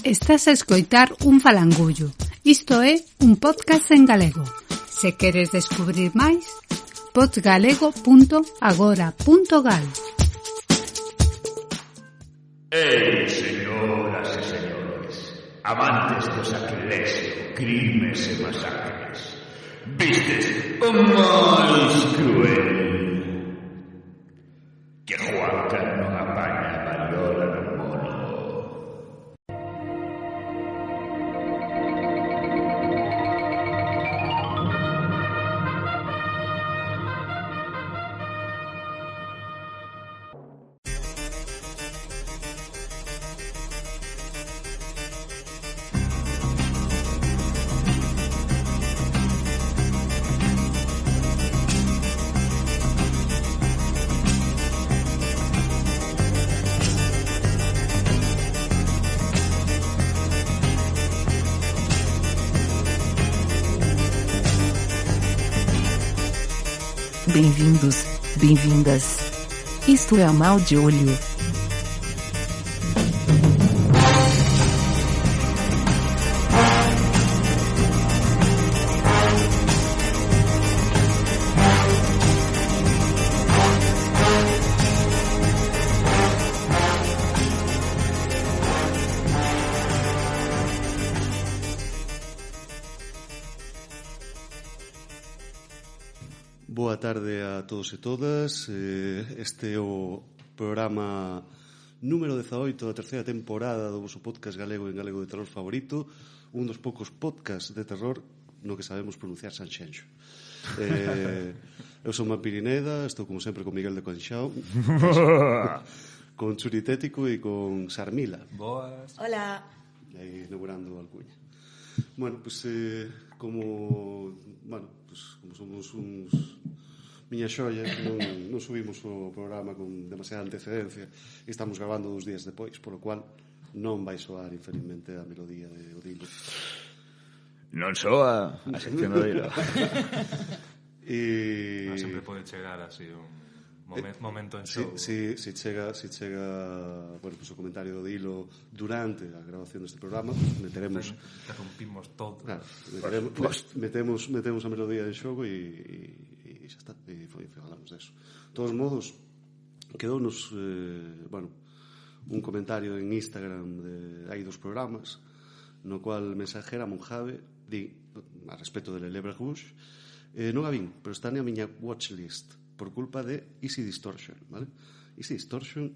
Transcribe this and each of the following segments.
Estás a escoitar un falangullo. Isto é un podcast en galego. Se queres descubrir máis, podgalego.agora.gal. Señoras e señores, amantes do sacrilexio, crimes e masacres, vistes o máis cruel que Juanca non apaña a variola no mono. Bem-vindos, bem-vindas. Isto é a Mal de Olho. Boa tarde a todos e todas. Este é o programa número 18 da terceira temporada do vosso podcast galego en galego de terror favorito, un dos poucos podcasts de terror no que sabemos pronunciar Sanxenxo. Eu son Pirineda, estou como sempre con Miguel de Conxao, con Churitético e con Sarmila. Boas. Hola. Aí inaugurando o Alcuña. Bueno, pues como somos uns miñas xollas, non subimos o programa con demasiada antecedencia e estamos grabando 2 días depois, polo cual non vai soar infelizmente a melodía de Odilo. Non soa a sección do Odilo. Sempre pode chegar así un momento en show. Si chega bueno, pues o comentario do Dilo durante a grabación deste programa, pues meteremos que rompimos todo. Claro, metemos a melodía en xogo e xa está, e falamos deso. De todos modos, quedounos un comentario en Instagram de hai 2 programas no cual mensajera Monjave di a respecto de Lebre Rouge, non a vin, pero está na miña watchlist por culpa de Easy Distortion, ¿vale? Easy Distortion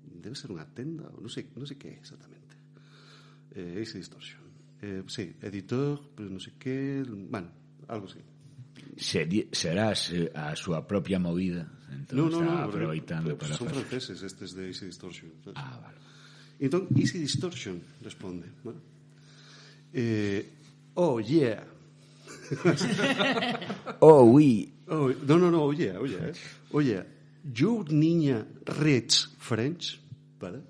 debe ser unha tenda, non sei que é exactamente. Easy Distortion. Sí, editor, pero non sei que, bueno, algo así. Será a súa propia movida, entón está aproveitando para son facer. franceses estes de Easy Distortion. Vale. Entón, Easy Distortion responde, ¿vale? Oh, yeah. Oh, oui. Oh, no, oh yeah. Oh yeah. Your niña reads French, ¿vale?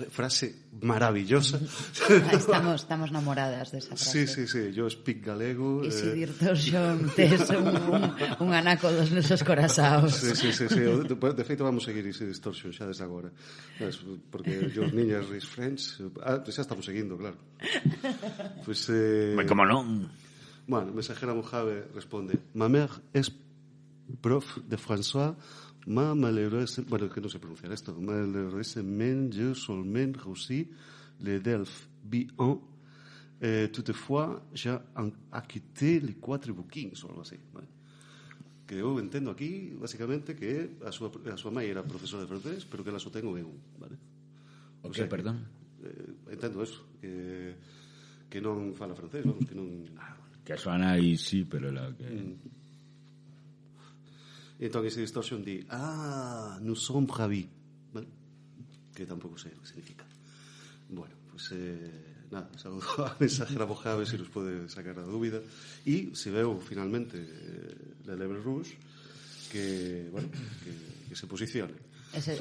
Frase maravillosa. Estamos enamoradas de esa frase. Sí, yo speak galego. E si Distortion tes un anaco dos nosos corazaos. Sí. De feito vamos seguir ese Distortion xa desde agora. Porque your niña reads French. Xa estamos seguindo, claro. Pues, como non? Bueno, mensajera Mojave responde: Ma mère es prof de François, ma malheureusement, bueno, que no sé pronunciar esto, malheureusement, je seulement réussi le DELF B1, toutefois, j'ai acquitté les 4 bookings, ou algo así, ¿vale? Que eu entendo aquí, básicamente, que a súa mãe era profesora de francés, pero que ela só ten o B1, ¿vale? O que, perdón? Entendo eso, que non fala francés, vamos, que non... Que a súa nai sí, pero la que... Entón ese Distortion di nous sommes ravis, ¿vale? Que tampouco sei o que significa. Bueno, pues nada, saludo a mensajera Mojave se nos pode sacar a dúbida e se veu finalmente Le Lebre Rouge que se posicione.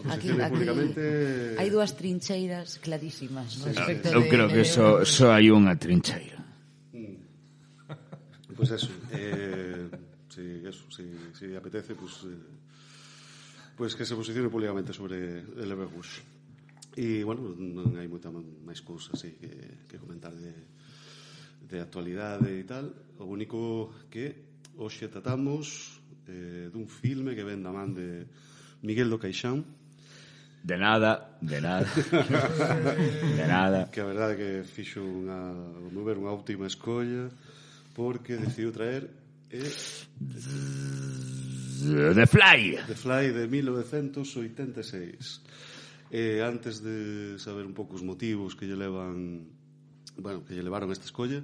Aquí públicamente. hai 2 trincheiras clarísimas respecto Eu creo que só hai unha trincheira. Pues eso, si apetece, pues que se posicione públicamente sobre el Lebre Rouge. E, bueno, non hai moita máis cousas así que comentar de actualidade e tal. O único que hoxe tratamos dun filme que ven da man de Miguel do Caixán. De nada. De nada. Que a verdade que fixo unha óptima escolla, porque decidiu traer The Fly. The Fly de 1986. Antes de saber un pouco os motivos que lle levaron esta escolla,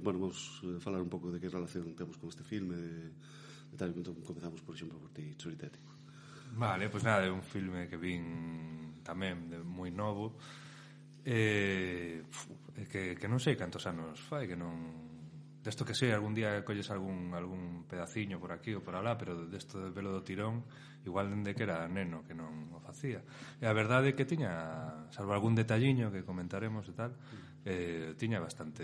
vamos falar un pouco de que relación temos con este filme, de tal. Entón comezamos, por exemplo, por ti, Churitético. Vale, pois nada, é un filme que vin tamén de moi novo, que non sei cantos anos fai, que non... Desto que sei, algún día colles algún pedaciño por aquí ou por alá, pero desto de velo do tirón, igual dende que era neno que non o facía. E a verdade é que tiña, salvo algún detalliño que comentaremos e tal, tiña bastante...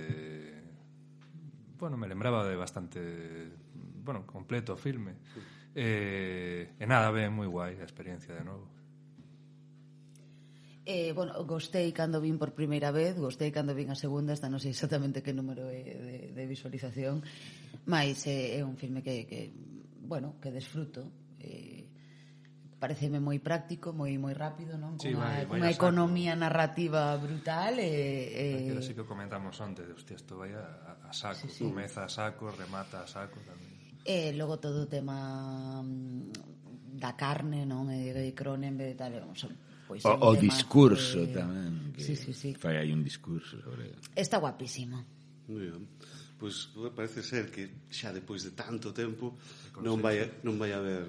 Bueno, me lembraba de bastante... Bueno, completo o filme. E nada, ben, moi guai a experiencia de novo. Bueno, gostei cando vin por primeira vez, gostei cando vin a segunda, esta non sei exactamente que número é de visualización, mas é un filme que desfruto. Pareceme moi práctico, moi rápido, non? Sí, Unha economía narrativa brutal. Pero sí que comentamos onte, hostia, isto vai a saco, sí. Comeza a saco, remata a saco tamén. E logo todo o tema da carne, non? E Cronenberg e tal, pois o discurso tamén, que sí. fai aí un discurso sobre... Está guapísimo. Moi ben. Pois parece ser que xa depois de tanto tempo non vai haber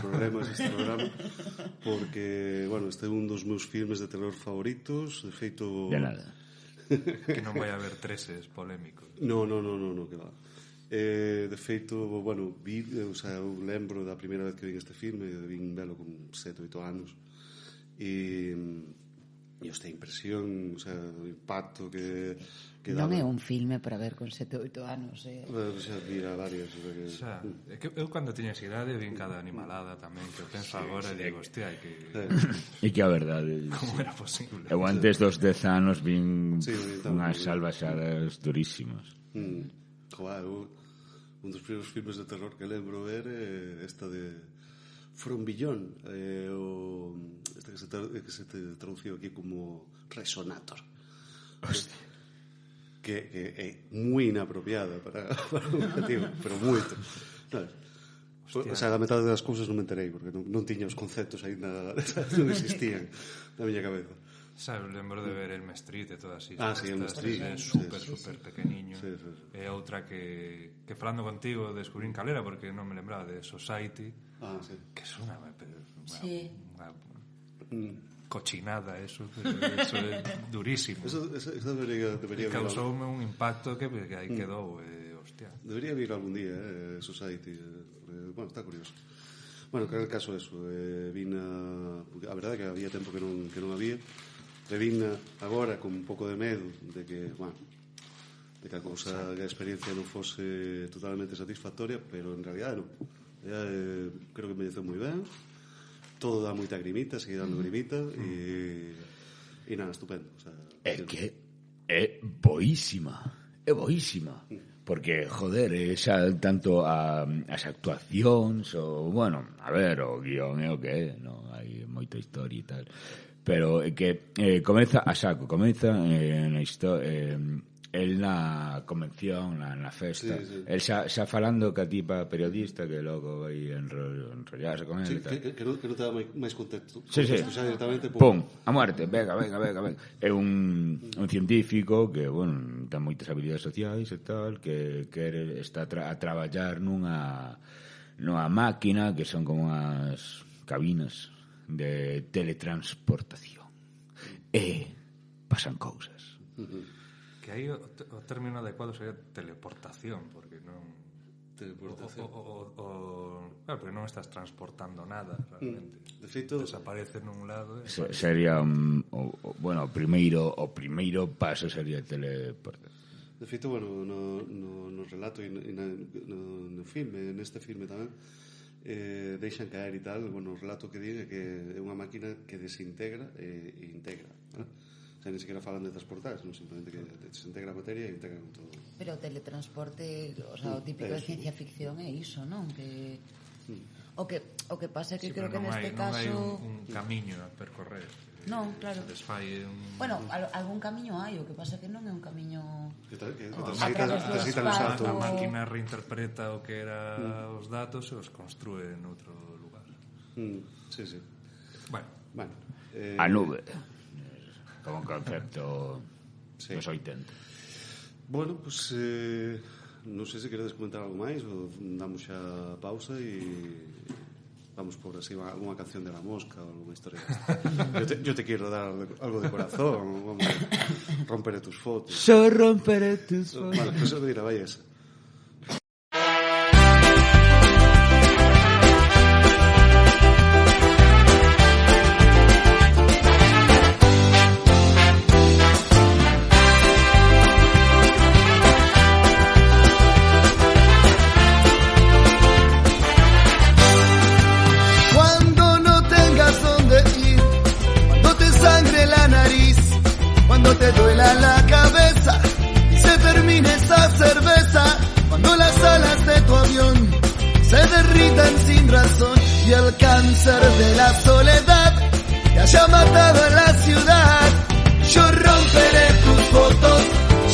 problemas este programa, porque, bueno, este é un dos meus filmes de terror favoritos, de feito... De nada. Que non vai haber treses polémicos. No, que va. De feito, bueno, eu lembro da primeira vez que vin este filme, vin velo con 7 ou 8 anos, e esta impresión, o impacto que non é un filme para ver con 7 ou 8 anos, xa vira varias, é que eu cando tiña esa idade vin cada animalada tamén, que eu penso agora e digo, hostia, e que a verdade como era posible. Eu antes dos 10 anos vin unhas salvaxadas durísimas. Joder, un dos primeiros filmes de terror que lembro ver é esta de From Beyond, esta que se traduciu aquí como Resonator. Hostia. Que é moi inapropiada para un objetivo, pero moito. O sea, a metade das cousas non me enterei, porque non tiña os conceptos aínda, non existían na miña cabeza. Sabes, lembro de ver El Street e todas así. Sí, El Street. Super pequeniño. Sí. E outra que falando contigo descubrín calera, porque non me lembraba de Society. Sí. Que es unha cochinada, eso é durísimo. Eso debería causoume un impacto que aí quedou, hostia. Debería vir algún día, Society. Bueno, está curioso. Bueno, que era el caso eso, a verdade que había tempo que non había. Vin agora con un pouco de medo de que a cousa, que a experiencia non fose totalmente satisfactoria, pero en realidad non. Creo que envelleceu moi ben, todo dá moita grimita, sigue dando grimita, e nada, estupendo. É que é boísima, porque, joder, xa tanto as actuacións, o, bueno, a ver, o guión é o que é, non hai moita historia e tal, pero é que comeza a saco, comeza na historia, el na convención, na festa, sí. El xa falando ca tipa periodista que logo vai enrollarse con ele, que non te dá máis contexto. Sí. Xa directamente, pum, a muerte, venga. É un científico que, bueno, ten moitas habilidades sociais e tal, que está a traballar nunha máquina que son como as cabinas de teletransportación. E pasan cousas. Que aí o término adecuado sería teleportación, porque non... Teleportación. Claro, porque non estás transportando nada, realmente. De feito... Desaparece nun lado... Sería, bueno, o primeiro paso sería teleportación. De feito, bueno, no relato e no filme, neste filme tamén, deixan caer e tal. Bueno, o relato que din é que é unha máquina que desintegra e integra, ¿vale? O sea, ni siquiera falan de transportar, sino simplemente que desintegra a materia e integra con todo. Pero o teletransporte, o sea, o típico de ciencia ficción é iso, non? Que o que pasa é que creo que neste caso non hai un camiño a percorrer. Non, claro. Se desfai Bueno, algún camiño hai, o que pasa é que non é un camiño necesitan os datos. A máquina reinterpreta o que era os datos e os construe en outro lugar. Sí, sí. Bueno, A nube, como un concepto dos 80. Bueno, pues non sei se queredes comentar algo máis ou damos xa pausa e vamos por así alguna canción de La Mosca o alguna historia. Yo te quiero dar algo de corazón, vamos, romperé tus fotos. Yo romperé tus fotos. Vale, pues mira, vaya esa. Te duela la cabeza y se termine esa cerveza, cuando las alas de tu avión se derritan sin razón y el cáncer de la soledad te haya matado a la ciudad. Yo romperé tus fotos,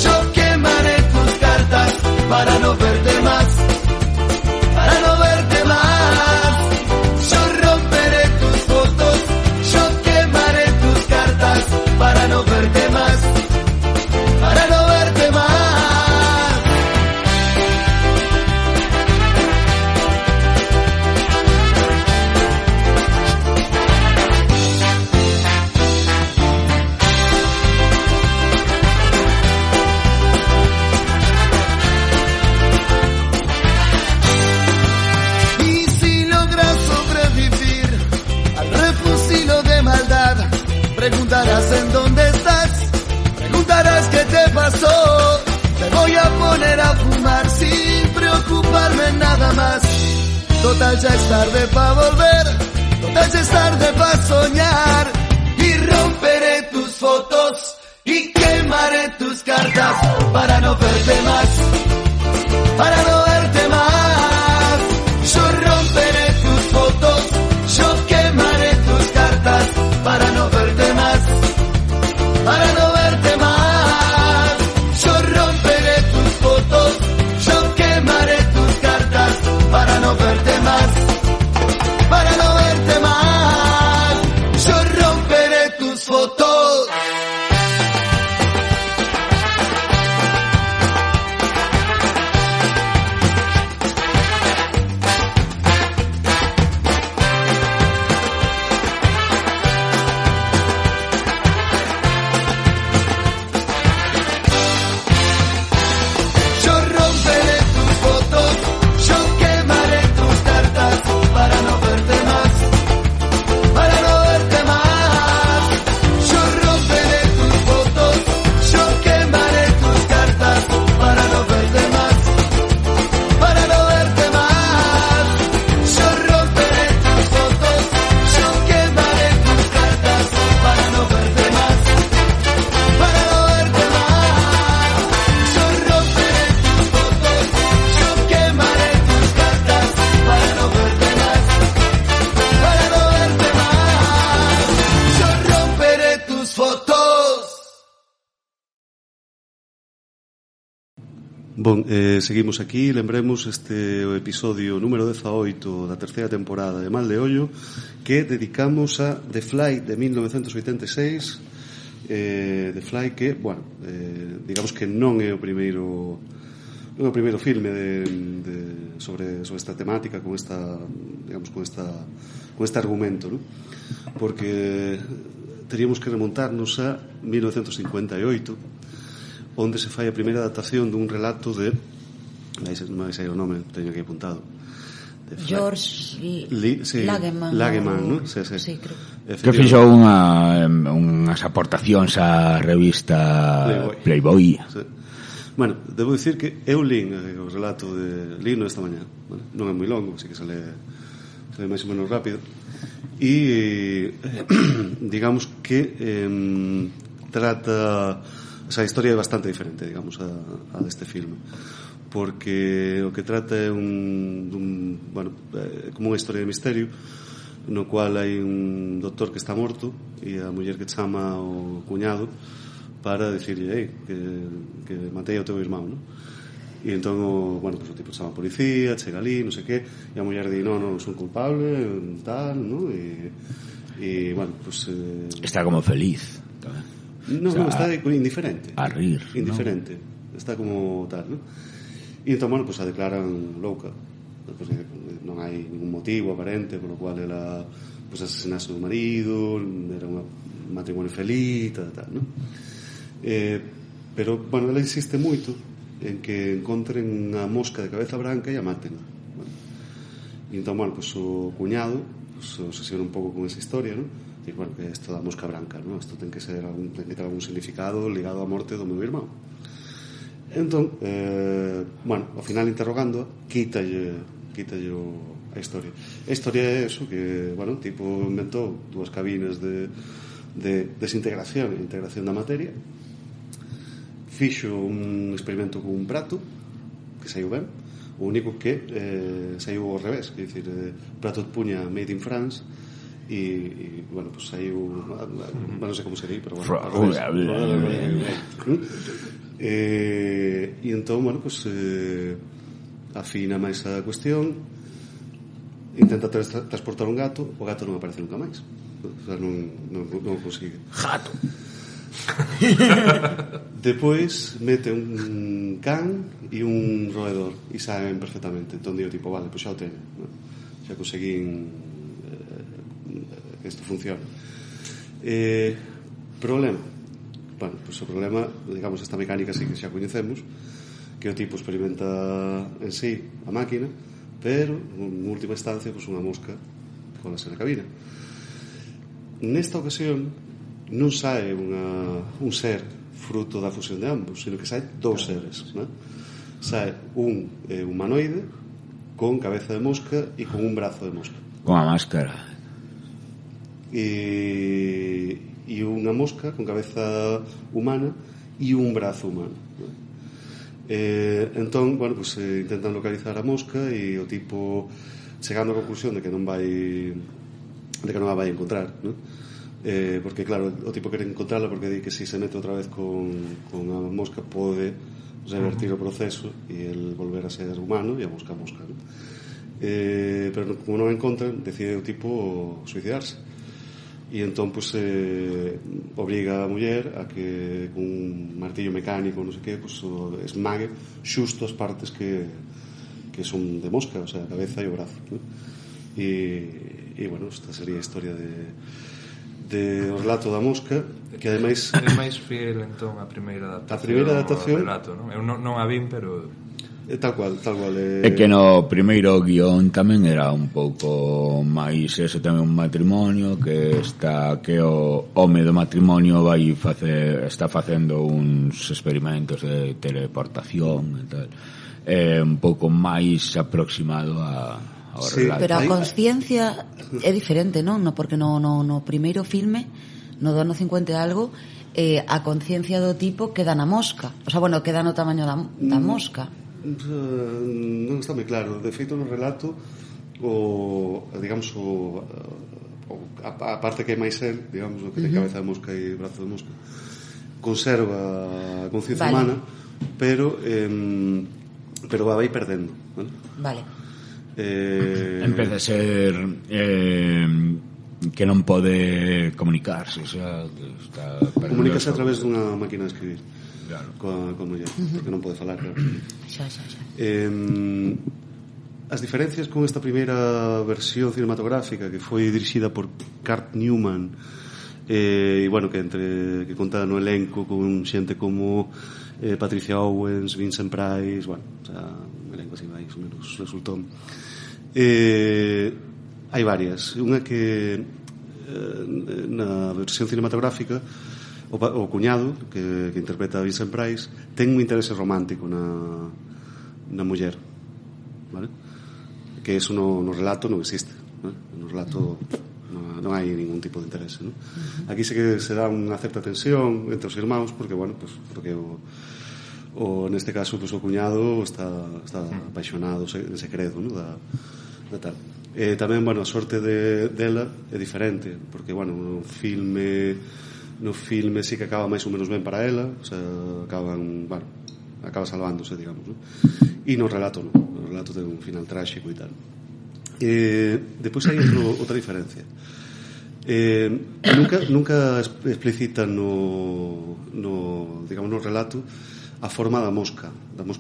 yo quemaré tus cartas para no verte más, para no verte más. Yo romperé tus fotos, yo quemaré tus cartas para no verte más, para no verte más. Y si logras sobrevivir al refusilo de maldad, preguntarás en dónde estás, preguntarás qué te pasó. Te voy a poner a fumar sin preocuparme nada más. Total ya es tarde pa' volver, total ya es tarde pa' soñar. Y romperé tus fotos y quemaré tus cartas para no verte más, para no verte más. Yo romperé tus fotos, yo quemaré tus cartas para no verte más, para no verte más. Yo romperé tus fotos, yo quemaré tus cartas para no verte más, para no verte más. Yo romperé tus fotos. Yo romperé tus fotos, yo quemaré tus cartas para no verte más, para no verte más. Yo romperé tus fotos, yo quemaré tus cartas para no verte más, para no verte más. Yo romperé tus fotos, yo quemaré tus cartas para no verte más, para no verte más. Yo romperé tus fotos, yo quemaré tus cartas para no verte más, para no verte más. Yo romperé tus fotos. Bon, seguimos aquí, lembremos este o episodio número 18 da terceira temporada de Mal de Ollo, que dedicamos a The Fly de 1986. The Fly que, bueno, digamos que non é o primeiro filme sobre esta temática con esta, digamos, con este argumento, ¿no? Porque teríamos que remontarnos a 1958, onde se fai a primeira adaptación dun relato de, non vai sair o nome, teño aquí apuntado, George sí, Lageman, ¿no? Sí, creo. Que fixo unhas aportacións á revista Playboy. Sí. Bueno, debo dicir que eu lín o relato de Lino esta mañá, ¿vale? Non é moi longo, así que se lee máis ou menos rápido, e digamos que trata, o sea, a historia é bastante diferente, digamos, a deste filme, porque o que trata é como unha historia de misterio no cual hai un doctor que está morto e a muller que chama ao cuñado para dicirlle que matei ao teu irmão, non? E entón o tipo chama a policía, chega ali, non sei que, e a muller di, non, son culpable, tal, non? E bueno, pues está como feliz tamén. Non, está indiferente. A rir, indiferente, está como tal, non? E entón, bueno, pues a declaran louca, porque non hai ningún motivo aparente polo cual ela pues asesinase o marido, era un matrimonio feliz, tal, non? Pero, bueno, ela insiste moito en que encontren a mosca de cabeza branca e a maten, bueno. E entón, bueno, pues o cuñado pues, obsesiona un pouco con esa historia, non? E, bueno, que isto da mosca branca, non? Isto ten que ter algún significado ligado á morte do meu irmão. Entón, bueno, ao final interrogando, quítalle a historia. A historia é eso, que, bueno, tipo inventou dúas cabinas de desintegración e integración da materia, fixo un experimento con un prato que saiu ben, o único que saiu ao revés, que dicir, prato de puña made in France, e bueno, pues saiu, non sei como se di, pero bueno, ao revés. E entón, bueno, pues afina máis a cuestión, intenta transportar un gato, o gato non aparece nunca máis, o sea, non consigue. Gato. Depois mete un can e un roedor e saben perfectamente. Entón digo, tipo, vale, pois xa o teño, ¿no? Xa conseguín que isto funcione. Problema. Bueno, pois o problema, digamos, esta mecánica sí que xa coñecemos, que o tipo experimenta en sí a máquina, pero en última instancia pois unha mosca colase na cabina. Nesta ocasión non sae un ser fruto da fusión de ambos, sino que sae dous seres, ¿no? Sae un humanoide con cabeza de mosca e con un brazo de mosca, con a máscara, e unha mosca con cabeza humana e un brazo humano, ¿no? Entón, bueno, pues intentan localizar a mosca e o tipo chegando á conclusión de que non a vai encontrar, ¿no? Porque claro, o tipo quere encontrarla porque di que si se mete outra vez con a mosca pode revertir o proceso e el volver a ser humano e a mosca, ¿no? Pero como non a encontran, decide o tipo suicidarse. E entón pues obriga a muller a que con un martillo mecánico, non sei que, pues esmague xusto as partes que son de mosca, o sea, a cabeza e o brazo, ¿no? E bueno, esta sería a historia de o relato da mosca, que ademais é máis fiel entón a primeira adaptación ao relato, non? Eu non a vin, pero tal cual. É que no primeiro guión tamén era un pouco máis ese tamén un matrimonio que o home do matrimonio está facendo uns experimentos de teleportación e tal. É un pouco máis aproximado ao relato. Pero a consciencia é diferente, non? Porque no primeiro filme, no do ano 50 e algo, a consciencia do tipo queda na mosca. O sea, bueno, queda no tamaño da mosca. Non está moi claro. De feito, no relato a parte que é máis el, digamos, o que ten cabeza de mosca e brazo de mosca, conserva a conciencia humana, pero a vai perdendo, vale? Empeza a ser que non pode comunicarse, o sea, comunícase a través dunha máquina de escribir, claro, coa muller, porque non pode falar, claro. Xa. As diferencias con esta primeira versión cinematográfica, que foi dirixida por Kurt Newman, e bueno, que conta no elenco con xente como Patricia Owens, Vincent Price, bueno, o sea, un elenco así máis ou menos resultón. Hai varias. Unha que na versión cinematográfica o cuñado que interpreta a Vincent Price ten un interese romántico na muller, vale? Que eso no relato non existe, ¿no? No relato non hai ningún tipo de interese, ¿no? Aquí sí que se dá unha certa tensión entre os irmáns porque, bueno, pues, porque neste caso, pues, o cuñado está apaixonado de segredo, ¿no? da tal. Tamén, bueno, a sorte dela é diferente porque, bueno, no filme sí que acaba máis ou menos ben para ela, o sea, acaba salvándose, digamos, ¿no? E no relato non, no relato ten un final tráxico e tal. Depois hai outra diferencia. Nunca explicita no relato a forma da mosca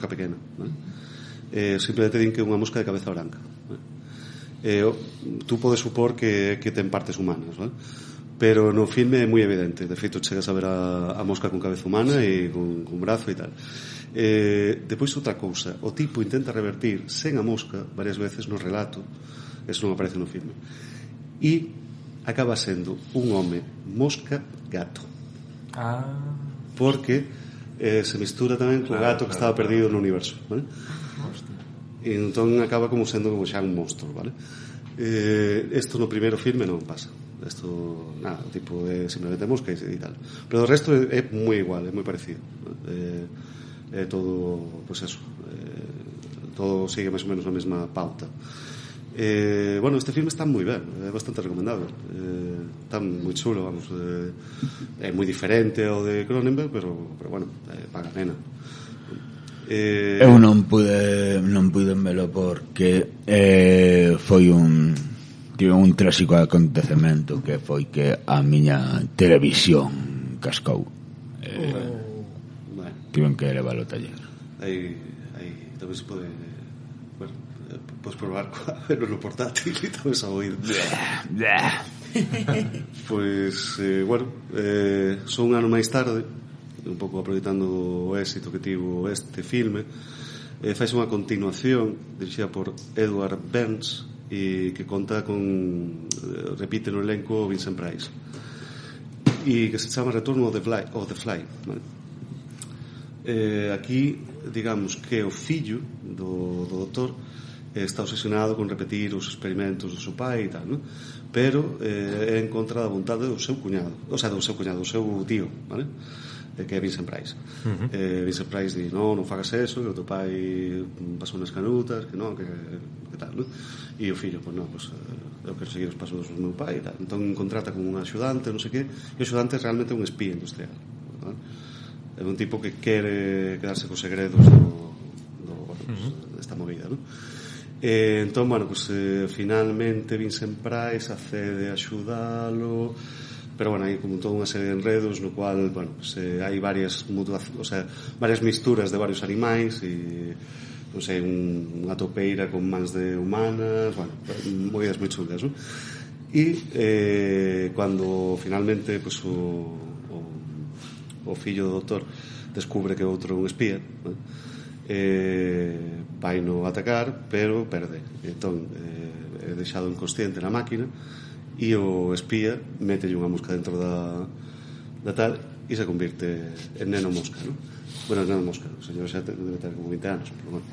pequena, ¿no? Simplemente din que é unha mosca de cabeza branca, ¿no? Tú podes supor que ten partes humanas, ¿no? Pero no filme é moi evidente. De feito, chegas a ver a mosca con cabeza humana e con brazo e tal. Depois outra cousa, o tipo intenta revertir sen a mosca varias veces no relato, eso non aparece no filme, e acaba sendo un home mosca gato, porque se mistura tamén co gato que estaba perdido no universo, ¿vale? E entón acaba como sendo como xa un monstro, ¿vale? Isto no primeiro filme non pasa. Isto, nada, o tipo é simplemente mosca e tal. Pero o resto é moi igual, é moi parecido, ¿no? É todo, pues eso, todo sigue máis ou menos a mesma pauta. Bueno, este filme está moi ben, é bastante recomendable, está moi chulo, vamos, é moi diferente ao de Cronenberg, pero bueno, paga a pena. Eu non pude velo porque foi un tráxico acontecemento que foi que a miña televisión cascou. Tiven que leválo ao taller. Aí tamén se pode, bueno, podes probar a verlo no portátil e tamén a oír. Pois, bueno, só un ano máis tarde, un pouco aproveitando o éxito que tivo este filme, faise unha continuación dirixida por Edward Burns e que conta repite no elenco Vincent Price e que se chama Retorno of the Fly, ¿vale? Aquí, digamos que o fillo do doutor está obsesionado con repetir os experimentos do seu pai e tal, ¿no? Pero é en contra da vontade do seu cuñado, do seu tío, ¿vale? Que é Vincent Price. Vincent Price di non fagas eso, que o teu pai pasou nas canutas, que non, que tal, ¿no? E o fillo, pues non, pues eu quero seguir os pasos do meu pai e tal. Entón contrata como un axudante, non sei que, e o axudante é realmente un espía industrial, ¿no? É un tipo que quere quedarse cos segredos desta movida, ¿no? Entón, bueno, pues finalmente Vincent Price accede a axudalo, pero bueno, hai como toda unha serie de enredos no cual, bueno, pues, hai varias misturas de varios animais e, non sei, unha topeira con mans de humanas, bueno, movidas moi chulas, ¿no? E cando finalmente pues, o fillo do doutor descubre que outro é un espía, ¿no? Vai no atacar, pero perde. Entón, é deixado inconsciente na máquina e o espía mételle unha mosca dentro da tal e se convirte en neno mosca, ¿no? Bueno, neno mosca, o señor xa debe ter como 20 anos, pero bueno.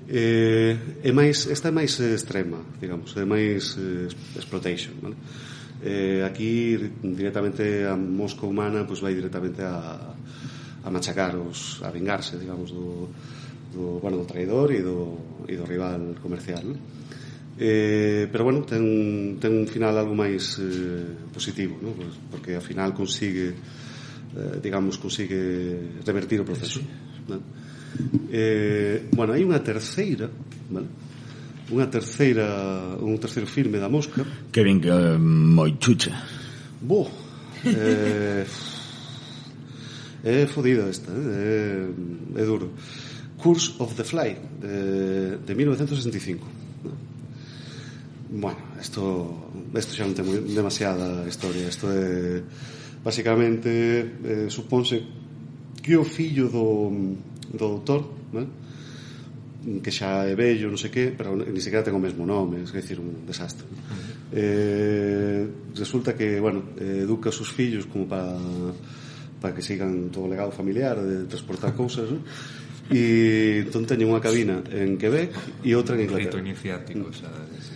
Esta é máis extrema, digamos, é máis exploitation, ¿vale? Aquí directamente a mosca humana pues vai directamente a machacar a vingarse, digamos, do traidor e do rival comercial, ¿no? Pero bueno, ten un final algo máis positivo, ¿no? Pues porque ao final consigue revertir o proceso, ¿no? Bueno, hai unha terceira, ¿vale? Un terceiro filme da mosca que vin que é moi chucha. É fodida esta, é duro. Curse of the Fly de 1965. Bueno, isto xa non ten demasiada historia. Isto é basicamente supónse que o fillo do doutor, ¿vale? Que xa é bello, non sei que, pero ni sequera ten o mesmo nome, é dicir, un desastre. Resulta que, bueno, educa os seus fillos como para que sigan todo o legado familiar de transportar cousas, ¿no? E entón teñen unha cabina en Quebec e outra en Inglaterra. Rito iniciático, sabes?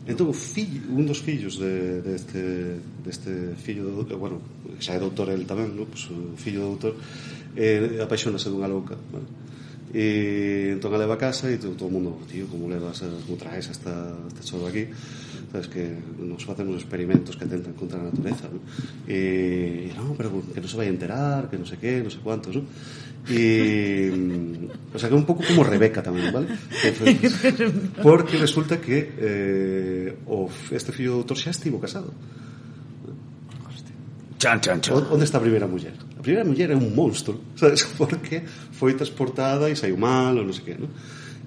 Entón, un dos fillos deste fillo, bueno, xa é doutor el tamén, no? Pues, o fillo do doutor apaixónase dunha louca, vale? E entón a leva a casa e todo o mundo, tío, como levas, como traes esta chorba aquí? Sabes que nos facemos experimentos que atentan contra a natureza, ¿no? E non, pero que non se vai a enterar, que non sei que, non sei cuántos, ¿no? E o sea, que é un pouco como Rebeca tamén, vale? Porque resulta que este fillo do doutor xa estivo casado. Chan, chan, chan. Onde está a primeira muller? A primeira muller é un monstro, sabes? Porque foi transportada e saiu mal ou non sei que, ¿no?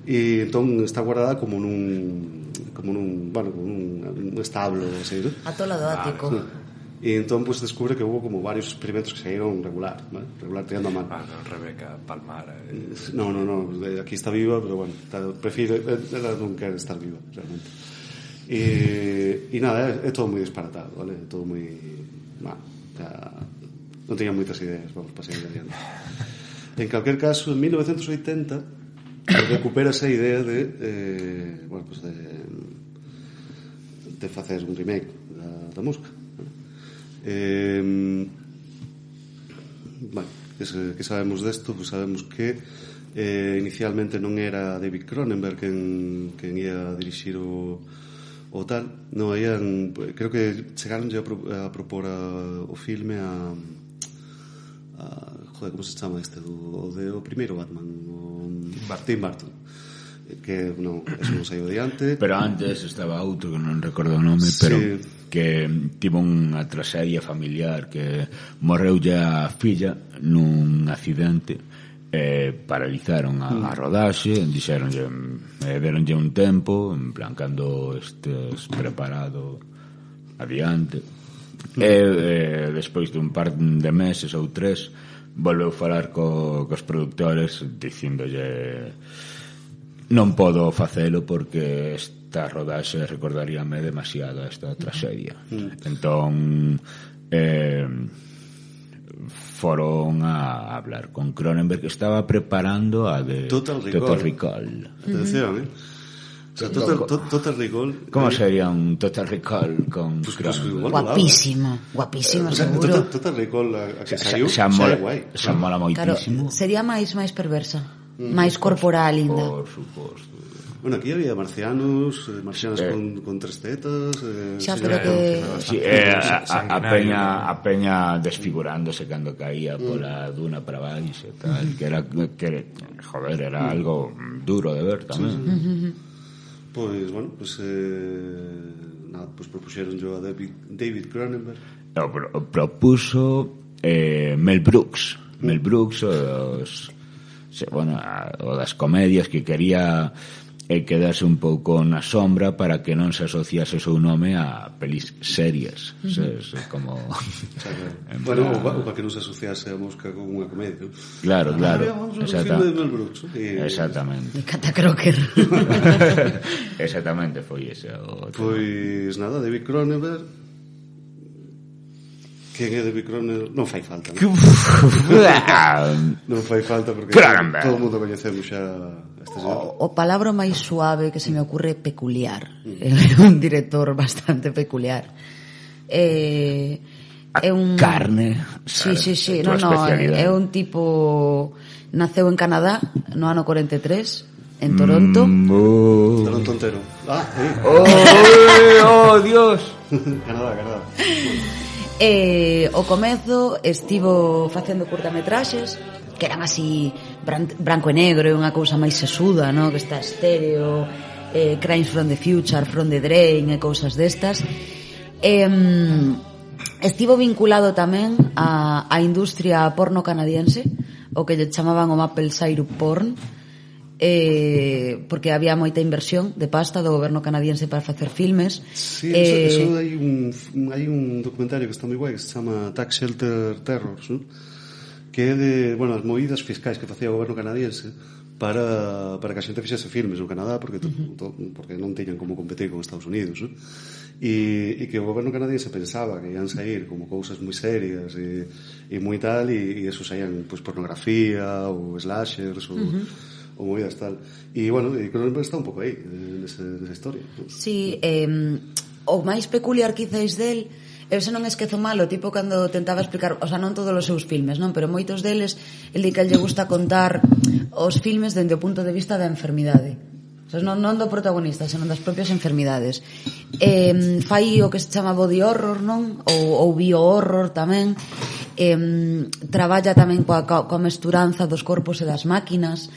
E entón está guardada como nun establo, así, ¿no? Atola do ático. E entón pues descubre que hubo como varios experimentos que saíron regular, ¿vale? Regular tirando a mal. Rebeca Palmar. No, aquí está viva, pero bueno, prefiero, ela non quer estar viva, realmente. E nada, é todo moi disparatado, ¿vale? É todo moi mal, o sea, non teña moitas ideas, vamos, para seguir adiante. En calquer caso, en 1980 recupera esa idea de bueno, pues de facer un remake da música. Bueno, que sabemos desto? Pues sabemos que inicialmente non era David Cronenberg quen ia dirixir o tal, non habían, creo que chegaron a propor o filme a joder, como se chama este o primeiro Batman, Tim Burton, que non, eso non saiu adiante. Pero antes estaba outro que non recordo o nome, pero que tivo unha tragedia familiar, que morreu a filla nun accidente, paralizaron a rodaxe, dixeronlle, deronlle un tempo, en plan, cando estes preparado adiante, e despois dun par de meses ou 3 volveu falar cos produtores dicíndolle non podo facelo porque esta rodaxe recordaríame demasiado esta tragedia. Entón foron a hablar con Cronenberg, que estaba preparando a de Total Recall. Atención, O sea, Total Recall. ¿Cómo sería un Total Recall con Cronenberg? Guapísimo, seguro. Total Recall a que saiu, xa mola moitísimo. Claro, sería máis perversa, máis corporal ainda. Por suposto. Bueno, aquí había marcianos con 3 tetas. Xa, pero que a peña desfigurándose cando caía pola duna para baixo e tal, que joder, era algo duro de ver tamén. Pois, bueno, nada, propuxeron yo a David Cronenberg. Propuso Mel Brooks. Mel Brooks, o das comedias, que quería quedarse un pouco na sombra para que non se asociase o seu nome a pelis serias. Como bueno, ou para que non se asociase a Mosca con unha comedia. Claro, exactamente. De Cata Crocker. Exactamente, foi ese. Pois nada, David Cronenberg. Quen é David Cronenberg? Non fai falta, non? Non fai falta porque todo o mundo coñecemos xa este señor. O palabra máis suave que se me ocurre é peculiar. É un director bastante peculiar. É un carne. Sí, no, é un tipo naceu en Canadá no ano 43 en Toronto. Toronto entero. Dios. Canadá. O comezo estivo facendo curtametraxes que eran así branco e negro, unha cousa máis sesuda, no? Que está estéreo, Crimes from the Future, From the Drain e cousas destas. Estivo vinculado tamén á industria porno canadiense, o que lle chamaban o Maple Syrup Porn, porque había moita inversión de pasta do goberno canadiense para facer filmes. Sí, eso hai un documentario que está moi guai que se chama Tax Shelter Terrors, ¿no? Que é de, bueno, as movidas fiscais que facía o goberno canadiense para que a xente fixese filmes no Canadá porque non teñan como competir con Estados Unidos, ¿no? E que o goberno canadiense pensaba que ian sair como cousas moi serias e moi tal, e eso saían pues pornografía ou slashers ou ou movidas tal. E, bueno, Cronenberg está un pouco aí, nesa historia. Sí, o máis peculiar quizáis del, eu se non esquezo mal, o tipo cando tentaba explicar, o sea, non todos os seus filmes, non, pero moitos deles, el di que lle gusta contar os filmes dende o punto de vista da enfermidade. O sea, non do protagonista, senón das propias enfermidades. Fai o que se chama body horror, non? Ou bio-horror tamén. Traballa tamén coa mesturanza dos corpos e das máquinas.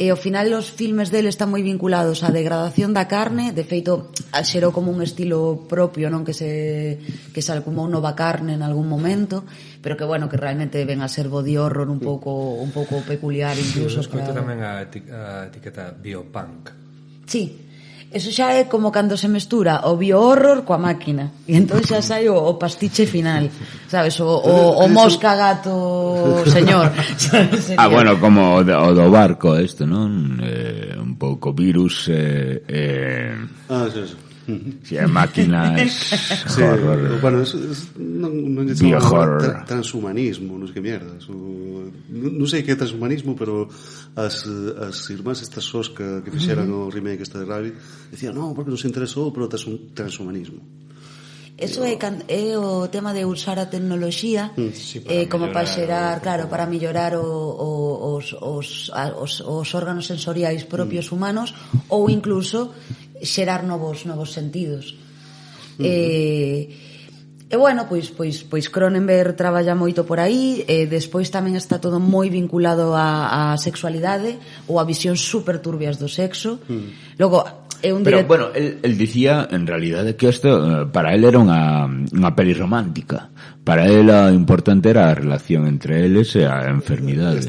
E ao final os filmes dele están moi vinculados á degradación da carne. De feito, xerou como un estilo propio, non, que se alcumou nova carne en algún momento, pero que, bueno, que realmente ven a ser body horror un pouco peculiar incluso. Escoito tamén a etiqueta biopunk. Sí, eso xa é como cando se mestura o bio-horror coa máquina, e entón xa sai o pastiche final, sabes, o mosca gato señor. Bueno, como o do barco isto, non? Un pouco virus sí. Si hai máquinas sí, horror. Bueno, non lle chamo transhumanismo, non sei que mierda. Non sei que é transhumanismo, pero as irmás estas Oscar que fixeran o remake este de Rabbit decían, non, porque nos interesou pero transhumanismo. Eso é o tema de usar a tecnoloxía como para xerar, claro, para mellorar os órganos sensoriais propios humanos, ou incluso xerar novos sentidos. E bueno, pois Cronenberg traballa moito por aí, despois tamén está todo moi vinculado á sexualidade ou a visións super turbias do sexo. Logo pero, bueno, él dicía en realidade que isto para él era unha peli romántica. Para él o importante era a relación entre eles e a enfermidade.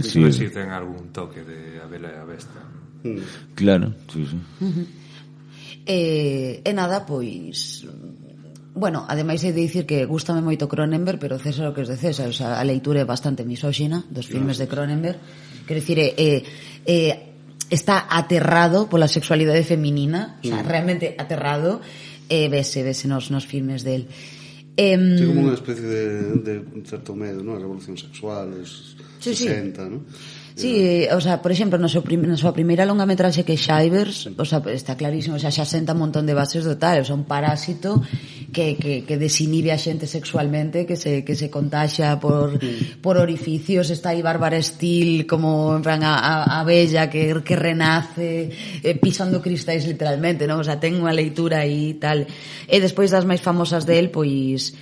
Si ten algún toque de A Bela e a Bestia. Claro, sí. E nada, pois... Bueno, ademais hai de dicir que gústame moito Cronenberg, pero César o que es de César, o sea, a leitura é bastante misóxina dos filmes de Cronenberg. Quero dicir, está aterrado pola sexualidade feminina, o sea, realmente aterrado, vese nos filmes del. Sí, como unha especie de un certo medo, ¿no? A revolución sexual, os 60, ¿no? Sí, o sea, por exemplo, na súa primeira longametraxe que é Shivers, o sea, está clarísimo, o sea, xa senta un montón de bases do tal, o sea, un parásito que desinhibe a xente sexualmente, que se contaxia por orificios. Está aí Bárbara Steele como en plan a bella que renace pisando cristais literalmente, non? O sea, ten unha leitura aí tal. E despois das máis famosas del, pois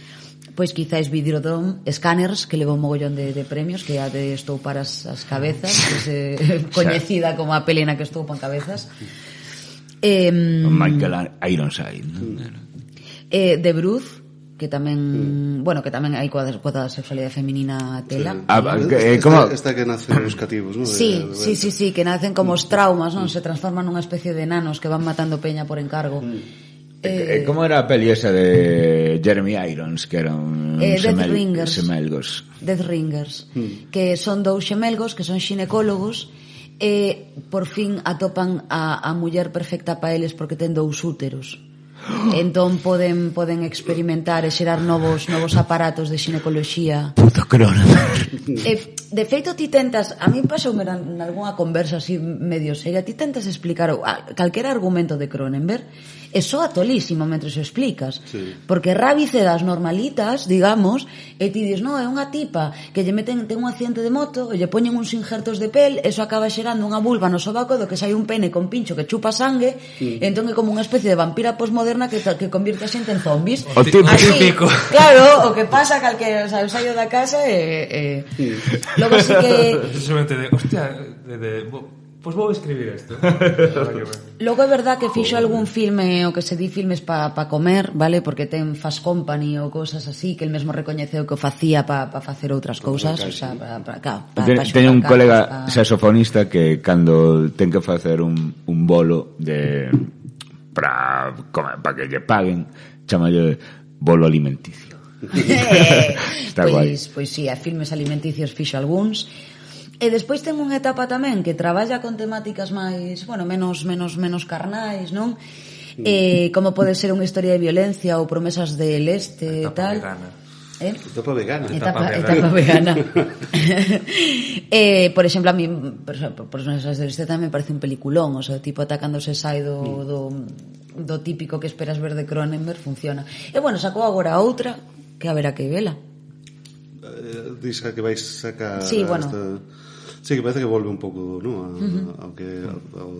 quizáis Videodrome, Scanners, que levou un mogollón de premios, que a de estoupar as cabezas, que é coñecida como a peli na que estoupan cabezas. Michael Ironside, non? The Bruce, que tamén, bueno, que tamén hai coa sexualidade feminina tela. Esta que nacen os cativos, non? Sí, que nacen como os traumas, non? Se transforman nunha especie de nanos que van matando peña por encargo. Como era a peli esa de Jeremy Irons, que eran semelgos? Death Ringers, que son dous xemelgos que son xinecólogos e por fin atopan a muller perfecta para eles porque ten dous úteros. Entón poden experimentar e xerar novos aparatos de xinecoloxía. Puto Cronenberg. De feito, ti tentas, a mí pasoume en algunha conversa así medio seria, ti tentas explicar calquera argumento de Cronenberg e soa tolísimo mentre se explicas, porque rabicedas normalitas, digamos, e ti dis, non, é unha tipa que lle meten, ten un accidente de moto e lle poñen uns injertos de pel, eso acaba xerando unha vulva no sobaco do que sai un pene con pincho que chupa sangue, e entón é como unha especie de vampira posmoderna que convierte a xente en zombies. O típico. Claro, o que pasa calquera, o sea, eu saio da casa e logo sí que precisamente hostia, pois vou escribir isto. Logo é verdad que fixo algún filme, o que se di filmes pa comer, vale? Porque ten Fast Company ou cousas así, que el mesmo recoñeceu que o facía pa facer outras cousas, o sea, Teño un colega saxofonista que cando ten que facer un bolo para que lle paguen, chamalle bolo alimenticio. Está guai. Pois sí, a filmes alimenticios fixo algúns. E despois ten unha etapa tamén que traballa con temáticas máis, bueno, menos carnais, non? Como pode ser unha historia de violencia ou promesas del este e tal. Etapa vegana. Etapa vegana. Por exemplo, a mí, por esas de Listeta me parece un peliculón, o sea, tipo atacándose sai do típico que esperas ver de Cronenberg, funciona. E bueno, sacou agora outra, que haberá que vela. Dixa que vais sacar... Sí, bueno. Sí, que parece que volve un pouco, ¿no? Ao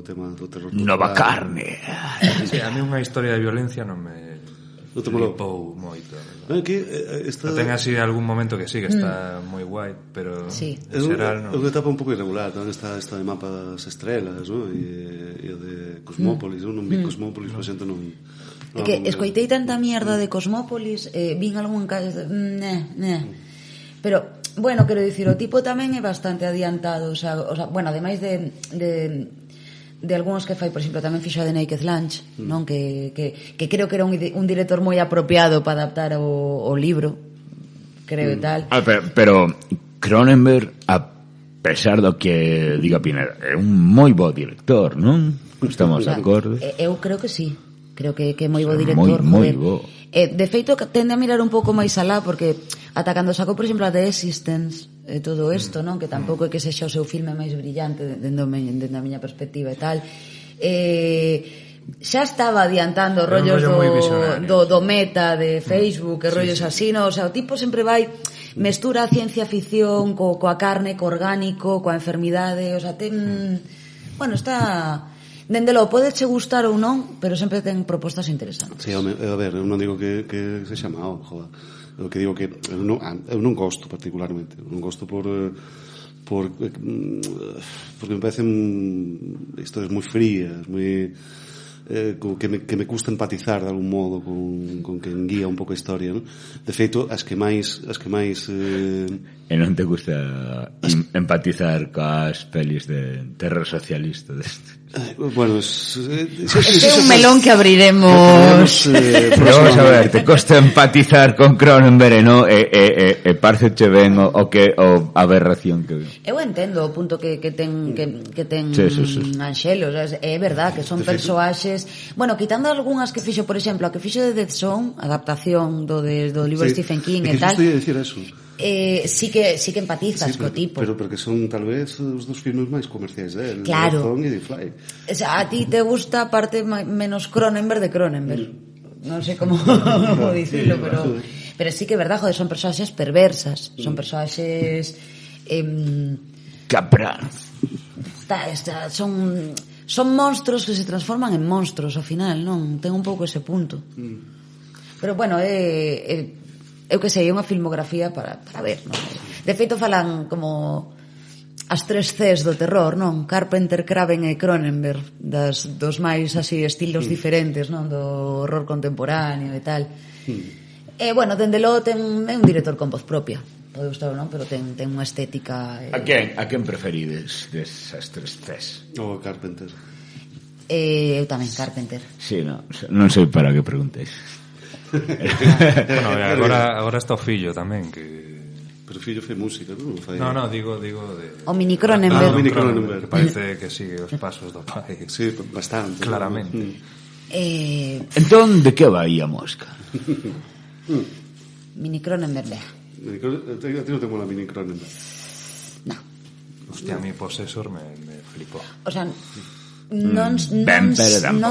tema do terror. Nova carne. Sí, a mí unha historia de violencia non me flipou moito. Aquí ten así algún momento que sí, que está moi guai, pero sí. En xeral non. É unha etapa un pouco irregular, tamén está de mapa das estrelas, ¿no? E o de Cosmópolis, non vi Cosmópolis, por xente non... É que escoitei tanta mierda de Cosmópolis, vin algún caso... Pero... Bueno, quero dicir, o tipo tamén é bastante adiantado, o sea, bueno, ademais de algúns que fai, por exemplo, tamén fixo a de Naked Lunch, non? Que creo que era un director moi apropiado para adaptar o libro, creo e tal. Pero Cronenberg, a pesar do que diga Pineda, é un moi bo director, non? Estamos de acordo? Eu creo que sí. Creo que é moi bo director. Moi bo. De feito, tende a mirar un pouco máis alá, porque ata cando sacou, por exemplo, a The Existence e todo isto, non? Que tampouco é que sexa o seu filme máis brillante dende a miña perspectiva e tal, xa estaba adiantando rollos do meta de Facebook e rollos así, non? O sea, o tipo sempre vai mestura a ciencia ficción coa carne, co orgánico, coa enfermidade, o sea, ten... Bueno, está... Dende logo, podeche gustar ou non, pero sempre ten propostas interesantes. Sí, a ver, eu non digo que se xa mal, joder. Eu que digo que eu non gosto particularmente. Eu non gosto porque me parecen historias moi frías, moi que me custa empatizar de algún modo con quen guía un pouco a historia, non? De feito, as que máis E non te gusta empatizar coas pelis de terror socialista deste? Bueno, é un melón que abriremos. Vamos a ver, te costa empatizar con Cronenberg, no? E parceche ben o aberración que ve. Eu entendo o punto que ten Anxelo, é verdad que son persoaxes, bueno, quitando algunhas que fixo, por exemplo, a que fixo de Dead Zone, adaptación do libro de Stephen King e tal. Estou a dicir eso. Sí que empatizas co tipo. Pero porque son tal vez os dos filmes máis comerciais dele, claro. Zone e The Fly. O sea, a ti te gusta a parte menos Cronenberg de Cronenberg. Non sei como dicirlo, pero sí que é verdad, joder, son persoaxes perversas, son persoaxes Capraz. Son monstruos que se transforman en monstruos ao final, non? Ten un pouco ese punto. Pero bueno, eu que sei, é unha filmografía para ver, non? De feito falan como as 3 Cs do terror, non? Carpenter, Craven e Cronenberg, dos máis así estilos diferentes, non? Do horror contemporáneo e tal. E bueno, dende logo é un director con voz propia, pode gustar ou non, pero ten unha estética. A quen preferides desas 3 Cs? O Carpenter. Eu tamén, Carpenter. Sí, non sei para que preguntéis. Bueno, agora está o fillo tamén que... Pero o fillo fai música, non? No, digo de... O mini Cronenberg. O mini Cronenberg. Que parece que sigue os pasos do pai. Sí, bastante. Claramente. Entón, de que vai a mosca? Mini Cronenberg, A ti non tengo la mini Cronenberg. No. Hostia, a mi Possessor me flipó. O sea, non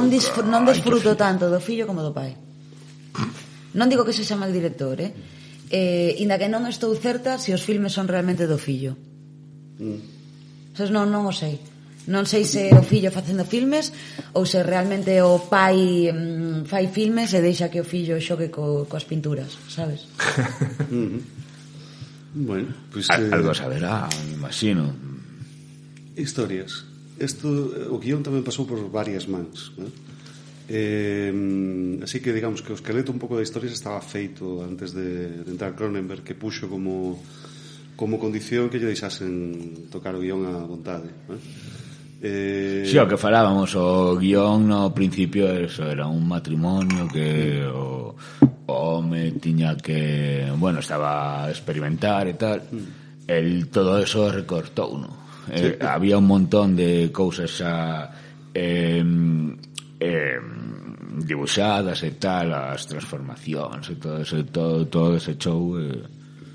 disfruto tanto do fillo como do pai. Non digo que se xa mal director, inda que non estou certa se os filmes son realmente do fillo. Non o sei. Non sei se o fillo facendo filmes ou se realmente o pai fai filmes e deixa que o fillo xogue coas pinturas, sabes? Bueno, pues, algo saberá, me imagino. Historias. O guión tamén pasou por varias mans, ¿no? Así que digamos que o esqueleto un pouco da historia estaba feito antes de entrar Cronenberg, que puxo como condición que lle deixasen tocar o guión a vontade, ¿no? Si, o que falábamos, o guión no principio era un matrimonio que o home tiña que, bueno, estaba a experimentar e tal. El todo eso recortou, ¿no? Había un montón de cousas xa dibuixadas e tal, as transformacións e todo ese show.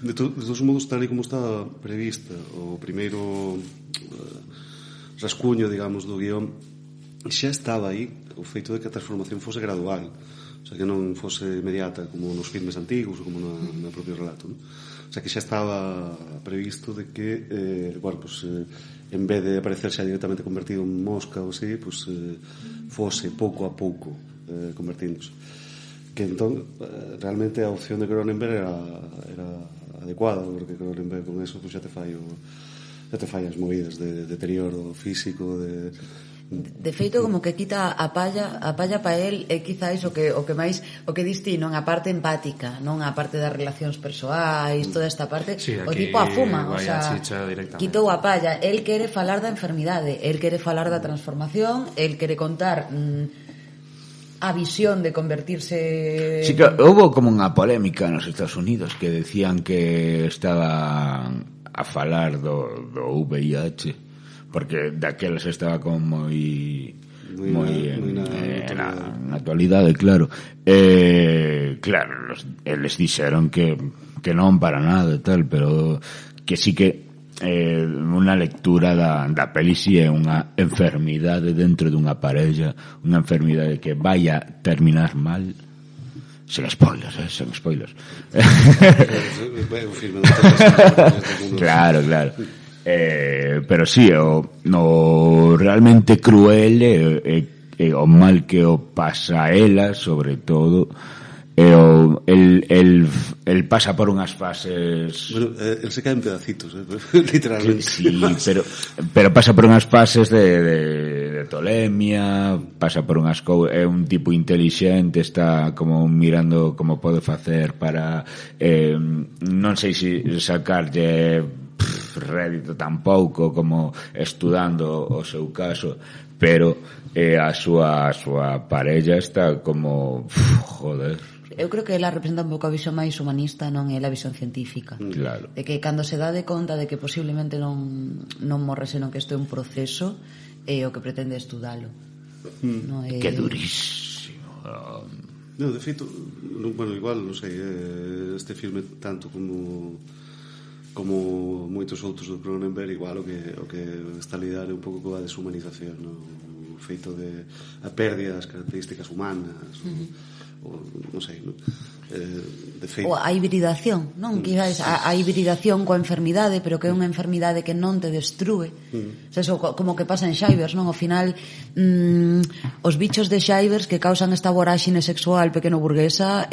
De todos modos, tal e como estaba prevista o primeiro rascuño, digamos, do guión, xa estaba aí o feito de que a transformación fose gradual, o sea, que non fose inmediata como nos filmes antigos ou como no propio relato, non? O sea, que xa estaba previsto de que en vez de aparecer xa directamente convertido en mosca ou así, fose pouco a pouco convertíndose. Que entón realmente a opción de Cronenberg era adecuada, porque Cronenberg con eso xa te fai as movidas de deterioro físico, de feito como que quita a palla para el é quizáis o que máis o que diste non a parte empática, non a parte das relacións persoais, toda esta parte, sí, o tipo a fuma, o sea, quitou a palla, el quere falar da enfermidade, el quere falar da transformación, el quere contar a visión de convertirse... Sí, que houve como unha polémica nos Estados Unidos que decían que estaba a falar do VIH, porque daquelas estaba como moi na actualidade, claro. Claro, eles dixeron que non para nada e tal, pero que sí que unha lectura da peli si é unha enfermidade dentro dunha parella, unha enfermidade que vai a terminar mal. Sen spoilers. Claro. Pero sí, o realmente cruel é o mal que o pasa a ela, sobre todo. El pasa por unhas fases... Bueno, el se cae en pedacitos, literalmente. Sí, pero pasa por unhas fases de tolemia, pasa por unhas cousas... É un tipo intelixente, está como mirando como pode facer para... non sei se sacarlle rédito tampouco, como estudando o seu caso, pero a súa parella está como... joder... Eu creo que ela representa un pouco a visión máis humanista, non é a visión científica. Claro. De que cando se dá de conta de que posiblemente non morre, senón que isto é un proceso, é o que pretende estudalo. No, Que durísimo. No, de feito, bueno, igual, non sei, este filme tanto como moitos outros do Cronenberg, igual o que está a lidar é un pouco coa deshumanización, no? O feito de a pérdida das características humanas, ou non sei, non? De feito, ou a hibridación, non? Quizás a hibridación coa enfermidade, pero que é unha enfermidade que non te destrúe. O sea, eso como que pasa en Shivers, non? Ao final os bichos de Shivers que causan esta voráxine sexual pequeno burguesa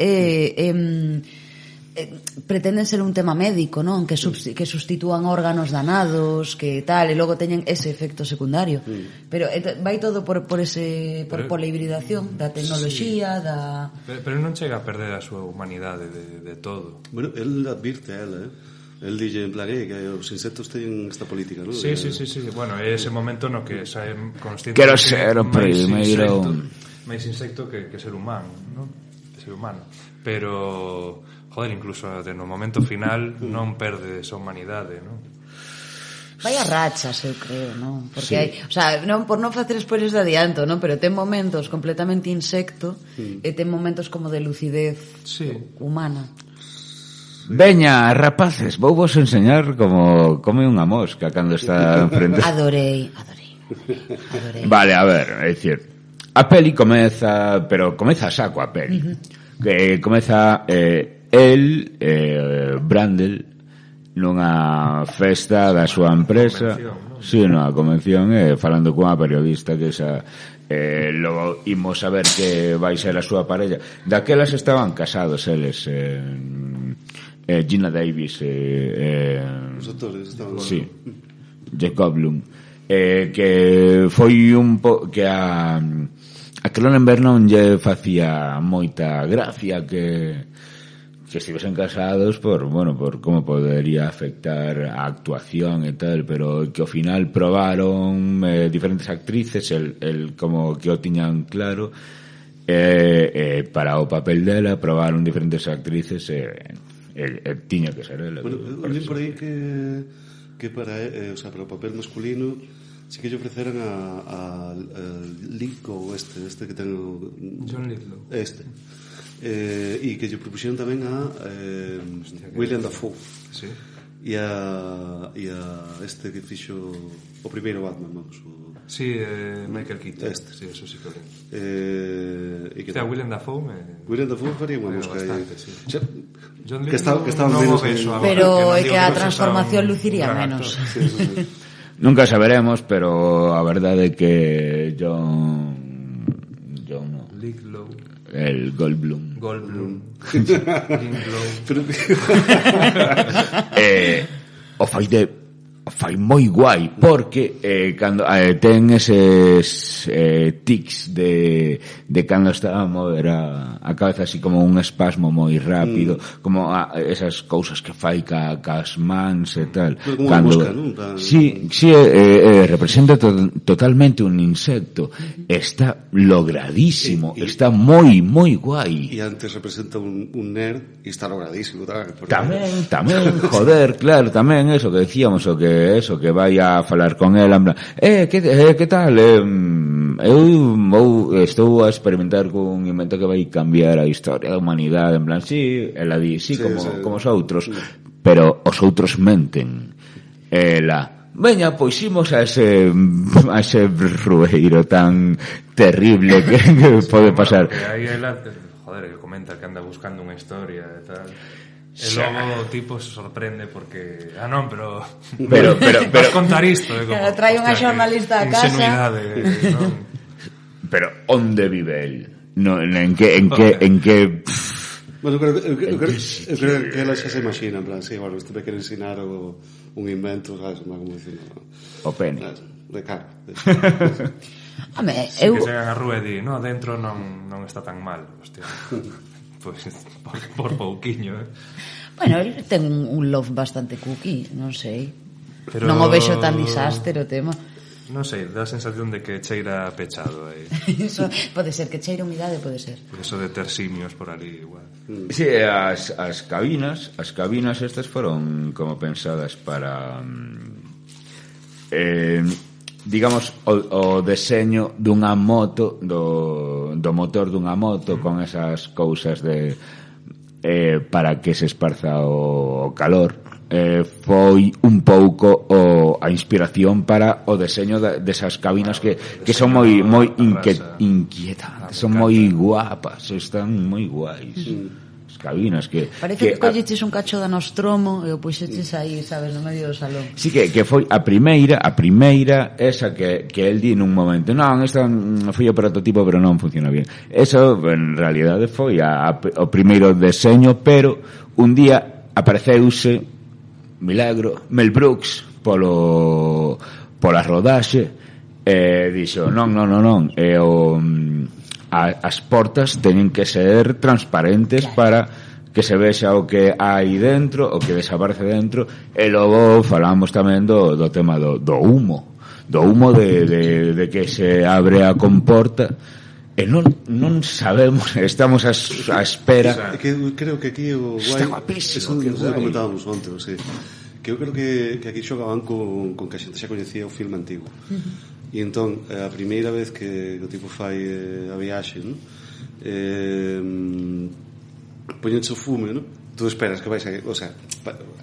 pretenden ser un tema médico, non? Que sustitúan órganos danados, que tal, e logo teñen ese efecto secundario. Pero vai todo por pola hibridación da tecnoloxía, da... Pero non chega a perder a súa humanidade de todo. Bueno, el advirte a ela, el dille en plan, que os insectos teñen esta política, non? Sí. Bueno, é ese momento no que xa é consciente quero ser o primeiro máis insecto que ser humano, non? Ser humano. Pero joder, incluso no momento final non perde esa humanidade, non? Vai a rachas, eu creo, non? Porque hai, o sea, non por non facer spoilers de adianto, non? Pero ten momentos completamente insecto e ten momentos como de lucidez humana. Veña, rapaces, vou vos enseñar como come unha mosca cando está enfrente. Adorei. Vale, a ver, é dicir, a peli comeza, pero comeza a saco a peli. Que comeza Brandel nunha festa da súa empresa, nunha convención, falando cunha periodista que esa logo imos a ver que vai ser a súa parella. Daquelas estaban casados eles, Gina Davis, os actores estaban... Sí, Jacob Blum, que foi un que a Cronenberg non lle facía moita gracia que estivesen casados por como podería afectar a actuación e tal, pero que ao final probaron diferentes actrices, el como que o tiñan claro, para o papel dela probaron diferentes actrices e tiña que ser ela. Bueno, por aí que para o sea, para o papel masculino sí que lle ofreceran a Lithgow este que ten John Lithgow e que lle propuxeron tamén a William Dafoe sí. e a este que fixo o primeiro Batman, vamos, sí, Michael Keaton sí, eso sí que o William Dafoe faría unha mosca sí. John Lithgow que estaba menos pero é que a transformación luciría menos sí. Nunca saberemos, pero a verdade é que John no. Lithgow El Goldblum o fai moi guai porque cando ten eses tics de cando está a mover a cabeza así como un espasmo moi rápido como esas cousas que fai cas mans e tal como cando mosca, non? Sí, representa totalmente un insecto está logradísimo está moi guai e antes representa un nerd e está logradísimo tamén, joder, claro, tamén eso que decíamos o que vai a falar con ela en plan, que tal? Eu estou a experimentar con un invento que vai cambiar a historia da humanidade, en plan, sí, ela di, sí, como os outros, pero os outros menten. Ela, veña, pois imos a ese rueiro tan terrible que pode pasar. Aí ela, joder, que comenta que anda buscando unha historia e tal. E logo o tipo se sorprende porque non, pero vas contar isto como, trae unha xornalista a casa ingenuidade, non? Pero onde vive el? No, en que bueno, creo que ela xa se imagina en plan, sí, bueno, este me quere ensinar un invento, sabes, como dicindo o pene de cara Home, que se a rúa e di, no, dentro non está tan mal, hostia. Pois por pouquiño, Bueno, ele ten un love bastante cookie, non sei. Pero... Non o vexo tan disaster o tema. Non sei, dá a sensación de que cheira pechado aí. Eso pode ser, que cheira humidade, pode ser. Eso de ter simios por ali igual. Sí, as cabinas estas foron como pensadas para digamos o deseño dunha moto do motor dunha moto con esas cousas de para que se esparza o calor foi un pouco a inspiración para o deseño desas cabinas que son moi inquietantes, son moi guapas, están moi guais. Cabinas que parece que colleches un cacho da Nostromo e o puxeches aí, sabes, no medio do salón. Sí, que foi a primeira esa que el di nun momento. Non, esta foi o prototipo, pero non funciona bien. Eso, en realidade, foi o primeiro deseño, pero un día apareceuse milagro Mel Brooks pola rodaxe e dixo, non, as portas teñen que ser transparentes para que se vexa o que hai dentro, o que desaparece dentro, e logo falamos tamén do tema do humo de que se abre a comporta e non sabemos, estamos a espera. Creo que aquí o guai, está guapísimo, eso comentábamos onte, sí. Que eu creo que aquí xogaban con que a xente xa coñecía o filme antigo. E entón, a primeira vez que o tipo fai a viaxe, non? Poñense o fume, non? Tú esperas que vais a... O sea,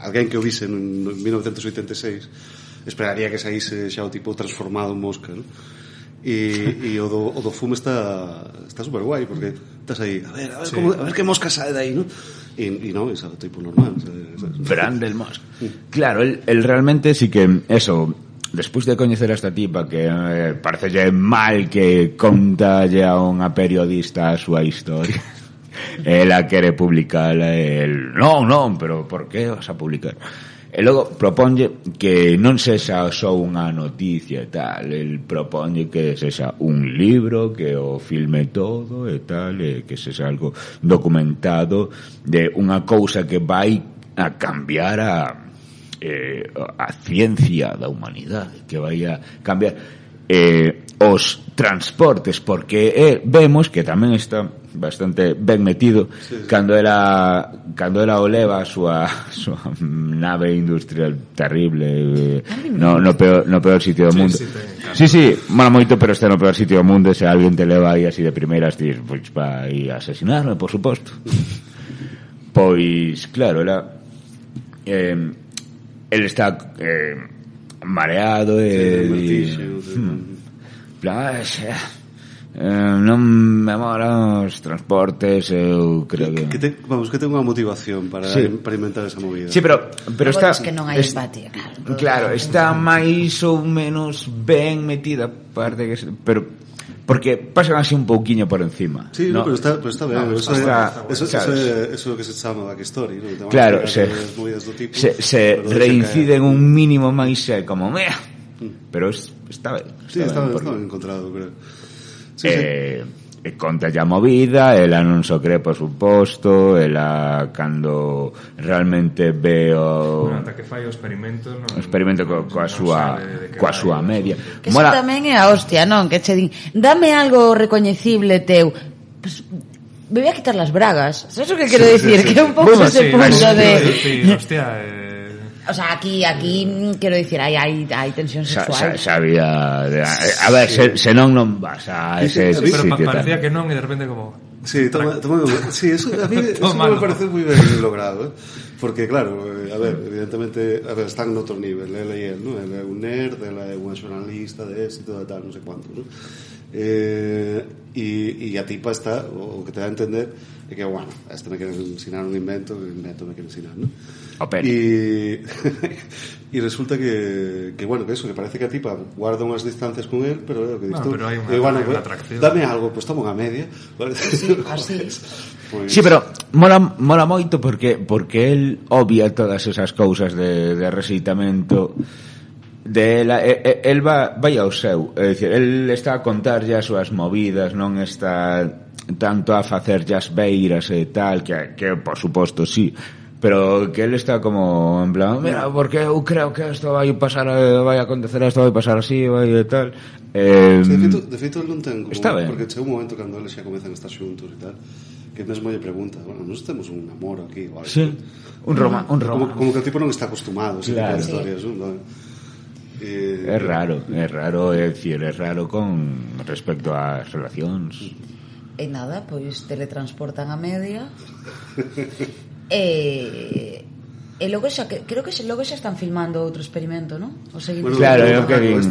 alguén que o vise en 1986 esperaría que saíse xa o tipo transformado en mosca, non? E o do fume está super guai, porque estás aí, a ver que mosca sae de aí, non? E non, é o tipo normal. Brandel Mosca. Claro, el realmente sí que eso... Despois de coñecer a esta tipa que parecelle mal que contalle a unha periodista a súa historia, ela quere publicala e el, non, pero por que vas a publicar? E logo proponlle que non sexa só unha noticia e tal, el proponlle que sexa un libro, que o filme todo e tal, e que sexa algo documentado de unha cousa que vai a cambiar a ciencia da humanidade, que vai a cambiar. os transportes, porque vemos que tamén está bastante ben metido cando ela o leva a súa nave industrial terrible no peor sitio do mundo. Sí, mola moito, pero está no peor sitio do mundo. Se alguén te leva aí así de primeiras, dis, pois vai a asesinarme, por suposto. Pois, claro, el está mareado non me molan os transportes, eu creo que ten unha motivación para inventar esa movida. Sí, pero está, es que non hai empatía, claro, está máis ou menos ben metida, parte que, pero porque pasan así un pouquiño por encima. Sí, ¿no? Pero está ben. Eso é o que se chama backstory, ¿no? Claro, se reinciden un mínimo máis como mea. Pero está ben. Está ben encontrado, creo. Sí. Conta a movida, ela non so cree, por suposto, ela cando realmente ve ata que fai o experimento coa súa media. Que iso tamén é a hostia, non? Que che din, dame algo recoñecible teu. Pues, me voy a quitar las bragas. ¿Sabes o que quero dicir? Que é un pouco ese punto de... Hostia, o sea, aquí quero dicir, hai tensión sexual. Sabía, a ver, se non vas a ese pero sitio. Parecía que non e de repente como... Sí, sí, eso a mí eso me parece moi ben logrado, porque claro, a ver, evidentemente, están en outro nivel, ela e él, ¿no? Ela é un nerd, ela é unha xornalista de éxito e tal, non sei cuánto, ¿no? E a tipa está, o que te dá a entender é que, bueno, este me quere ensinar un invento me quere ensinar, ¿no? Y resulta que bueno, que eso, que parece que a tipa guarda unhas distancias con él, pero que pero hai unha atracción. Dame algo, pues toma unha media, ¿vale? Sí, así. Pues... Sí, pero mola moito porque él obvia todas esas cousas de rexeitamento de ela, el vai ao seu, é dicir, el está a contar as súas movidas, non está tanto a facer as beiras e tal, que por suposto sí, pero que él está como en plan, mira, porque eu creo que isto vai pasar, vai acontecer isto, vai pasar así, vai e tal. De feito non ten como, está ben. Porque chega un momento cando eles xa comezan a estar xuntos e tal, que mesmo lle pregunta, bueno, nos temos un amor aquí, vale? Sí, un romance. Como que o tipo non está acostumado a ese tipo de historias, non? É raro, é dicir, é raro con respecto ás relacións. E nada, pois teletransportan a media. E logo xa creo que logo xa están filmando outro experimento, ¿no? O seguinte. Bueno, claro, é o que din.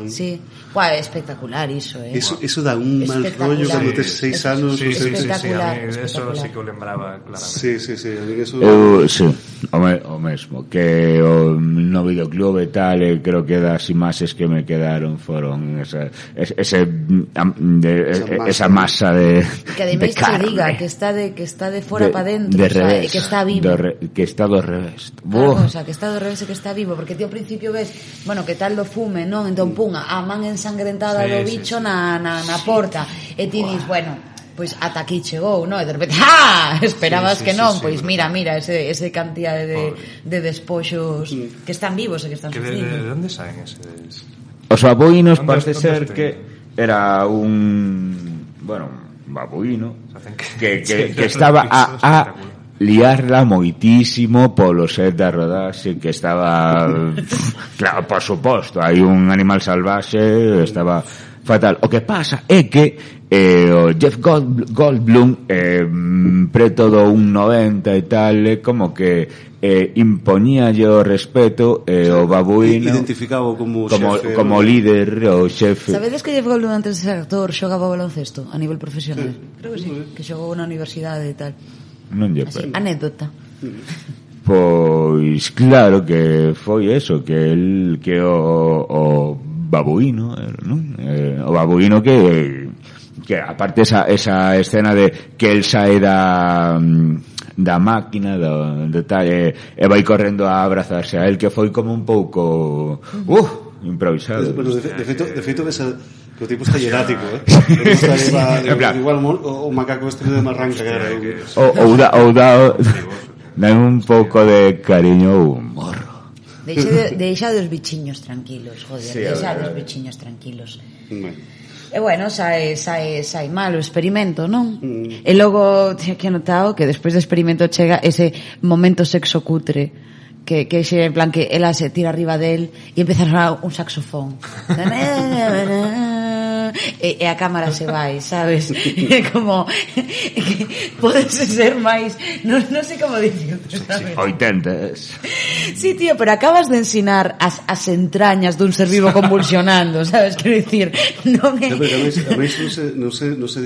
Sí. Guau, é espectacular iso, Eso dá un mal rollo cando tes 6 anos. Sí, espectacular. Eso sí que o lembraba claramente. Sí, a mí eso... sí, o mesmo que no videoclub e tal, creo que das imaxes que me quedaron foron esa masa de que ademais se diga que está de fora para dentro, o sea, que está vivo. Que está do revés. Claro, o sea, que está do revés e que está vivo, porque ti ao principio ves, bueno, que tal do fume, non? Entón, punga, a man ensangrentada do bicho na porta, e ti dis, bueno, pois ata aquí chegou, non? E de repente, esperabas que non, pois mira, ese cantidad de despoxos que están vivos e que están sufrindo. De onde saen eses? Os babuinos parece ser que era un babuino que estaba a liarla moitísimo polo set da rodaxe, que estaba claro, por suposto, hai un animal salvaxe, estaba fatal. O que pasa é que o Jeff Goldblum preto do 1,90 e tal, como que impoñíalle o respeto, o babuino identificado como líder, o xefe. Sabedes que Jeff Goldblum antes de ser actor xogaba baloncesto a nivel profesional? Creo que sí, que xogou na universidade e tal. Non lle así, anécdota. Pois claro que foi eso, que o babuino, non? O babuino que aparte esa escena de que el sae da máquina de tal e vai correndo a abrazarse a él, que foi como un pouco improvisado. Bueno, de feito esa que o tipo está hierático, igual o macaco este de Marranca que era ou dá un pouco de cariño ou un morro. Deixade os bichiños tranquilos, joder, Sí, deixade os bichiños tranquilos. Bueno. E bueno, sai mal o experimento, non? E logo, que he notado que despois do experimento chega ese momento sexo cutre que xe, en plan, que ela se tira arriba del e empeza a sonar un saxofón. E a cámara se vai, sabes? É como que podes ser máis, non sei como dicirte, sabes? 80s. Sí, tío, pero acabas de ensinar as entrañas dun ser vivo convulsionando, sabes? Quero dicir, non é... No, pero a máis non se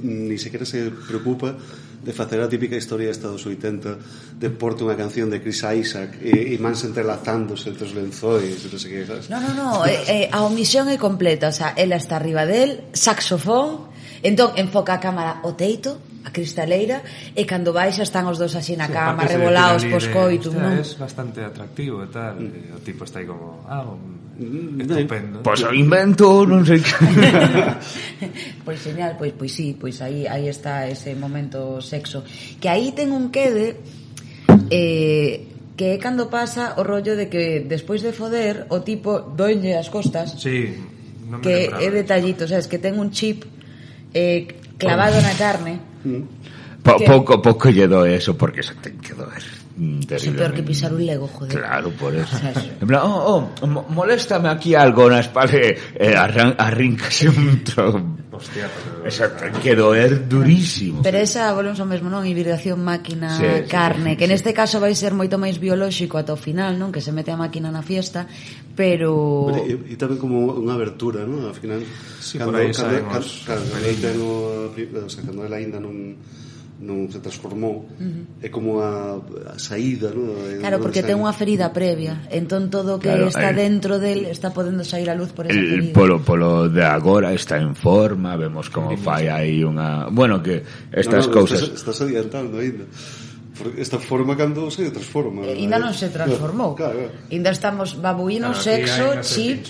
ni sequera se preocupa de facer a típica historia de Estados 80 de porte unha canción de Chris Isaac e mans entrelazándose entre os lenzois e non sei que, sabes? No, a omisión é completa, o sea, ela está arriba del, saxofón, entón enfoca a cámara o teito, a cristaleira, e cando baixa están os dos así na cama, rebolados pos coitum, non? É bastante atractivo e tal, o tipo está aí como, estupendo. Pois o invento, non sei que. Pois genial, pois sí, pois aí está ese momento sexo. Que aí ten un quede que é cando pasa o rollo de que despois de foder o tipo doenlle as costas. Sí, non me que lembraba. é detallito, sabes, que ten un chip clavado na carne. Pouco lle doe eso porque se ten que doer. É peor que pisar un lego, joder. Claro, por eso. En plan, moléstame aquí algo na espalda arríncase un tron. Hostia, pero... Exacto, ten que doer durísimo. Pero esa, volvemos ao mesmo, non? Hibridación máquina-carne, sí, que neste caso vai ser moito máis biolóxico ata o final, non? Que se mete a máquina na fiesta, pero... E tamén como unha abertura, non? Ao final, Sí, por aí sabemos. Cando ela ainda non se transformou, é como a saída, non? Claro, porque ten unha ferida previa, entón todo o que está dentro del está podendo sair a luz por esa ferida. Polo de agora está en forma, vemos como fai aí unha... Bueno, que estas cousas... Estás adiantando ainda. Esta forma cando se transforma. Ainda non se transformou. Claro. Ainda estamos babuíno, sexo, chip...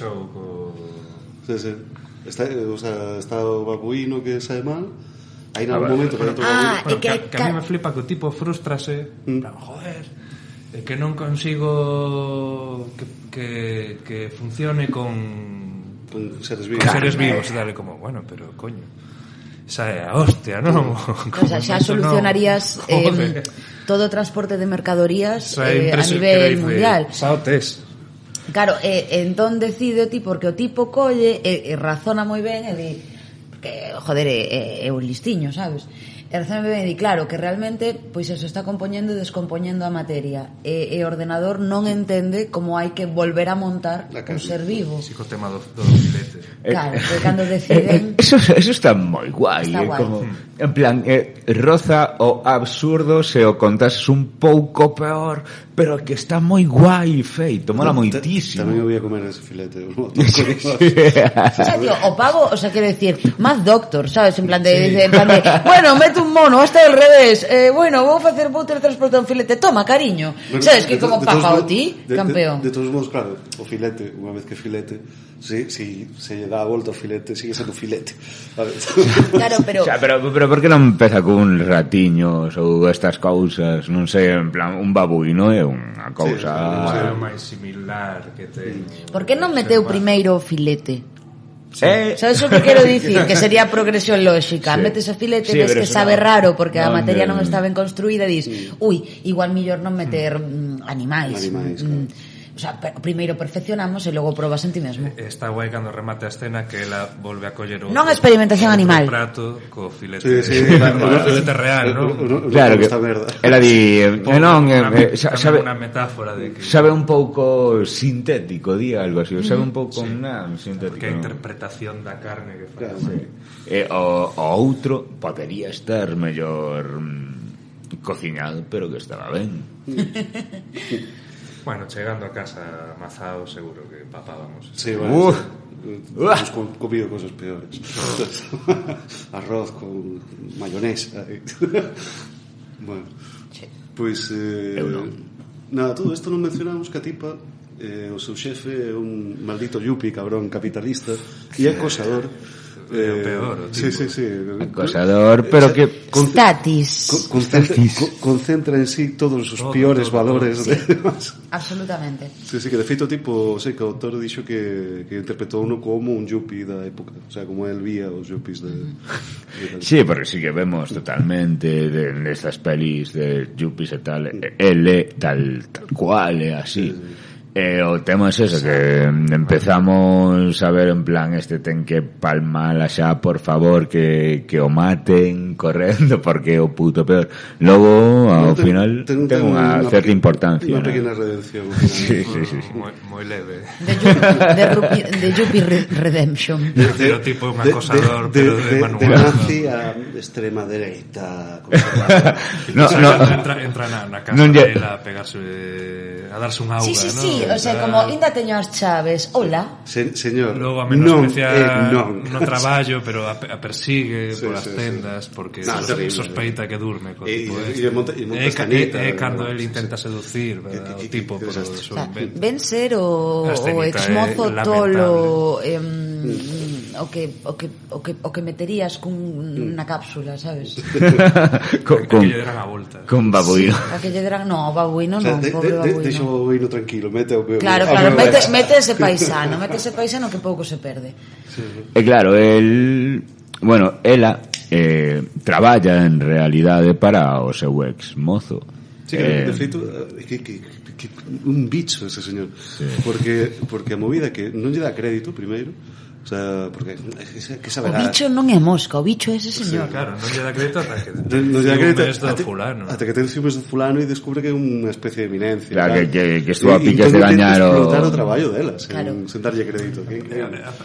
Sí. Está o babuíno que sae mal. Aí en algún momento que a mí me flipa que o tipo frustrase, joder, que non consigo que funcione con seres vivos. Con seres vivos, dale como, bueno, pero coño, esa é a hostia, non? O sea, xa solucionarías todo o transporte de mercadorías a nivel mundial. Xa o tes. Claro, entón decide o tipo, porque o tipo colle e razona moi ben e di que, joder, é un listiño, sabes? E razona moi ben e di, claro, que realmente pois eso está compoñendo e descompoñendo a materia e o ordenador non entende como hai que volver a montar un ser vivo. Si, co tema do filete. Claro, que cando deciden... Eso está moi guai, está guai. Como, en plan, roza o absurdo se o contas un pouco peor, pero que está moi guai feito, mola moitísimo. Tamén eu voy a comer ese filete. O sea, tío, o pavo, o sea, quero decir, Mad Doctor, sabes, en plan de bueno, mete un mono, hasta al revés, bueno, vou teletransportar un filete, toma, cariño. Bueno, sabes, que como papa o ti, campeón. De todos modos, claro, o filete, unha vez que filete, si se lle dá a volta ao filete, sigue sendo filete. Claro, pero... O sea, pero por que non empeza con ratiños ou estas cousas, non sei, en plan, un babuino é unha cousa... máis similar que ten... Por que non meteu primeiro o filete? Sí. Sabes o que quero dicir? Que sería progresión lóxica. Sí. Metes o filete, Sí, ves que pero sabe no, raro porque a materia non non está ben construída e dis, ui, igual millor non meter animais. Claro. O sea, primeiro perfeccionamos e logo probas en ti mesmo. Está guai cando remate a escena que ela volve a coller o Non experimentación animal. prato co filete. Sí. O filete real, non? Claro que ela di, non, sabe unha metáfora de que sabe un pouco sintético, di algo así, sabe un pouco sintético. que a interpretación da carne que fai. O outro podería estar mellor cociñado, pero que estaba ben. Bueno, chegando a casa amazado, seguro que papábamos. Sí, bueno, hemos comido cosas peores. Arroz con mayonesa. Bueno, pois nada, todo isto non mencionamos que a tipa o seu xefe é un maldito yupi, cabrón capitalista e acosador peor. Sí. Acosador, pero que... Statis. Concentra en sí todos os piores valores. Sí, absolutamente. Sí, que de feito tipo, sei que o autor dixo que interpretou uno como un yuppie da época, o sea, como el vía os yuppies de Sí, porque sí que vemos totalmente nestas pelis de yuppies e tal, ele tal cual, é así. O tema é eso, que empezamos a ver en plan ten que palmala xa, por favor, que o maten correndo, porque é o puto peor. Logo, ao final, ten unha certa importancia. Unha pequena redención. Sí. Moi leve. De Yuppie Redemption. Pero tipo un acosador, pero de manual. De nazi a extrema dereita. Entra na casa dela a pegarse, a darse un auga, Sí, o sea, como ainda teño as chaves. Hola. Señor, logo a menospreciar no traballo, pero a persigue polas tendas porque sospeita que durme co tipo e cando el intenta seducir o tipo por ven ser o exmozo tolo o que meterías cunha cápsula, sabes? Que lle deran a volta con babuino. Que lle deran, no, babuino non, pobre babuino. Deixa o babuino tranquilo, mete o meu. Claro, mete ese paisano que pouco se perde. E claro, ela traballa en realidade para o seu ex mozo. Sí, de feito que un bicho ese señor, porque a movida que non lle dá crédito primeiro. O sea, porque que saberá. O bicho non é mosca, o bicho é ese señor. Sí, claro, non lle dá crédito ata que ata que ten ciúmes do fulano e descubre que é unha especie de eminencia. Claro, que estuvo a piques de gañar o traballo dela, sen darlle crédito.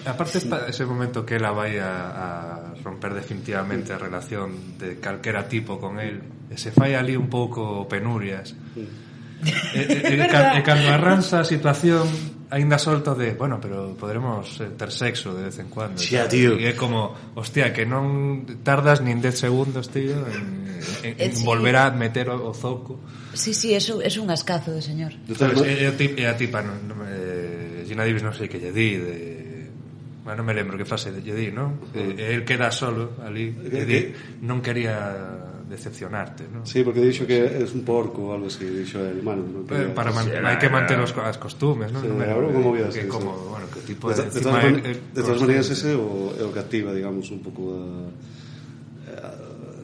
Aparte está ese momento que ela vai a romper definitivamente a relación de calquera tipo con él, e se fai ali un pouco penurias. E cando arranza a situación ainda solto de, bueno, pero podremos ter sexo de vez en cuando. Xia, tío. E é como, hostia, que non tardas nin 10 segundos, tío, en volver a meter o zoco. Sí, eso é un ascazo de señor. E a tipa, Gina Davis non sei que lle di, non me lembro que frase lle di, non? El queda solo ali, e di, non quería decepcionarte, ¿no? Sí, porque dixo que es un porco ou algo así, dixo el hermano, ¿no? Hai que manter as costumes, ¿no? Sí, como vías, que como, bueno, que tipo de todas maneras ese é o que activa, digamos, un pouco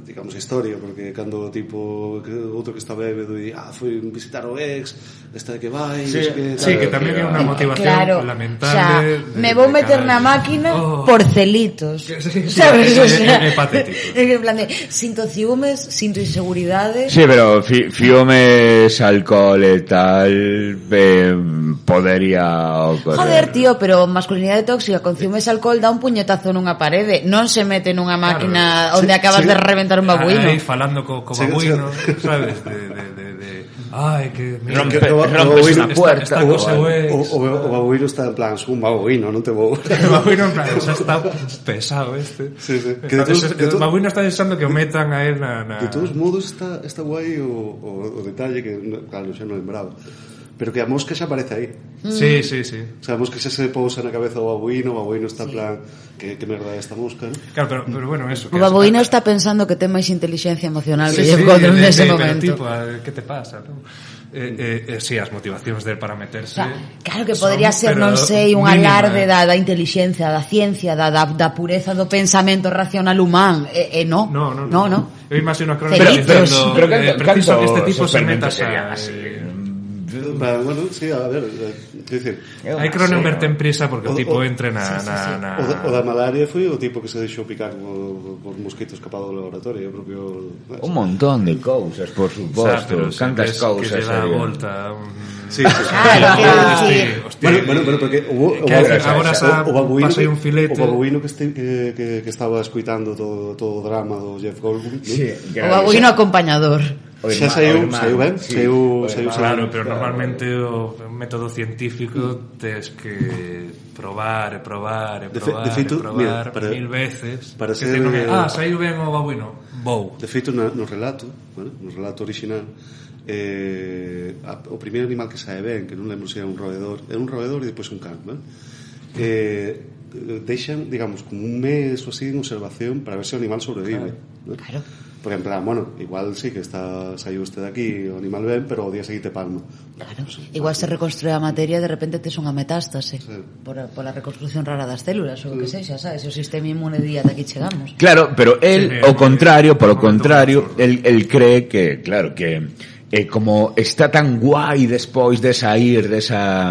digamos, a historia, porque cando tipo outro que está bébedo e foi visitar o ex, esta que vai, que tamén é unha motivación lamentable. Me vou meter na máquina por celitos. Sabes? É patético. En plan de, sinto ciúmes, sinto inseguridade. Sí, pero fiumes, alcohol e tal, podería ocorrer. Joder, tío, pero masculinidade tóxica con ciúmes e alcohol dá un puñetazo nunha parede, non se mete nunha máquina onde acabas de reventar un babuino. Aí falando co babuino, sabes? Ai, que rompes na puerta. O babuino está en plan, un babuino, non te vou. O babuino en plan, xa está pesado este. O babuino está deixando que o metan a él na... De todos modos está guai o detalle que, claro, xa non lembraba, pero que a mosca xa aparece aí. Sí. O sea, a mosca xa se pousa na cabeza o babuino está en plan, que merda é esta mosca, ¿no? Pero bueno, eso. O babuino está pensando que ten máis inteligencia emocional que lle encontro nese momento. Tipo, que te pasa, non? Sí, as motivacións del para meterse, claro que podría ser, non sei, un alarde da inteligencia, da ciencia, da pureza do pensamento racional humán, no. Eu imagino a Cronenberg dicindo, preciso que este tipo se meta bueno, sí, a ver, decir, hai Cronenberg ten prisa porque o tipo entre na... O da malaria foi o tipo que se deixou picar por mosquito escapado do laboratorio, o propio... Un montón de cousas, por suposto, cantas cousas. Que se dá a volta... Sí. Bueno, porque agora pasei un filete. O babuino que estaba escuitando todo o drama do Jeff Goldblum. O babuino acompañador. Xa saiu ben? Claro, pero normalmente o método científico tes que probar mil veces para ser saiu ben o babuino, vou. De feito, no relato original, o primeiro animal que sae ben, que non lembro se era un roedor e depois un can, ¿vale? deixan, digamos, como un mes ou así en observación para ver se o animal sobrevive, ¿no? Claro. Porque en plan, bueno, igual sí que saiu usted de aquí, o animal ben, pero o día seguinte palma. Claro. Igual se reconstrue a materia e de repente tes unha metástase pola reconstrucción rara das células ou o que sexa, sabes? O sistema inmune di ata aquí chegamos. Claro, pero él, ao contrario, polo contrario, él cree que, claro, que como está tan guai despois de sair desa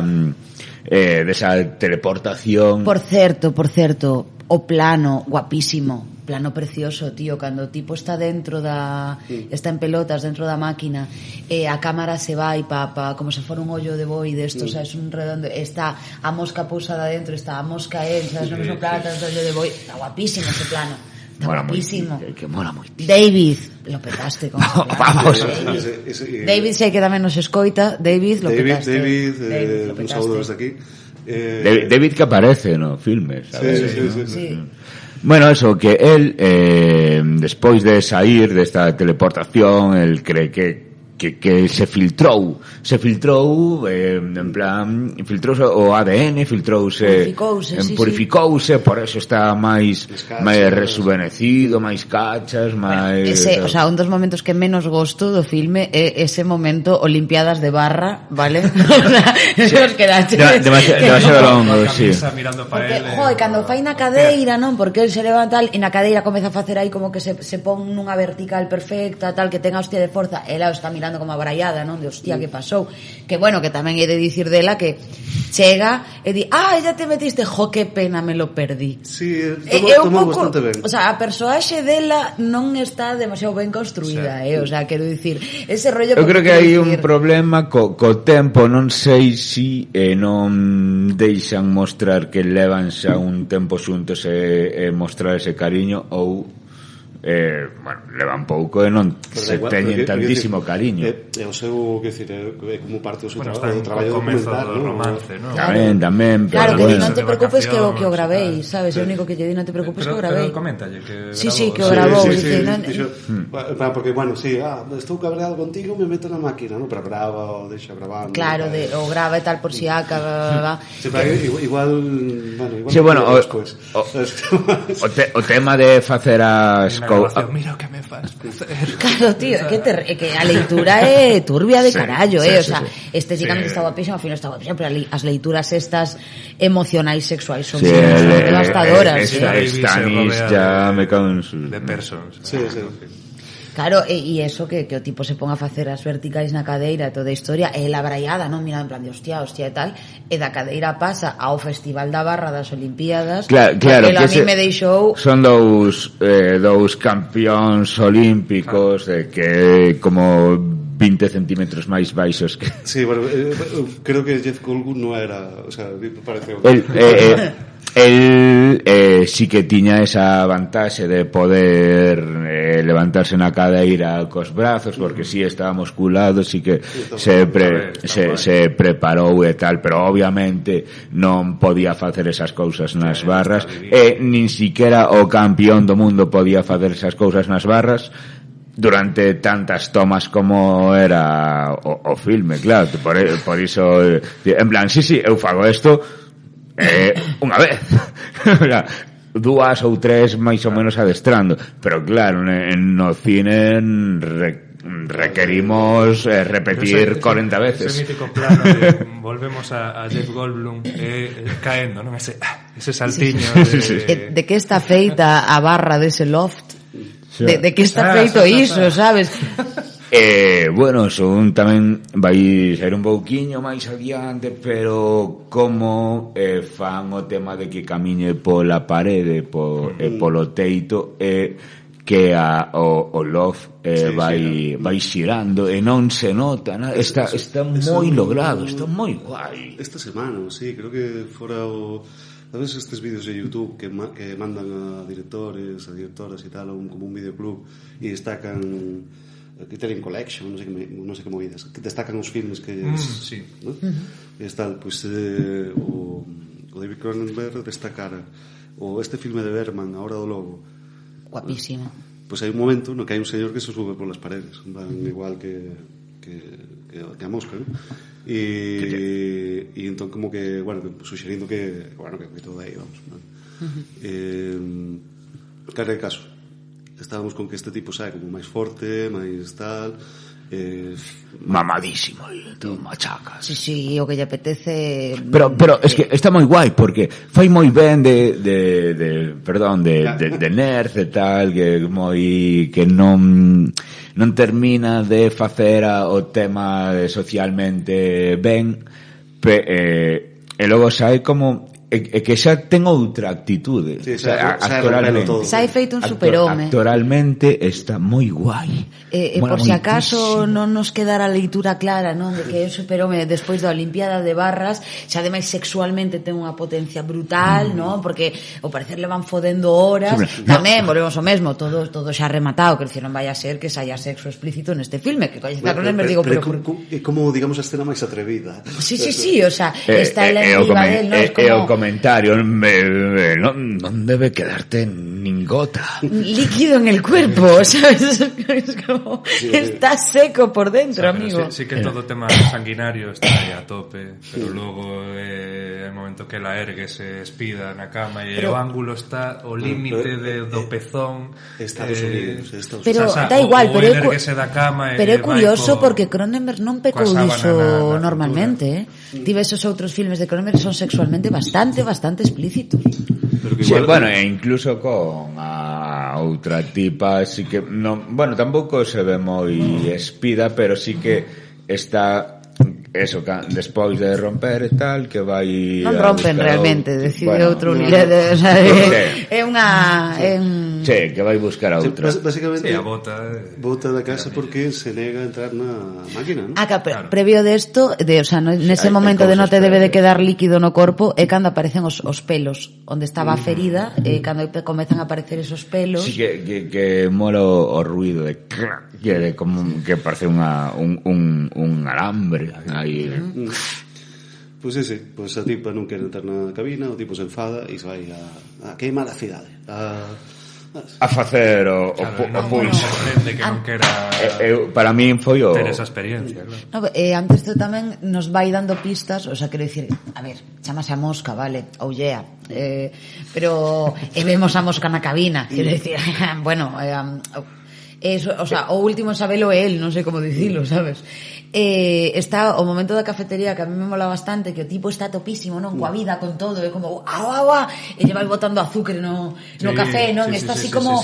teleportación. Por certo, o plano guapísimo, plano precioso, tío, cando o tipo está dentro está en pelotas dentro da máquina, a cámara se vai como se fora un ollo de boi destos, sabes, un redondo, está a mosca pousada dentro, está a mosca sabes, no mesmo plano, está o ollo de boi, está guapísimo ese plano. Está mola guapísimo. Que mola moitísimo. David, lo petaste con ese plano. Vamos. David sei que tamén nos escoita. David, lo petaste. David, lo un petaste. saúdo desde aquí. David que aparece no filme, sabes? Sí. Bueno, eso, que él despois de sair desta teleportación, él cree que se filtrou en plan, filtrouse o ADN, purificouse, por eso está máis rejuvenecido, máis cachas, máis... O sea, un dos momentos que menos gosto do filme é ese momento Olimpiadas de barra, vale? Nos quedaste demasiado longo, sí. Mirando para porque, él, cando fai na cadeira, non? Porque él se levanta e na cadeira comeza a facer aí como que se pon nunha vertical perfecta, tal, que tenga hostia de forza, ela está mirando como abraiada, non? De hostia, que pasou? Que bueno, que tamén he de dicir dela que chega e di, ya te metiste, que pena, me lo perdí. Sí, tomou bastante ben. O sea, a persoaxe dela non está demasiado ben construída, o sea, quero dicir, ese rollo... Eu creo que hai un problema co tempo, non sei si non deixan mostrar que levan xa un tempo xuntos e mostrar ese cariño ou bueno, levan pouco e non se teñen tantísimo cariño. É o seu, que decir, é como parte do seu traballo documental, do romance, ¿no? Tamén, claro, que bueno. non te preocupes que o gravéis, sabes? É o único que lle di, non te preocupes que o gravéis. Pero coméntalle que sí, que o gravou. Porque, bueno, sí, estou cabreado contigo, me meto na máquina, ¿no? Pero grava, o deixa grabando. Claro, o grava e tal por si acaba. Igual, sí, bueno, o tema de facer as mira o que me faz facer. Claro, tío, que a leitura é turbia de carallo, o sea, estéticamente está guapísimo, ao final está guapísimo, pero as leituras estas emocionais sexuais son devastadoras. Stanis ya me cago en sus... De persons. Sí. Claro, e eso que o tipo se ponga a facer as verticais na cadeira e toda a historia, e la braiada, non? Mira, en plan de hostia e tal, e da cadeira pasa ao Festival da Barra das Olimpiadas, claro, que a mí me deixou... Son dous campións olímpicos de que como 20 centímetros máis baixos que... Sí, bueno, creo que Jeff Goldblum non era, o sea, pareceu... Él sí que tiña esa vantaxe de poder levantarse na cadeira cos brazos, porque sí estaba musculado, sí que se preparou e tal, pero obviamente non podía facer esas cousas nas barras, e nin siquiera o campeón do mundo podía facer esas cousas nas barras durante tantas tomas como era o filme, claro, por iso en plan, sí, eu fago isto unha vez dúas ou tres máis ou menos adestrando, pero claro, no cine requerimos repetir 40 veces. Ese mítico plano de volvemos a Jeff Goldblum caendo, non? Ese saltiño de que está feita a barra dese loft, de que está feito iso, sabes? Bueno, son tamén vai ser un pouquiño máis adiante, pero como fan o tema de que camiñe pola parede polo teito que o loft vai xirando e non se nota nada. Está moi logrado, está moi guai. Esta semana, sí, creo que fora ¿sabes estes vídeos de YouTube que mandan a directores, a directoras e tal, como un videoclub e destacan Criterion Collection, non sei como idas, que destacan os filmes que sí, ¿no? E tal, pois o David Cronenberg destacara este filme de Bergman, A Hora do Lobo, guapísimo. Pois hai un momento no que hai un señor que se sube polas paredes, igual que a mosca, ¿no? E entón como que, bueno, suxerindo que todo aí, vamos, ¿no? Claro, é caso, estábamos con que este tipo sae como máis forte, máis tal, mamadísimo e todo machaca. Sí, o que lle apetece. Pero es que está moi guai porque fai moi ben de nerd e tal, que moi que non termina de facer o tema socialmente ben, e logo sae como que xa ten outra actitude. Sí, actualmente xa hai feito un superhome. Actualmente está moi guai. Por si acaso non nos quedara a leitura clara, non, de que é un superhome despois da Olimpiada de Barras, xa ademais sexualmente ten unha potencia brutal, non, porque ao parecer le van fodendo horas. Tamén volvemos ao mesmo, todo xa rematado, que non vai a ser que saia sexo explícito neste filme, que coñece Cronenberg, digo, pero é como, digamos, a escena máis atrevida. Sí, o sea, está ela en riba del, non, como comentario, non debe quedarte nin gota. Líquido en el cuerpo, ¿sabes? Es como, está seco por dentro, o sea, amigo. Sí que todo o tema sanguinario está aí a tope, pero logo el momento que la ergue se espida na cama e o ángulo está o límite do pezón. Estados Unidos. Pero da igual, pero é curioso porque Cronenberg non pecou diso normalmente, Ti ves os outros filmes de Cronenberg son sexualmente bastante explícitos. Sí, bueno, e incluso con a outra tipa, así que non, bueno, tampouco se ve moi espida, pero sí que está eso, despois de romper e tal, que vai non rompen realmente, decide outro nivel, o sea, é unha sí, que vai buscar a outra. Básicamente, sí, a bota da casa porque se nega a entrar na máquina, ¿no? Claro. Previo de esto, o sea, nese momento de non te debe de quedar líquido no corpo, é cando aparecen os pelos, onde estaba a ferida, cando comezan a aparecer esos pelos. Sí, que mola o ruido de como que parece un alambre aí. Pois sí, pois a tipa non quere entrar na cabina, o tipo se enfada e se vai a queimar a cidade, a facer o pulso. Que non quera para min foi o ter esa experiencia, claro. Antes isto tamén nos vai dando pistas, o sea, quero dicir, a ver, chamase a mosca, vale, ollea, pero vemos a mosca na cabina, quero dicir, bueno, eso, o sea, o último en sabelo é el, non sei como dicilo, sabes? Está o momento da cafetería que a mí me mola bastante, que o tipo está topísimo, non, coa vida, con todo, é como agua, e lle vai botando azúcar no café, non, está así como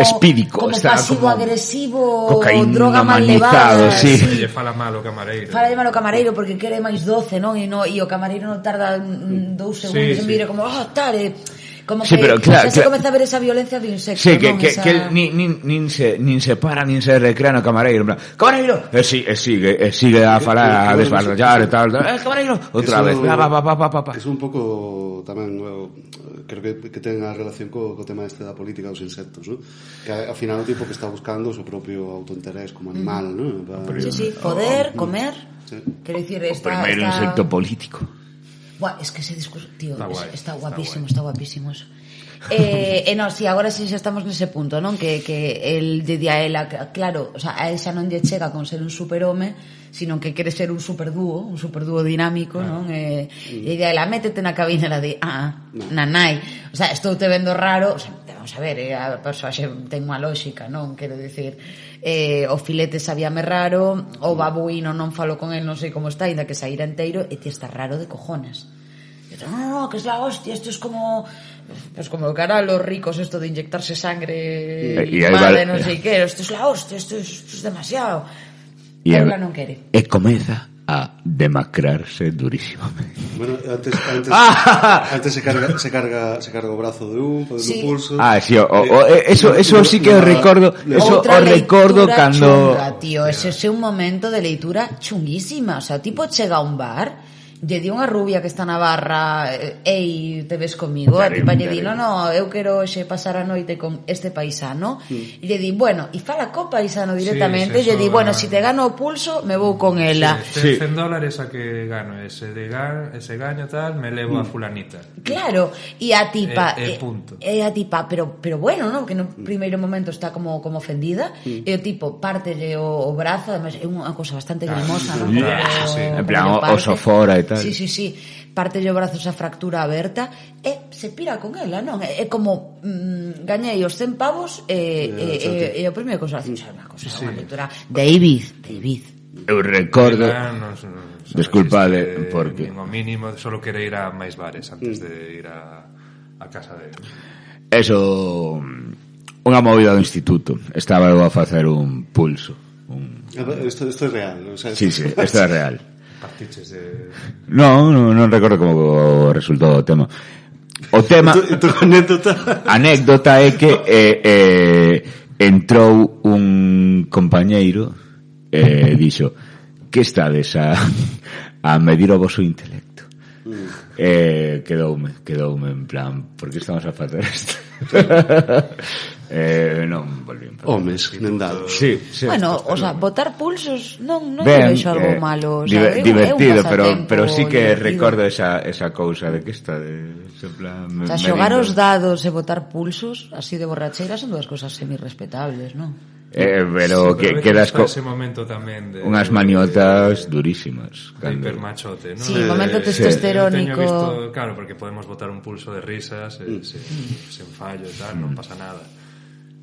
espídico, como está pasivo agresivo, droga mal levada, sí. Lle fala mal o camareiro. Fala mal o camareiro porque quere máis doce, non, e o camareiro non tarda 2 segundos en vir, como, como sí, que claro, se comeza a ver esa violencia de insecto, sí, non? que nin se para, nin se recrea no camareiro, en plan, camareiro, sigue a falar, a desbarrollar e tal, camareiro, outra vez, pa. Es un pouco tamén, creo que ten a relación co tema este da política dos insectos, ¿no? Que ao final o tipo que está buscando o seu propio autointerés como animal, ¿no? Sí, poder, comer, quero dicir, o primeiro insecto político. Buah, es que ese discurso, tío, está guapísimo eso. No, si agora si xa estamos nese punto, non? Que el de ela, claro, o sea, a él xa non lle chega con ser un superhome, sino que quere ser un superdúo dinámico, non? E ela, métete na cabina, ela di, nanai, o sea, estou te vendo raro, o sea, vamos a ver, a persoaxe ten unha lógica, non? Quero dicir, o filete sabíame raro, o babuino non falo con el, non sei como está, ainda que saíra inteiro, e ti está raro de cojones. No, que es la hostia, esto es como pues como que harán los ricos esto de inyectarse sangre de no sé qué, esto es la hostia, esto es demasiado. E ela non quere. E comeza a demacrarse durísimamente. Bueno, antes se carga o brazo de un, do pulso. Sí, eso sí que recordo, eso o recordo cando chunga, tío, ese é un momento de leitura chunguísima, o sea, o tipo chega a un bar lle di unha rubia que está na barra, ei, te ves comigo, a tipa lle di, no, eu quero xe pasar a noite con este paisano, e lle di, bueno, e fala co paisano directamente, lle di, bueno, si te gano o pulso, me vou con ela. Sí, $100 a que gano, ese gaño tal, me levo a fulanita. Claro, e a tipa, punto. E a tipa, pero bueno, no, que no primeiro momento está como ofendida, e o tipo, pártelle o brazo, además, é unha cosa bastante grimosa, non? En plan, oso fora e tal. Sí, parte o brazo esa fractura aberta e se pira con ela, non? É como gañei os 100 pavos e o premio de consolación é unha cosa, unha lectura. David. Eu recordo, desculpade, porque o mínimo, solo quere ir a máis bares antes de ir a casa de eso, unha movida do instituto. Estaba eu a facer un pulso. Isto é real, o sea, Sí, isto é real. Partiches de... Non recordo como resultou o tema. O tema... Tu anécdota é que entrou un compañeiro e dixo que estades a medir o voso intelecto. Quedoume en plan, por que estamos a facer isto? Non volví a facer. Homes, nen dados. Sí. Bueno, o sea, botar pulsos non vexo algo malo, o sea, divertido, é un pero sí que divertido. recordo esa cousa de que está de plan, o sea, xogar os dados e botar pulsos así de borracheira son dúas cosas semi-respetables, non? Pero sí, quedas con ese momento tamén de unhas maniotas durísimas de hipermachote, ¿no? Sí, momento testosterónico. Teño visto, claro, porque podemos botar un pulso de risas sen fallo e tal, non pasa nada.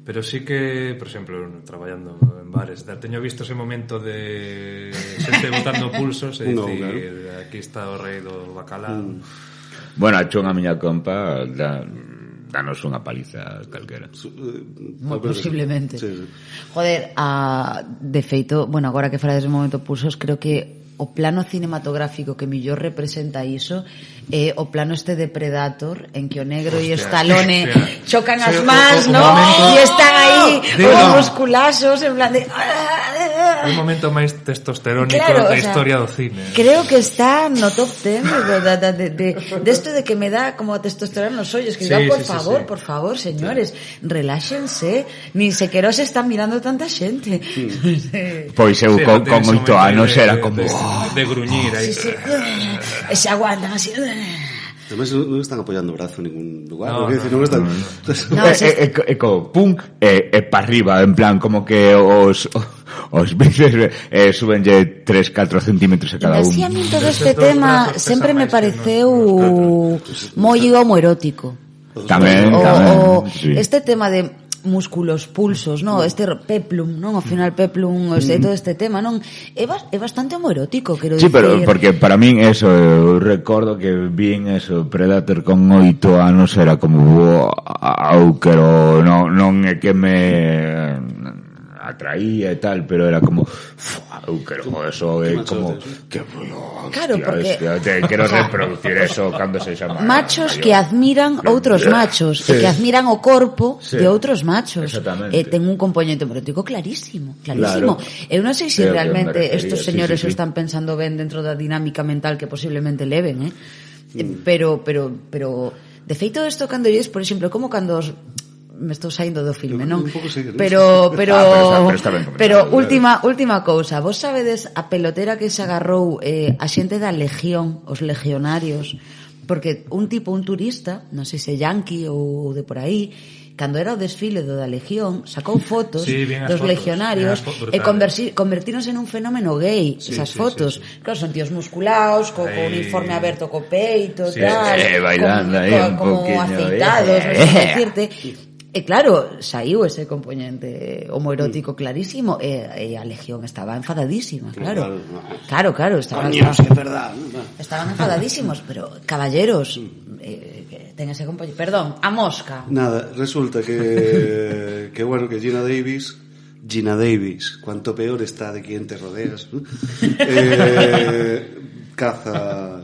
Pero sí que, por exemplo, traballando en bares, teño visto ese momento de xente botando pulsos e dicir, aquí está o rei do bacalao. Bueno, a chunga miña compa danos unha paliza calquera. Moi posiblemente. Sí. Joder, de feito, bueno, agora que fala dese momento pulsos, creo que o plano cinematográfico que mellor representa iso é o plano este de Predator, en que o negro e o Stallone chocan as mans, ¿no? E están aí os musculazos en plan de... É o momento máis testosterónico da historia do cine. Creo que está no top 10 de esto de que me da como testosterona nos ollos, que diga, por favor, señores, reláxense, ni sequera se están mirando tanta xente. Pois eu con 8 anos era como de gruñir aí. E se aguantan así. Además, non están apoyando o brazo en ningún lugar. Non están... É como pum, e para arriba, en plan, como que os bíceps subenlle 3-4 centímetros a cada un. Así a mí todo este tema sempre me pareceu moi homoerótico. Tamén, sí. Este tema de músculos, pulsos, no, este peplum, non, ao final peplum, todo este tema, non, é bastante homoerótico, quero sí, dicir. pero porque para min eso, eu recordo que vin eso, Predator con 8 anos era como quero, non é que me atraía e tal, pero era como eu quero eso, é como que bueno, claro, porque quero reproducir eso cando se chama machos que admiran outros machos, que admiran o corpo de outros machos. Ten un componente erótico clarísimo. Claro. Eu non sei se realmente estos señores o están pensando ben dentro da dinámica mental que posiblemente leven, pero de feito isto cando lles, por exemplo, como cando me estou saindo do filme, non? Pero última cousa, vos sabedes a pelotera que se agarrou a xente da Legión, os legionarios, porque un turista, non sei se yankee ou de por aí, cando era o desfile da Legión, sacou fotos dos legionarios e convertíronse en un fenómeno gay, esas fotos. Claro, son tíos musculados, co uniforme aberto co peito, tal, bailando aí como aceitados, non sei decirte. E claro, saiu ese componente homoerótico clarísimo e a Legión estaba enfadadísima, claro, estaban enfadadísimos, pero caballeros, ten ese componente, perdón, a mosca. Nada, resulta que bueno, que Gina Davis, cuanto peor está de quien te rodeas, caza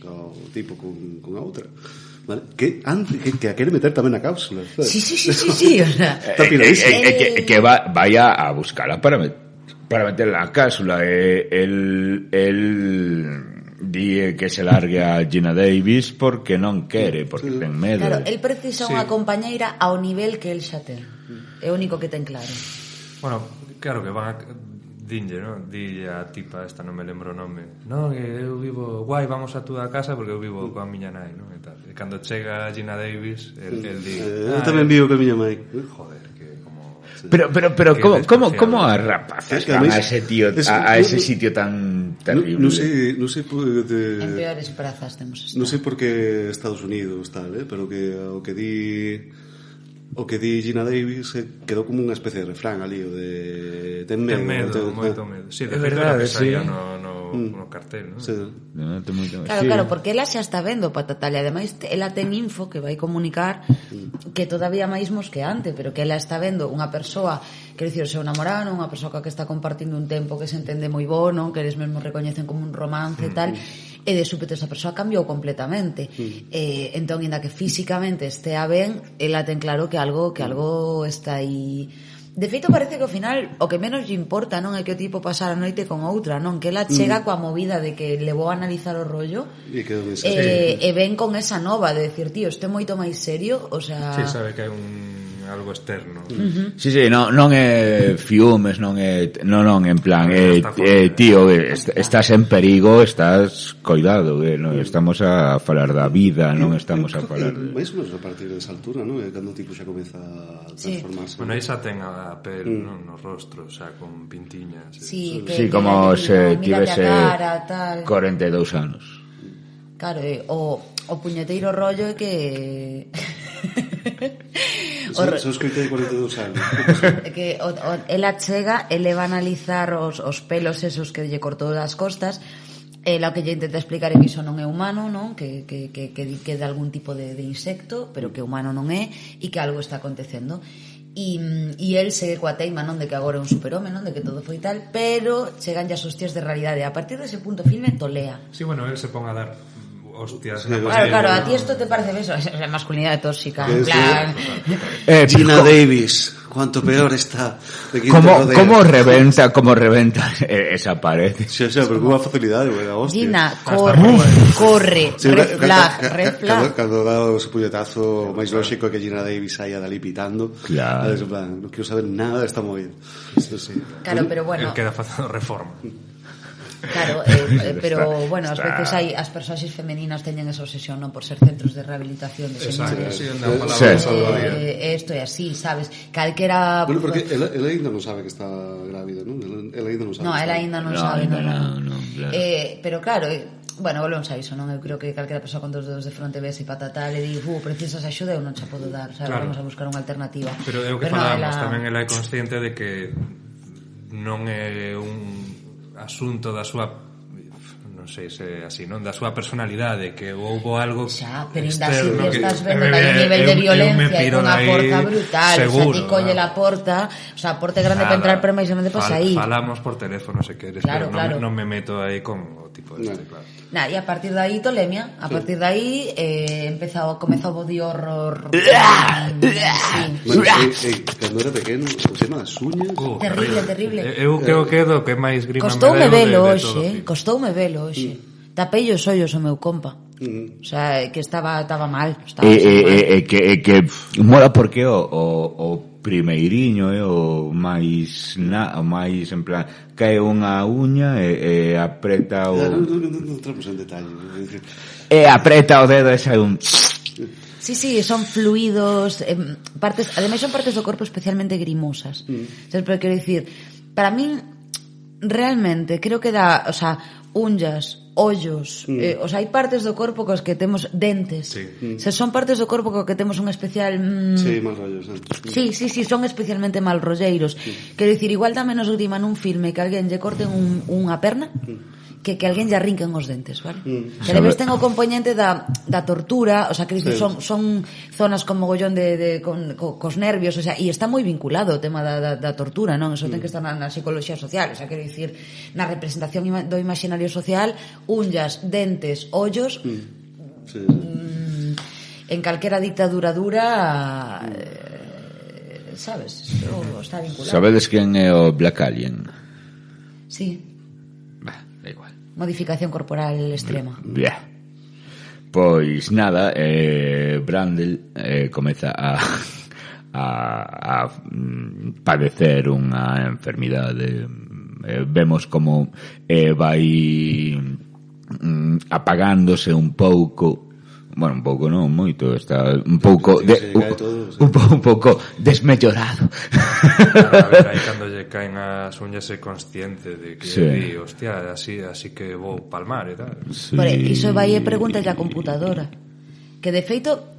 o tipo con a outra. Vale. Que a quere meter tamén na cápsula. Sí, o sea, que vaya a buscarla para para meter la cápsula, el di que se largue a Gina Davis porque non quere, porque ten medo. Claro, el precisa unha compañeira ao nivel que el xa ten. É o único que ten claro. Bueno, claro que van a dinlle, non? Dille a tipa esta, non me lembro o nome. Non, eu vivo, guai, vamos a túa casa porque eu vivo coa miña nai, non? E tal. E cando chega Gina Davis, el di, eu tamén vivo coa miña nai. Joder, que como Pero como as rapazas van a ese tío, a ese sitio tan terrible? Non sei En peores prazas temos estado. Non sei por que Estados Unidos tal, pero que o que di Gina Davis quedou como unha especie de refrán ali, o de ten medo, moito medo. Sí, de É feito verdade, que saía no cartel, non? Sí. Claro, porque ela xa está vendo Patatal e ademais ela ten info que vai comunicar que todavía máis mosqueante, pero que ela está vendo unha persoa, quero dicir, o seu namorado, unha persoa que está compartindo un tempo que se entende moi bo, non? Que eles mesmos recoñecen como un romance e tal, e de súpeto esa persoa cambiou completamente. Entón, inda que físicamente estea ben, ela ten claro que algo está aí. De feito, parece que ao final o que menos lle importa non é que o tipo pasara a noite con outra, non? Que ela chega coa movida de que levou a analizar o rollo e ven con esa nova de decir, tío, este moito máis serio, o sea... Sí, sabe que é algo externo. Sí, non é fiumes, non en plan, tío, estás en perigo, estás coidado, non estamos a falar da vida, non estamos a falar de... Mais ou menos a partir desa altura, non? É cando o tipo xa comeza a transformarse. Bueno, aí xa ten a pel, non? No rostro, xa con pintiñas. Sí, como se tivese 42 42 anos. Claro, o puñeteiro rollo é que... Son escoitei 42 anos. Que ela chega, ele va a analizar os pelos esos que lle cortou das costas. Ela o que lle intenta explicar é que iso non é humano, non? Que de algún tipo de insecto, pero que humano non é, e que algo está acontecendo. E el segue coa teima, non? De que agora é un superhome, non? De que todo foi tal, pero chegan ya hostias de realidade. A partir dese punto o filme tolea. Sí, bueno, el se pon a dar hostias. Claro, a ti esto te parece eso, la masculinidade tóxica, en plan... Gina Davis, cuanto peor está. Como reventa esa pared. Sí, pero con unha facilidade, a hostia. Gina, corre, red flag. Cando dá o seu puñetazo, o máis lógico é que Gina Davis saia dali pitando. Claro. Non quero saber nada desta movida. Claro, pero bueno... El queda facendo reforma. Claro, pero bueno, ás veces hai as persoaxes femeninas teñen esa obsesión, non, por ser centros de rehabilitación de señores. Isto é así, sabes? Calquera... Bueno, porque ela ainda non sabe que está grávida, non? Ela ainda non sabe. Non, ela ainda non sabe, non. Claro. Pero claro, bueno, volvemos a iso, non? Eu creo que calquera persoa con dos dedos de fronte ves e patatal e di, precisas axuda, eu non xa podo dar, sabes? Claro. Vamos a buscar unha alternativa. Pero é o que falábamos, tamén ela é consciente de que non é un asunto da súa, non sei se así, non, da súa personalidade, que houbo algo xa, pero ainda así que estás vendo que hai un nivel de violencia e unha porta brutal, seguro, o sea, ti colle la porta, o sea, a porta grande para entrar, pero máis grande para sair. Falamos por teléfono se queres, claro, pero non me meto aí con o tipo este, claro. E a partir de aí tolemia, a partir de aí comeza o body horror. Cando era pequeno, o tema das uñas, terrible. Eu creo que é do que máis grima costoume velo hoxe. Tapei os ollos o meu compa. O sea, que estaba mal. Que mola porque o primeiriño é o máis en plan cae unha uña e apreta o... Non entramos en detalle. E apreta o dedo e sai un... Sí, son fluidos, ademais son partes do corpo especialmente grimosas. Sabes, pero quero dicir, para min realmente creo que dá, o sea, unllas, ollos, o sea, hai partes do corpo cos que temos dentes. Se son partes do corpo cos que temos un especial Sí, mal rollos. Sí, son especialmente mal rolleiros. Quero dicir, igual dá menos grima nun filme que alguén lle corten unha perna que alguén lle arrinquen os dentes, vale? Que ademais ten o componente da tortura, o sea, que son zonas con mogollón cos nervios, o sea, e está moi vinculado o tema da tortura, non? Eso ten que estar na psicología social, o sea, quero dicir, na representación do imaginario social, unllas, dentes, ollos, en calquera dictadura dura, sabes? Eso está vinculado. Sabedes quen é o Black Alien? Sí, Bah, da igual. modificación corporal extrema. Bien. Pois nada, Brandel comeza a padecer unha enfermidade. Vemos como vai apagándose un pouco. Bueno, un pouco non, moito, está un pouco un pouco desmellorado. A ver, aí cando lle caen as uñas é consciente de que Sí. hostia, así que vou palmar e tal. Sí. Por iso vai e pregunta a computadora. Que de feito,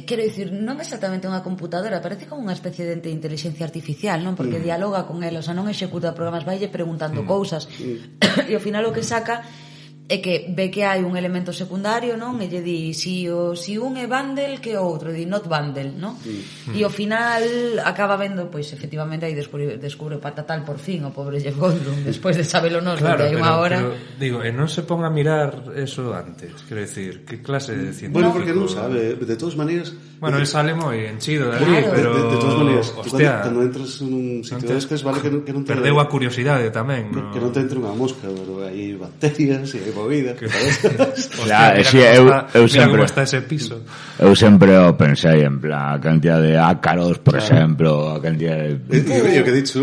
quero dicir, non exactamente unha computadora, parece como unha especie de inteligencia artificial, non? Porque dialoga con ela, o sea, non executa programas, vai preguntando cousas. E ao final o que saca é que ve que hai un elemento secundario, non? E lle di si un é bundle que o outro, di not bundle, non? E ao final acaba vendo, pois efectivamente aí descubre patatal por fin o pobre Jeff Goldblum, despois de sabelo nos Claro, hai unha hora. pero digo, non se pon a mirar eso antes, quero decir, que clase de científico... Bueno, porque non sabe, de todas maneiras... Bueno, él sale moi enchido de ali, Claro. pero... De todas maneiras, tú hostia, cando entras nun sitio destes, vale que non te... perdeu a curiosidade tamén, no? Que non te entre unha mosca, pero hai bacterias e hai movida, sabes? Claro, Mira, sí, mira eu como sempre está ese piso. Eu sempre o pensei en plan a cantidad de ácaros, por exemplo, a cantidad de... E o que dicho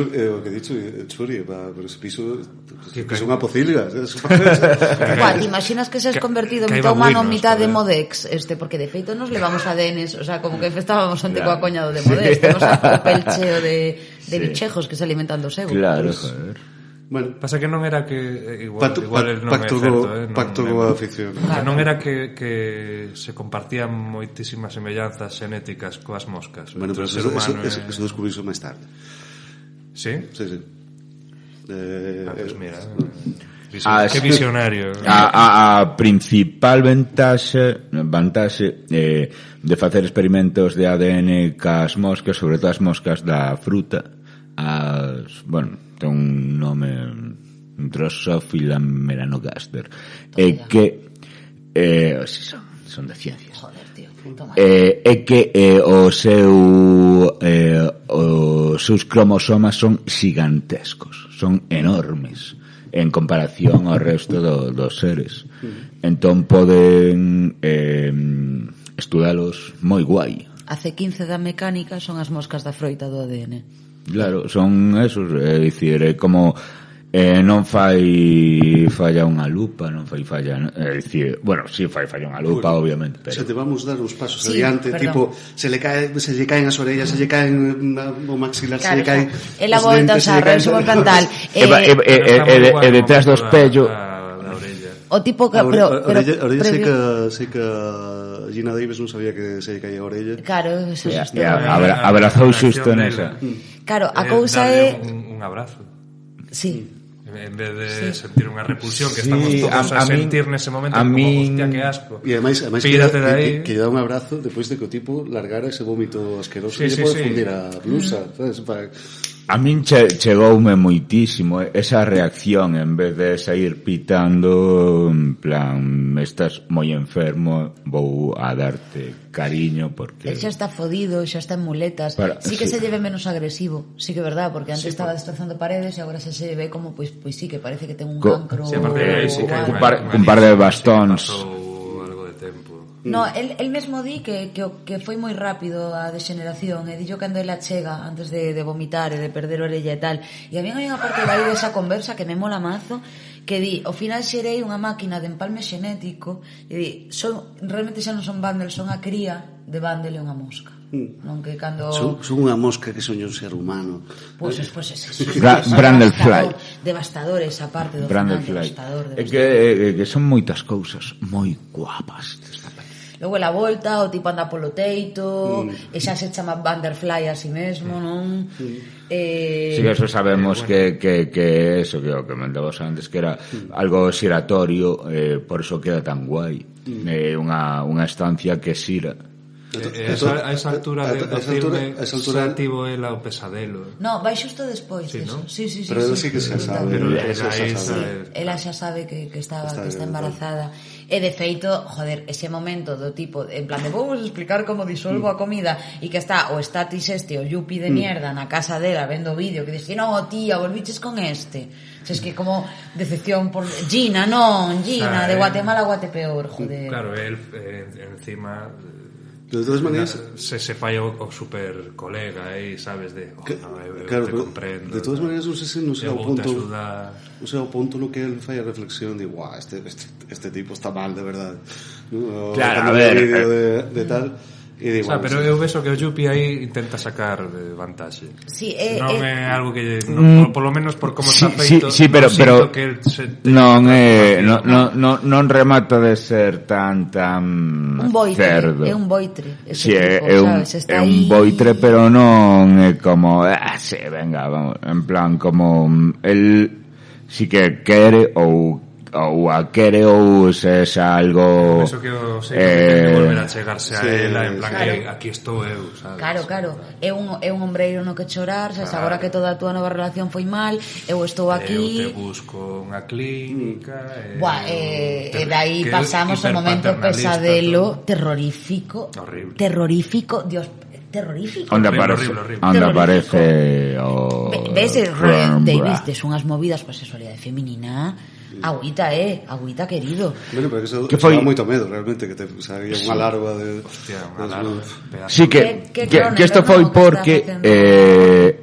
Churi, pero ese piso é unha pocilga. Buah, te imaginas que seas convertido que hai mitad humano, babuinos, mitad de joder. Modex, porque de feito nos levamos ADNs, o sea, como que estábamos ante coa coña do de Modex, temos o pelcheo de bichejos que se alimentan do sebo. Claro, joder. Bueno, Pasa que non era que igual non é certo, pacto coa ficción. Que non era que se compartían moitísimas semellanzas xenéticas coas moscas. Bueno, pero Entre o ser humano eso descubriso máis tarde. Sí? Sí. Pues mira, que visionario. A principal vantaxe de facer experimentos de ADN cas moscas, sobre todo as moscas da fruta, ten un nome Drosophila melanogaster, que son de ciencias. Joder, tío, toma. É que os seus cromosomas son gigantescos, son enormes en comparación ao resto dos seres. Entón poden estudalos moi guai. A C15 da mecánica son as moscas da froita do ADN. Claro, son esos, é dicir, é como non fai falla unha lupa, non fai falla, é dicir, bueno, si fai falla unha lupa, obviamente, pero Se te vamos dar uns pasos Sí, adiante, perdón. tipo, se lle caen as orellas, se lle caen o maxilar, se lle caen Ela volta a renso frontal. e detrás do espello O tipo que... A orella previo- sei que a Gina Davis non sabía que se lle caía a orella. Claro, eso é abrazou xusto nesa. Claro, a cousa é... un abrazo. Sí. En vez de sentir unha repulsión que estamos Sí, todos a sentir nese momento, como, hostia, que asco. E ademais Pírate de aí. que lle dá un abrazo despois de que o tipo largara ese vómito asqueroso Sí, que lle sí, pode sí. fundir a blusa, sabes? A min chegoume moitísimo esa reacción en vez de sair pitando en plan, estás moi enfermo, vou a darte cariño porque... Xa está fodido, xa está en muletas. Sí que se lleve menos agresivo, sí que é verdad, porque antes estaba destrozando paredes e agora se ve como, pois sí que parece que ten un cancro. Sí, aparte de aí, sí que hai un par de bastóns. Pasou algo de tempo. No, el mesmo di que foi moi rápido a degeneración, e dillo cando ela chega antes de vomitar e de perder a orella e tal. E a mí hai unha parte de aí desa conversa que me mola mazo, que di, ao final xerei unha máquina de empalme xenético, e di, realmente xa non son bundle, son a cría de bundle e unha mosca. Non que cando... Son unha mosca que soñou ser humano. Pois é Brundlefly. Devastador esa parte do Brundlefly. final, devastador. É que son moitas cousas moi guapas desta película. Logo la volta, o tipo anda polo teito, e xa se chama Butterfly a si mesmo, non? Sí, que eso sabemos que eso que o que comentabas antes, que era algo xiratorio, por eso queda tan guai. Unha estancia que xira. A esa altura do filme xa tivo ela o pesadelo. No, vai xusto despois ¿no? Sí. Pero ela sí que xa sabe. Ela xa sabe que está embarazada. E de feito, joder, ese momento do tipo, en plan de vamos explicar como disolvo a comida, e que está o Statis o yupi de mierda na casa dela vendo o vídeo, que dice, no, tía, volviches con este. O sea, es que como decepción por Gina, de Guatemala a Guatepeor, joder. Claro, él encima... De todas maneiras se fai o super colega aí, sabes, de claro, te comprendo. De todas maneiras non sei ao punto non sei ao punto no que el fai a reflexión de, guau, este tipo está mal de verdade. Claro, a ver, de tal. E digo, pero eu vexo que o Yupi aí intenta sacar vantaxe. Sí, non é algo que por lo menos por como está feito. Sí, pero que non remata de ser tan un boitre, cerdo. É un boitre. Sí, é un boitre, pero non é como, sí, venga, vamos, en plan como el sí que quere ou a quere ou se xa algo eso que o sei que volver a chegarse a ela en plan claro. Aquí estou eu, sabes? Claro, é un hombreiro no que chorar, sabes, agora que toda a túa nova relación foi mal, eu estou aquí, eu te busco unha clínica e dai pasamos o momento pesadelo terrorífico, Dios, terrorífico. Onde aparece o ves, David, tes unhas movidas por sexualidade feminina. Agüita, querido. Bueno, pero que foi moito medo, realmente, que te salía unha larva de... Hostia, unha larva. Sí, que isto foi porque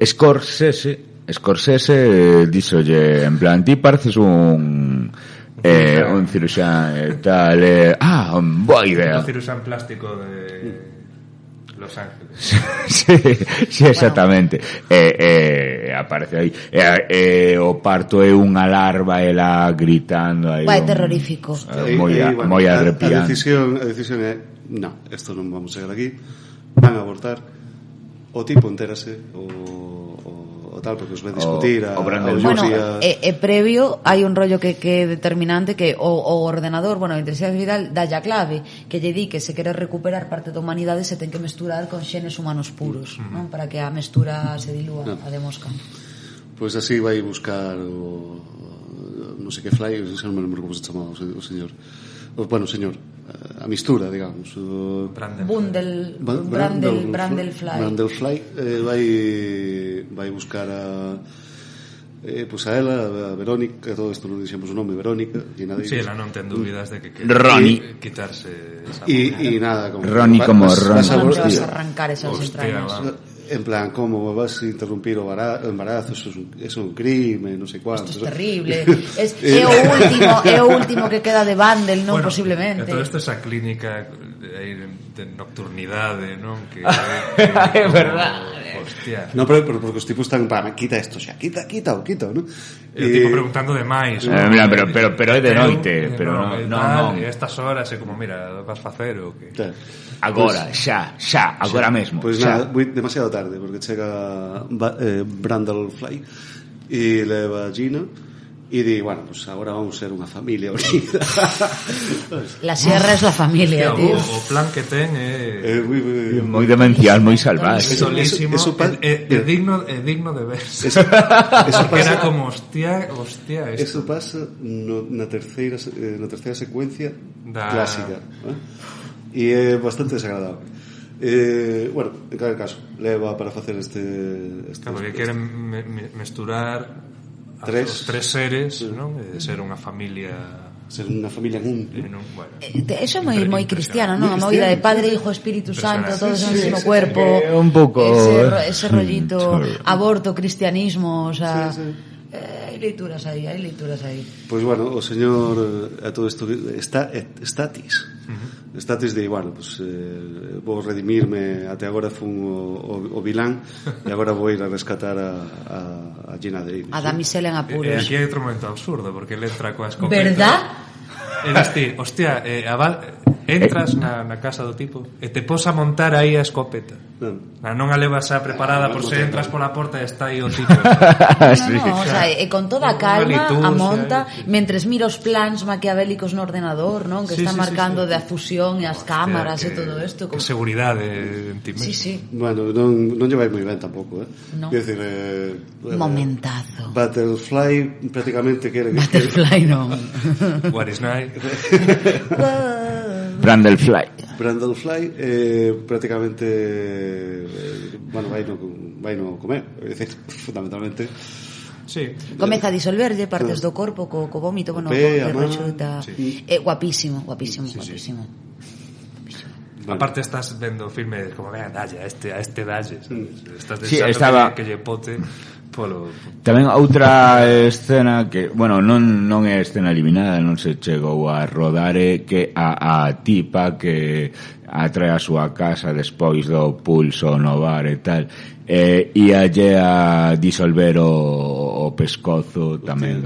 Scorsese díxolle, en plan, ti pareces un cirurxán tal, boa idea. Un cirurxán plástico de Los Ángeles. Sí, exactamente. Aparece aí. O parto é unha larva, ela gritando aí. Vai terrorífico. Moi arrepiante. A decisión é, no, isto non vamos a chegar aquí. Van a abortar. O tipo entérase o tal, porque os ve discutir bueno, previo hai un rollo que é determinante, que o ordenador, a inteligencia artificial dalle a clave, que lle di que se quere recuperar parte da humanidade se ten que mesturar con xenes humanos puros, non? Para que a mestura se dilúa, a de mosca. Pois así vai buscar o non sei que fly, non me lembro como se chamaba o señor. Bueno, señor, a mistura, digamos, Brandelfly vai buscar a ela, a Verónica, todo isto non dixemos o nome, Verónica, sí, ela non ten dúbidas de que Ronnie quitarse esa e nada, como Ronnie como Ronnie vas a arrancar esas entrañas. En plan, como vas a interrumpir o embarazo, eso es un crime, non sei cuánto. Isto é terrible. É o último que queda de Bandel, non, posiblemente. Todo isto é esa clínica de nocturnidade, non? Que é verdad. Hostia. No, pero porque os tipos están para quita esto xa, quita, non? E o tipo preguntando de máis. Mira, pero é de noite, pero non. E estas horas é como, mira, vas facer o que? Agora, xa, agora mesmo. Pois nada, demasiado tarde, porque chega Brandelfly e leva a Gina e di, bueno, pues agora vamos ser unha familia unida. La sierra es la familia, tío. O plan que ten é moi demencial, moi salvaje. Solísimo, é digno de verse. Eso era como, hostia, eso pasa na terceira secuencia clásica, e é bastante desagradable. Bueno, en cada caso leva para facer este claro, que queren mesturar os tres seres, non? Ser unha familia nun. Bueno, eso é moi cristiano, non? A movida de Padre, Hijo, Espíritu Santo, todos en el mismo cuerpo. Un pouco ese rollito aborto, cristianismo, o sea, hai leituras aí. Pois bueno, o señor a todo isto Statis. Statis de, bueno, pues vou redimirme, até agora fun o vilán e agora vou ir a rescatar a Gina Davis. A damisela en apuros. E aquí hai outro momento absurdo, porque ele entra coa escopeta. ¿Verdad? E dice, hostia, Entras na casa do tipo e te pos a montar aí a escopeta. Non a levas xa preparada por se entras pola porta e está aí o tipo. No, o sea, e con toda a calma a monta, mentres mira os plans maquiavélicos no ordenador, non? Que está marcando de a fusión e as cámaras e todo isto. Que seguridade en ti mesmo. Sí. Bueno, non lle vai moi ben tampouco, No. Quer dizer, Momentazo. Battlefly prácticamente quere que Butterfly non. What is night? Brandlefly. prácticamente bueno, vai no comer, é dicir, fundamentalmente Sí. Comeza a disolverlle partes do corpo co vómito, bueno, Pe, que a mano. resulta guapísimo. Aparte estás vendo o filme como, venga, dalle, a este dalle. Estás Sí, desexando estaba- que lle pote polo... Tamén outra escena que, bueno, non é escena eliminada, non se chegou a rodar, é que a tipa que atrae a súa casa despois do pulso no bar e tal, íalle a disolver o pescozo tamén,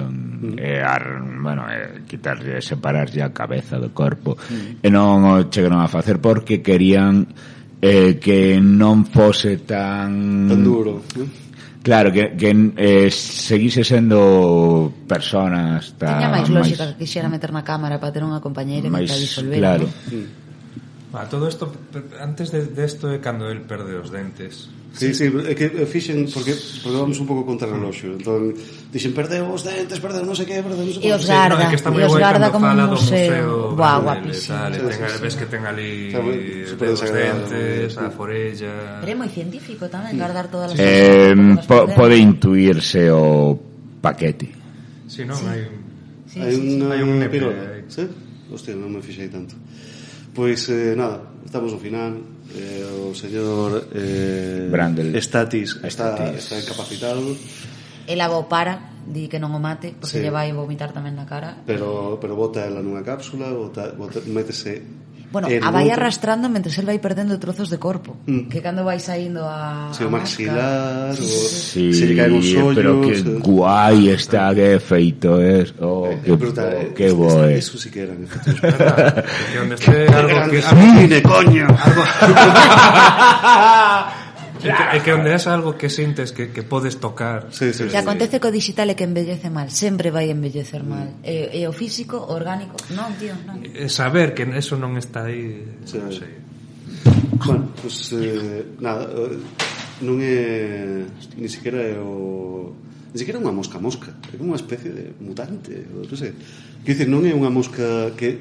quitarlle, separarlle a cabeza do corpo, e non o chegaron a facer porque querían que non fose tan duro, claro, que seguise sendo personas tan Tiña máis lógica que quixera meter na cámara para ter unha compañeira que máis, te disolver. claro. Todo isto, antes de isto é cando el perde os dentes. Sí, é que fixen porque vamos un pouco contra o reloxo. Entón, dixen, perdeu os dentes, perdeu non sei que, perdeu non sei E os que. garda, é que está moi e os guai garda cando como fala un do museo. Buah, Brandel, guapísimo. tal, e ves que ten ali Está moi super os desagradable. dentes, a forella... Pero é moi científico tamén gardar todas as Pode intuirse o paquete. Si, non, hai... Hai un nepe pirola. aí. Sí? Hostia, non me fixei tanto. Pois, nada, estamos no final. O señor Brandel. Statis está incapacitado, Ela o para, di que non o mate porque Sí. lle vai vomitar tamén na cara. pero bota ela nunha cápsula, métese. Bueno, en a vai outra. arrastrando mentre el vai perdendo trozos de corpo, que cando vai saindo a Sí, o a maxilar, Sí, se lle caen os ollos. pero que guai está, que feito es. Que brutal. que bo é. Eso sí que eran efectos. Que onde este algo que... ¡Cine, coño! É que onde é algo que sintes que podes tocar. Sí, sí, O que acontece co digital é que envellece mal, sempre vai envellecer mal. E o físico, o orgánico, non, tío, non. Saber que eso non está aí, Sí. non sei. Bueno, pues nada, non é ni siquiera é unha mosca, é como unha especie de mutante, ou non sei. Quer dizer, non é unha mosca que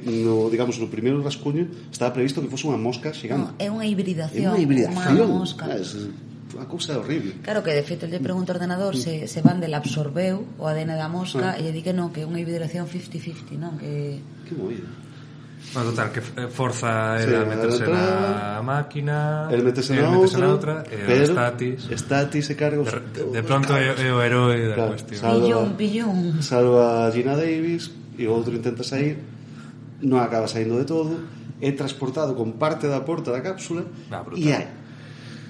digamos no primeiro rascuño estaba previsto que fose unha mosca No, xigante. é unha É hibridación, unha hibridación. unha mosca. É unha cousa horrible. Claro que de feito lle pregunta ao ordenador se Vandel absorbeu o ADN da mosca e lle di que non, que é unha hibridación 50-50, non? Que Que movida. Bueno, total, que forza Sí, era meterse a na máquina, El metese el na outra, e o pero Statis se carga os de pronto é o heroe da Claro, cuestión. pillón. salva a Gina Davis e o outro intenta sair, non acaba saindo de todo, é transportado con parte da porta da cápsula Brutal. e hai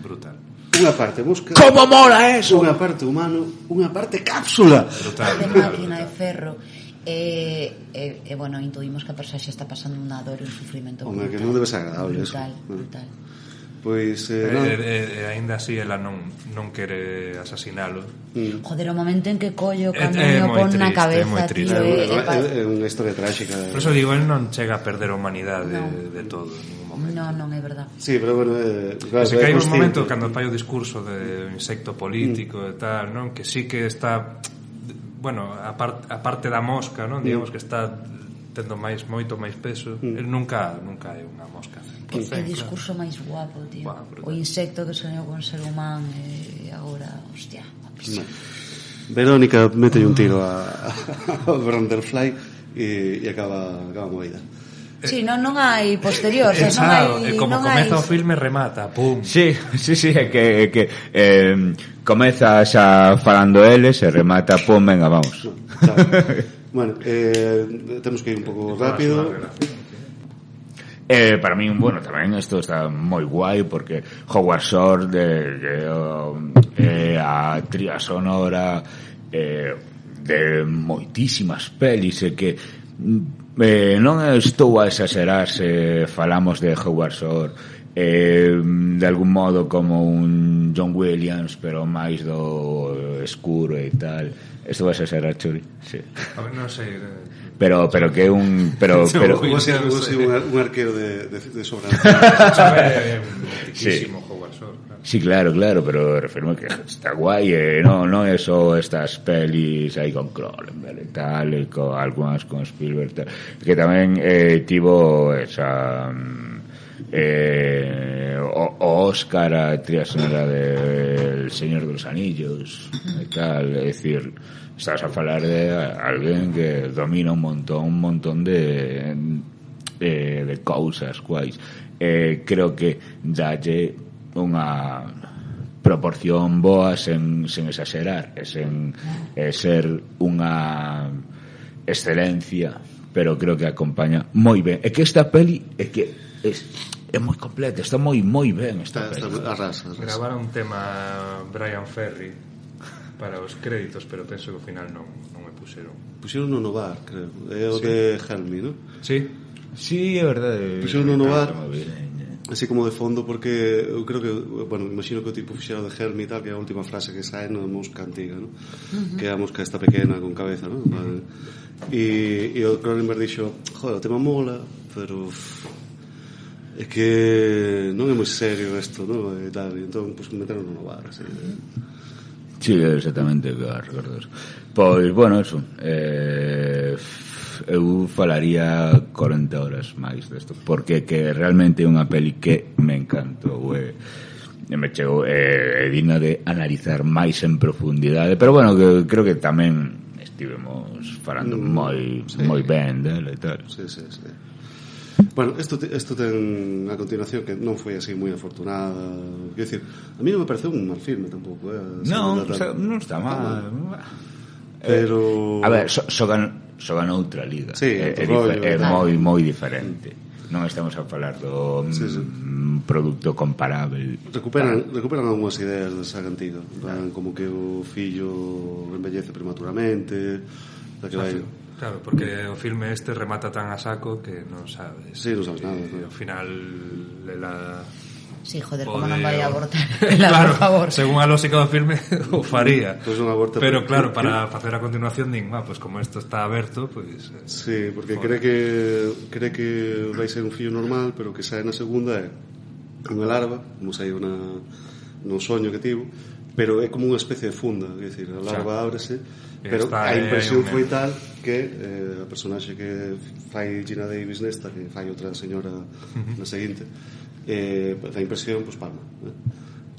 Brutal. unha parte mosca, Como mola eso? unha parte humano, unha parte cápsula. Brutal. De máquina e ferro. E bueno, intuimos que a persoa xa está pasando unha dor e un sufrimento Home, que brutal. non debe ser agradable eso. Brutal. Pois non. Ainda así ela non quere asasinalo. Joder, o momento en que collo É camiño moi pon na triste, cabeza, é moi triste. tío, É unha historia tráxica. Por eso digo, el non chega a perder a humanidade de todo en ningún momento. non é verdad. Sí, pero bueno, claro, Se que hai un consciente. momento cando fai o discurso de insecto político e tal, non? Que sí que está, bueno, a parte da mosca, non? Digamos que está tendo moito máis peso. El nunca é unha mosca. Que discurso máis guapo, tío. Buah, brutal. O insecto que soñou con ser humano e agora, hostia, guapísimo. Verónica mete un tiro a Brandlefly e acaba movida. Sí, non hai posterior, o sea, non hai, E como non hai... comeza o filme remata, pum. Sí, é que comeza xa falando eles e remata, pum, venga, vamos. Claro. Bueno, temos que ir un pouco rápido. Para mí, bueno, tamén isto está moi guai porque Howard Shore a tría sonora de moitísimas pelis e que non estou a exagerar se falamos de Howard Shore de algún modo como un John Williams, pero máis do escuro e tal. Estou a exagerar, Churi? Sí. A ver, non sei... Pero que é un... Pero Como se un arquero de sobranza. É mitiquísimo Howard Shore. Sí, claro, pero refirmo que está guai, non é só estas pelis aí con Cronenberg e tal, e con algunhas con Spielberg tal, que tamén tivo esa o Oscar a tría sonora de El Señor dos Anillos e tal, é dicir, estás a falar de alguén que domina un montón de cousas guais. Creo que dalle unha proporción boa sen exagerar, sen ser unha excelencia, pero creo que acompaña moi ben. É que esta peli é moi completa, está moi ben esta peli. Arrasa. Grabara un tema Brian Ferry para os créditos, pero penso que ao final non me puxeron. Puxeron no bar, creo. É o de Helmi, non? Sí, é verdade. Puxeron no bar, así como de fondo, porque eu creo que, bueno, imagino que o tipo fixera de Helmi e tal, que é a última frase que sae na mosca antiga, non? Que é a mosca esta pequena con cabeza, non? E o Cronenberg dixo, joder, o tema mola, pero é que non é moi serio isto, non? E tal, e entón, pues, meteron no bar, así. Sí, exactamente, recordo eso. Pois, bueno, eso. Eu falaría 40 horas máis desto, porque que realmente é unha peli que me encantou, me chegou, é digna de analizar máis en profundidade, pero bueno, que creo que tamén estivemos falando moi ben dela e tal. Sí. Bueno, isto ten a continuación que non foi así moi afortunada. Quero dicir, a mí non me pareceu un mal filme tampouco, Non está mal. Pero a ver, xogan outra liga. Sí, é moi diferente. Non estamos a falar do produto comparable. Recuperan algunhas ideas da saga antiga, como que o fillo envellece prematuramente, da que vai. Claro, porque o filme este remata tan a saco que non sabes. Sí, non sabes nada. Ao final ela... Sí, joder, como non vai a abortar? Claro, por favor. según a lógica do filme o faría. Pues non aborta, pero claro, para facer a continuación din, pues como isto está aberto, pues... Sí, porque cree que vai ser un fillo normal, pero que sae na segunda é unha larva, como sae no soño que tivo, pero é como unha especie de funda, é dicir, a larva ábrese, pero a impresión foi tal que a personaxe que fai Gina Davis nesta, que fai outra señora na seguinte, a impresión, pues palma.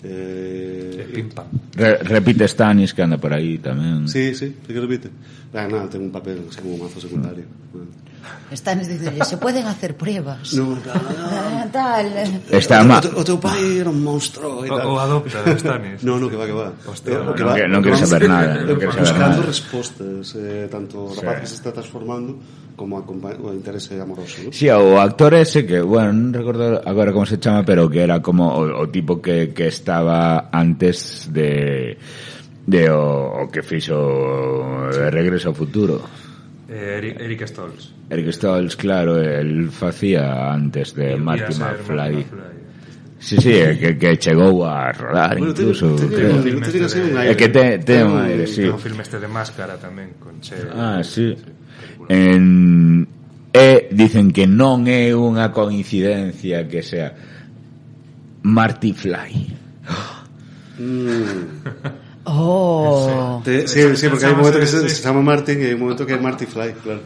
Pim pam. Repite Stanis, que anda por aí tamén. Sí, que repite. Nada, ten un papel como un mazo secundario. Están diciendo, se pueden hacer pruebas. No. Tal. O teu pai era un monstro. O adopta Stanis. No, que va. Non quero saber nada. Buscando respostas, tanto o rapaz que se está transformando como o interese amoroso, ¿no? Sí, o actor ese que, bueno, non recordo agora como se chama, pero que era como o tipo que estaba antes de o que fixo Regreso ao Futuro. Eric Stoltz. Eric Stoltz, claro, el facía antes de Marty McFly. Sí, que chegou a rodar, bueno, incluso. É que ten un aire, sí. Ten un filme este de Máscara tamén con Che. Sí. Dicen que non é unha coincidencia que sea Marty Fly. Sí, porque hai un momento que se chama Martin e hai un momento que é Marty Fly, claro.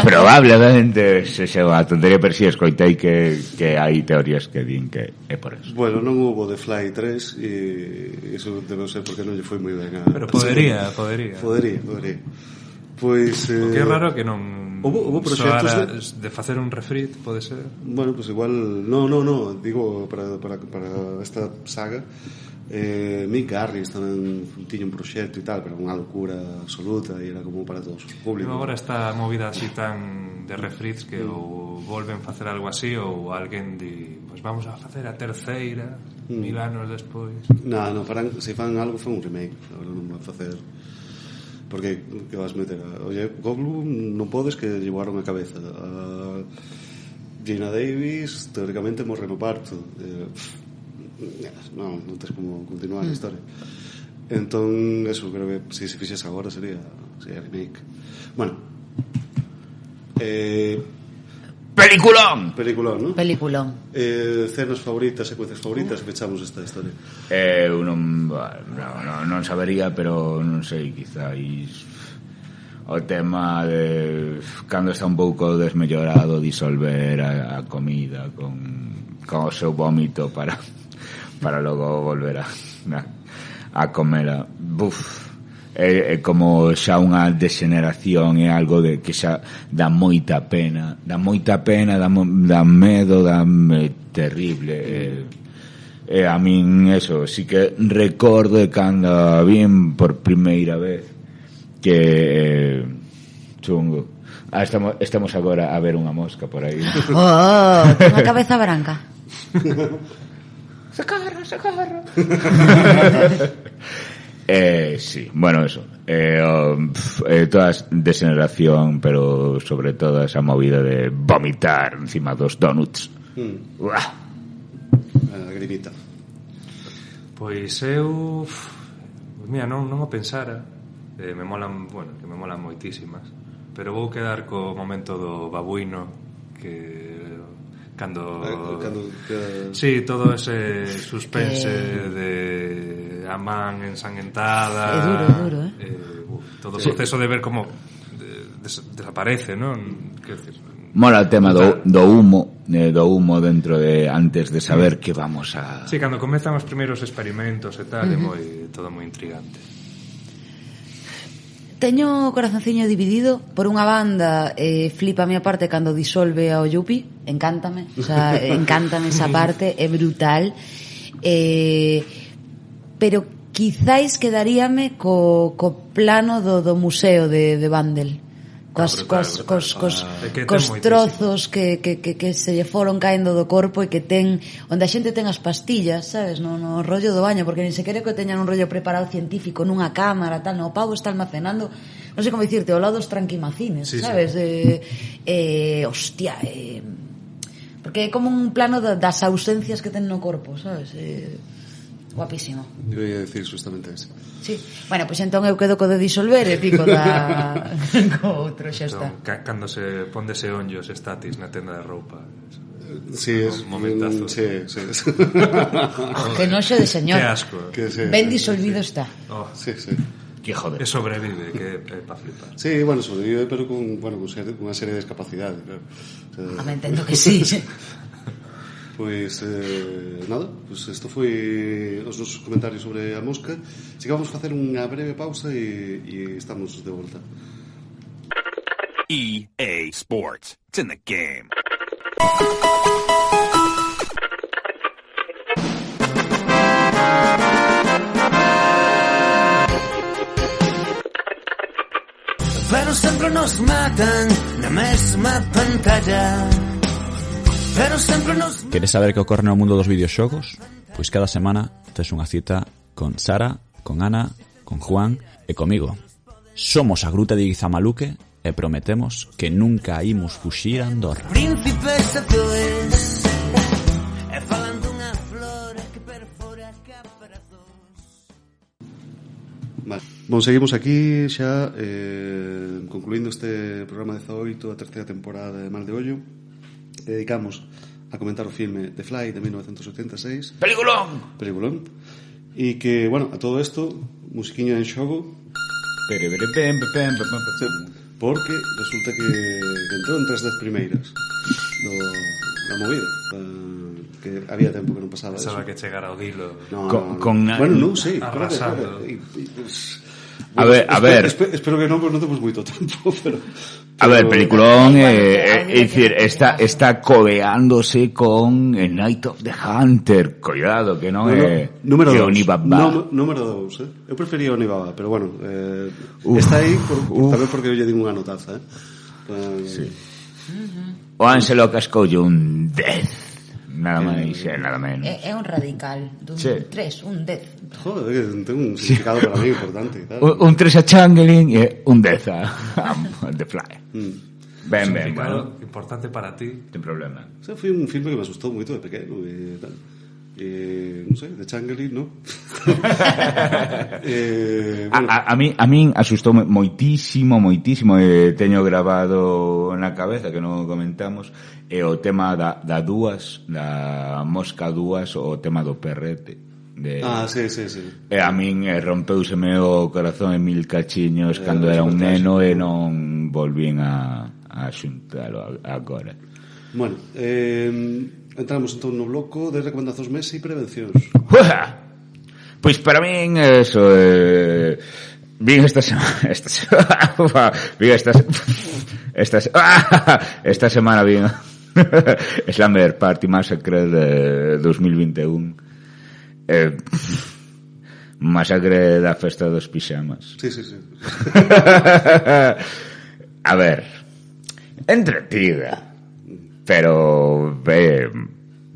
Probablemente se a tontería, pero si escoitei que hai teorías que din que é por eso. Bueno, non hubo The Fly 3 e iso debe ser porque non lle foi moi ben pero podería. Pois o que é raro que non Hubo proxectos de facer un refrit, pode ser? Bueno, pues igual no, digo para esta saga Mick Garris tamén tiña un proxecto e tal, pero unha locura absoluta e era como para todos os públicos. Agora está movida así tan de refriz que ou volven facer algo así ou alguén di, pois vamos a facer a terceira 1000 anos despois. No, se fan algo fan un remake, agora non vai facer porque que vas meter oye, Goldblum non podes que llevaron a cabeza a Gina Davis teóricamente morre no parto non tens como continuar a historia. Entón, eso, creo que se fixese agora sería remake. Bueno, Peliculón, ¿no? Peliculón. Cenas favoritas, secuencias favoritas, fechamos esta historia. Eu non sabería, pero non sei, quizáis o tema de cando está un pouco desmellorado disolver a comida con o seu vómito para logo volver a comela. É como xa unha degeneración, é algo de que xa dá moita pena, dá medo, dá terrible. A min eso, sí que recordo de cando vin por primeira vez que chungo. Estamos agora a ver unha mosca por aí. Ten a cabeza branca. Socorro. Sí, bueno, eso. Toda a degeneración, pero sobre todo esa movida de vomitar encima dos donuts. A grimita. Pois eu mira, non o pensara. Me molan moitísimas, pero vou quedar co momento do babuino que cando sí, todo ese suspense de a man ensanguentada. É duro, todo o proceso de ver como desaparece, non? Quero decir, mola o tema do humo dentro de antes de saber que vamos a... sí, cando comezan os primeiros experimentos e tal, é todo moi intrigante. Teño o corazonciño dividido. Por unha banda, flipa a miña parte cando disolve ao Yuppie. Encántame, o sea, encántame esa parte, é brutal. Pero quizáis quedaríame co plano do museo de Bandel. Cos trozos que se lle foron caendo do corpo e que ten onde a xente ten as pastillas, sabes, no rollo do baño, porque nin sequera que teñan un rollo preparado científico nunha cámara, tal, no, o pavo está almacenando, non sei como dicirte, ao lado dos tranquimacines, sí, sabes, sí. Hostia, porque é como un plano das ausencias que ten no corpo, sabes, guapísimo. Eu ia decir justamente ese. Sí. Bueno, pois entón eu quedo co de disolver e pico co outro, xa está. Cando se póndese onllos estatis na tenda de roupa. Sí, es un momentazo. Sí. Que noxo de señor. Que asco. Ben disolvido está. Sí. Que joder. Que sobrevive, que é pa flipar. Sí, bueno, sobrevive, pero con unha serie de discapacidades, claro. Me entendo que sí. Pois, nada, pois isto foi os nosos comentarios sobre a mosca. Así que vamos a facer unha breve pausa e estamos de volta. EA Sports. It's in the game. Pero sempre nos matan na mesma pantalla. Pero sempre nos... Queres saber que ocorre no mundo dos videoxogos? Pois cada semana tes unha cita con Sara, con Ana, con Juan e comigo. Somos a Gruta de Guizamaluque e prometemos que nunca imos fuxir a Andorra. Príncipes azules e falando unha flor que perfora caparazos. Vale. Bon, seguimos aquí xa concluindo este programa 18, a terceira temporada de Mal de Ollo. Dedicamos a comentar o filme The Fly de 1986. Peliculón. E que, bueno, a todo isto, musiquiña en xogo. Porque resulta que entrou entre as 10 primeiras da movida. Que había tempo que non pasaba eso. Pensaba que chegara ao dilo. Bueno, non sei. Arrasando. A ver. Espero que non, pois non temos moito tempo, pero... A ver, peliculón, dicir, está codeándose con Night of the Hunter. Cuidado, que non é número 2. Onibaba. Número 2, Eu prefería Onibaba, pero bueno, está aí tamén porque eu lle di unha notaza, Sí. O Anselo cascoulle un 10. Nada máis e nada menos. É un radical dun 3, un 10. Joder, ten un significado para mí importante, un 3 a Changeling e un 10 a The Fly. Ben, bueno, importante para ti. Ten problema. Foi un filme que me asustou moito de pequeno e tal. Non sei, de Changeling, non? A min asustoume moitísimo e teño grabado na cabeza, que non comentamos, é o tema da mosca dúas, o tema do perrete. Sí. E a min rompeuseme o corazón en mil cachiños cando era un neno e non volvín a xuntalo agora. Bueno, entramos entón no bloco de recomendacións mes e prevencións. Pois para min eso vin esta semana vin Slumber Party Massacre de 2021. Masacre da festa dos pixamas. Sí. A ver, entretida, pero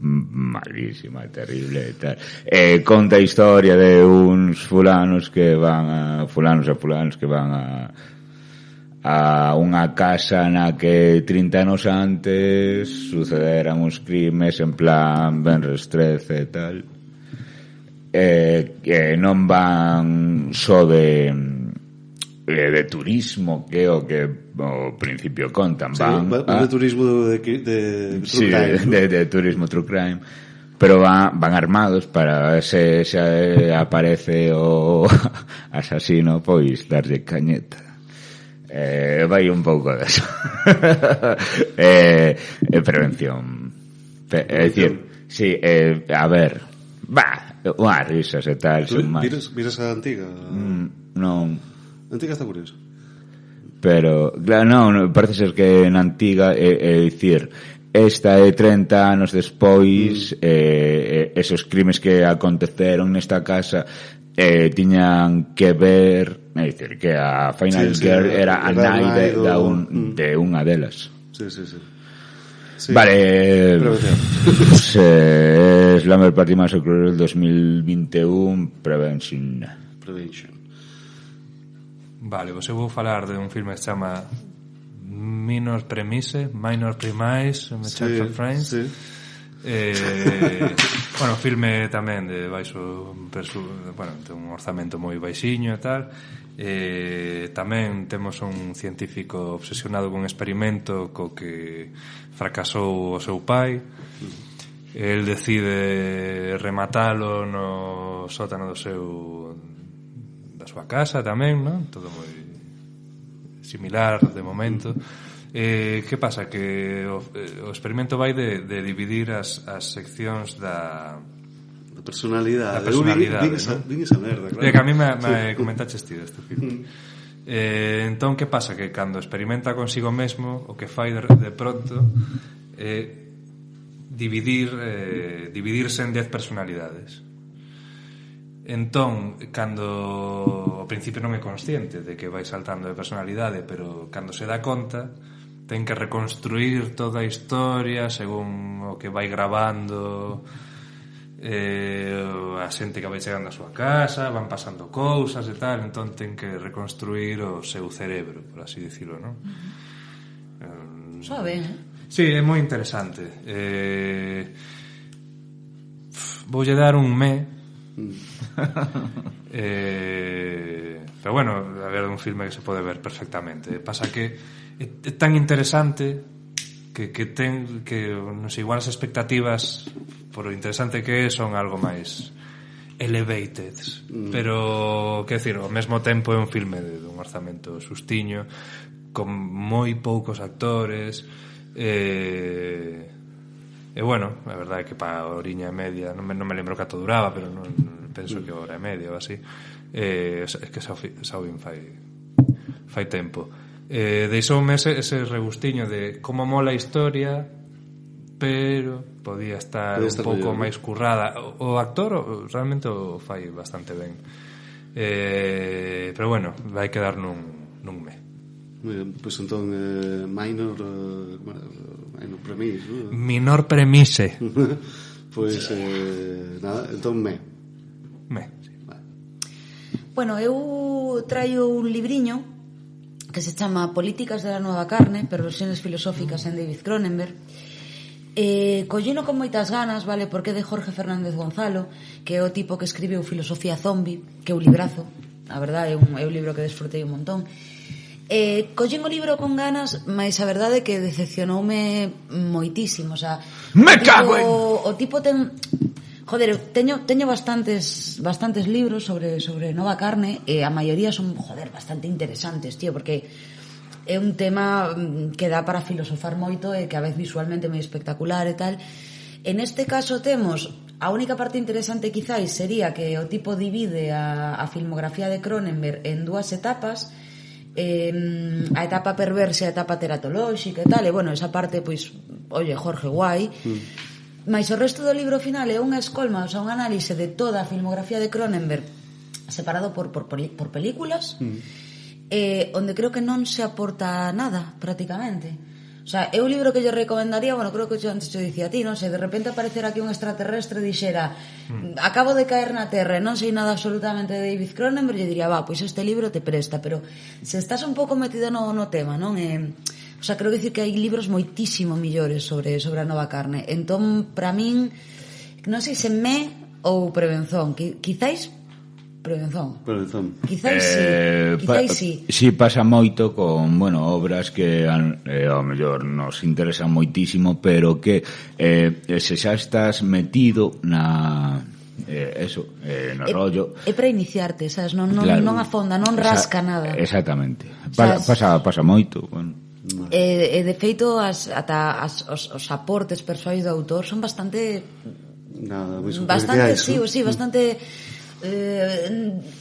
malísima, terrible e tal. Conta a historia de uns fulanos que van a unha casa na que 30 anos antes sucederan uns crimes en plan ben restrece e tal, que non van só de turismo, que é o que ao principio contan, van de turismo de true crime, de turismo true crime, pero van armados para se aparece o asasino, pois darlle cañeta. Vai un pouco deso. Prevención. É dicir, sí, a ver, unhas risas e tal. Viras a antiga? Non. A antiga está curiosa. Pero, claro, non, parece ser que na antiga é dicir, esta é 30 anos despois, esos crimes que aconteceron nesta casa tiñan que ver, é dicir, que a Final Girl era a nai de unha delas. Sí. Vale, Slumber Party Massacre 2021 Prevention. Vale, vos eu vou falar de un filme que se chama Minor Premise, Minor Premise, Chapter of Friends. Bueno, filme tamén de baixo ten un orzamento moi baixiño e tal. Tamén temos un científico obsesionado con un experimento co que fracasou o seu pai. El decide rematalo no sótano da súa casa tamén, non? Todo moi similar de momento. Que pasa? Que o experimento vai de dividir as seccións da personalidade. Vin esa merda, claro. Que a mí me comentaches ti deste filme. Entón, que pasa? Que cando experimenta consigo mesmo, o que fai de pronto dividirse en 10 personalidades. Entón, cando ao principio non é consciente de que vai saltando de personalidade, pero cando se dá conta, ten que reconstruir toda a historia según o que vai gravando, a xente que vai chegando á súa casa, van pasando cousas e tal, entón ten que reconstruir o seu cerebro, por así dicilo, non? Soa ben, Sí, é moi interesante. Voulle dar un pero bueno, a ver, un filme que se pode ver perfectamente. Pasa que é tan interesante que ten que, non sei, igual as expectativas por o interesante que é son algo máis elevated, pero, quer decir, ao mesmo tempo é un filme de un orzamento sustiño, con moi poucos actores, e bueno, a verdade é que para a horiña e media, non me lembro canto duraba, pero non penso que hora e media ou así, É que xa o vin fai tempo. Deixoume ese regustiño de como mola a historia, pero podía estar un pouco máis currada. O actor realmente o fai bastante ben, pero bueno, vai quedar nun me. Muy ben, pois entón minor premise, ¿no? Minor premise. Pois nada, entón me, sí. Vale. Bueno, eu traio un libriño que se chama Políticas de la Nueva Carne, perversiones filosóficas en David Cronenberg. Collino con moitas ganas, vale, porque é de Jorge Fernández Gonzalo, que é o tipo que escribeu Filosofía Zombie, que é un librazo, a verdade, é un libro que desfrutei un montón. Collín o libro con ganas, mas a verdade é que decepcionoume moitísimo, o sea, o tipo ten... Joder, teño bastantes libros sobre Nova Carne e a maioría son, bastante interesantes, tío, porque é un tema que dá para filosofar moito e que a vez visualmente é moi espectacular e tal. En este caso temos, a única parte interesante quizáis sería que o tipo divide a filmografía de Cronenberg en dúas etapas, a etapa perversa e a etapa teratolóxica e tal, e bueno, esa parte, pois, oye, Jorge, guai. Mais o resto do libro final é unha escolma, o sea, un análise de toda a filmografía de Cronenberg separado por películas, onde creo que non se aporta nada prácticamente. O sea, é un libro que yo recomendaría, bueno, creo que yo antes te dicía a ti, non sei, de repente aparecer aquí un extraterrestre e dixera acabo de caer na Terra e non sei nada absolutamente de David Cronenberg, yo diría, pois este libro te presta, pero se estás un pouco metido no tema, non? O sea, creo que hai libros moitísimo millores sobre a Nova Carne. Entón, para min, non sei se me ou prevención. Quizáis prevención. Quizáis sí. Sí, pasa moito con, bueno, obras que ao mellor nos interesan moitísimo, pero que se xa estás metido na... no rollo é para iniciarte, sabes? Non afonda, non rasca nada. Exactamente. Pasa moito, bueno. De feito os aportes persoais do autor son bastante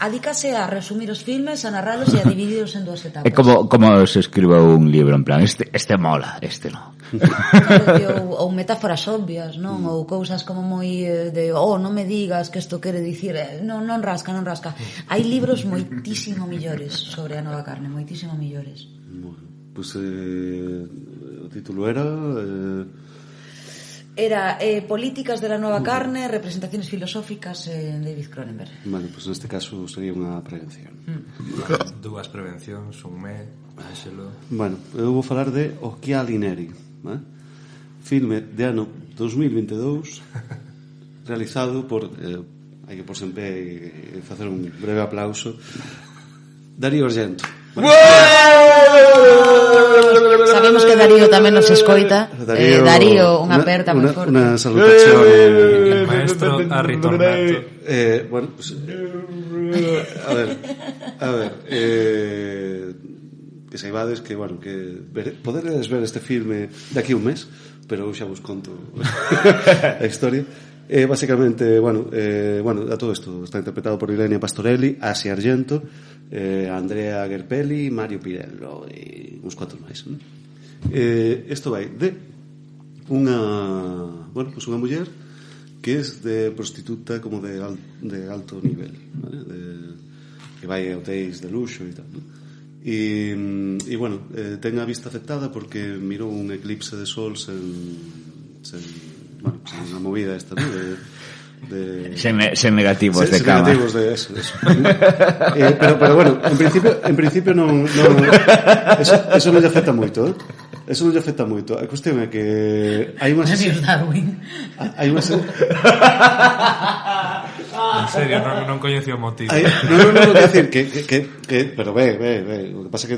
adícase a resumir os filmes, a narralos e a dividirlos en dúas etapas. É como se escriba un libro en plan, este mola, este non. Claro, ou metáforas obvias, non? Ou cousas como moi de, non me digas que isto quere dicir, non rasca. Hai libros moitísimo millores sobre a Nova Carne, moitísimo millores. Pues o título era Políticas de la Nueva Carne, representaciones filosóficas en David Cronenberg. Vale, pues neste caso sería unha prevención. Dúas prevencións, un déxelo. Bueno, eu vou falar de Occhiali Neri, filme de ano 2022 realizado por hai que por sempre facer un breve aplauso, Darío Argento. Sabemos que Darío tamén nos escoita. Darío, unha aperta moi forte. Unha salutación maestro a ritornato. Bueno, pues, a ver, que saibades que, bueno, que poderedes ver este filme de aquí un mes, pero xa vos conto a historia. Básicamente, bueno, a todo isto está interpretado por Ilenia Pastorelli, Asia Argento, Andrea Gerpelli, Mario Pirello e uns cuantos máis, ¿no? Isto vai de unha muller que é de prostituta como de alto nivel, ¿vale? Que vai a hotéis de luxo e tal, ¿no? E bueno, ten a vista afectada porque mirou un eclipse de sol sen unha movida esta, ¿no? Sen negativos de cama. Sen negativos de eso. Pero bueno, en principio non eso non lle afecta moito, ¿eh? Eso non lle afecta moito. A cuestión é que hai unha Darwin. Hai unha En serio, non coñecí o motivo. Non quero decir que pero ve, o que pasa é que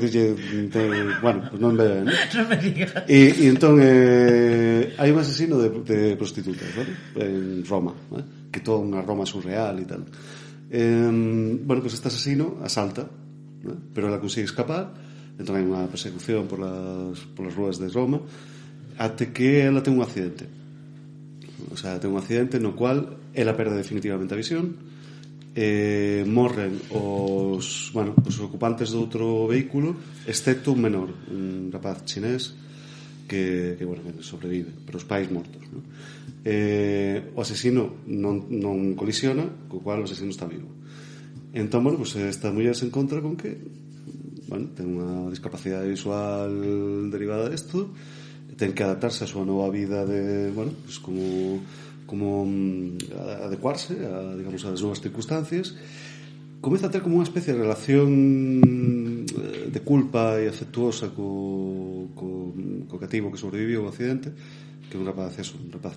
bueno, pues non ve, ¿no? Non me digas. E entón hai un asesino de prostitutas, ¿vale? En Roma, ¿vale? Que toda unha Roma surreal e tal. Bueno, pues este asesino asalta, ¿no? Pero ela consigue escapar, entón hai unha persecución por las ruas de Roma até que ela ten un accidente. O sea, ten un accidente no cual ela perde definitivamente a visión morren os ocupantes do outro vehículo, excepto un menor, un rapaz chinés que sobrevive, pero os pais mortos, non? O asesino non colisiona, co cual o asesino está vivo. Entón, esta muller se encontra con que ten unha discapacidade visual derivada disto, ten que adaptarse a súa nova vida de, como adecuarse a, digamos, as novas circunstancias. Comeza a ter como unha especie de relación de culpa e afectuosa co cativo que sobreviviu ao accidente, que é un rapaz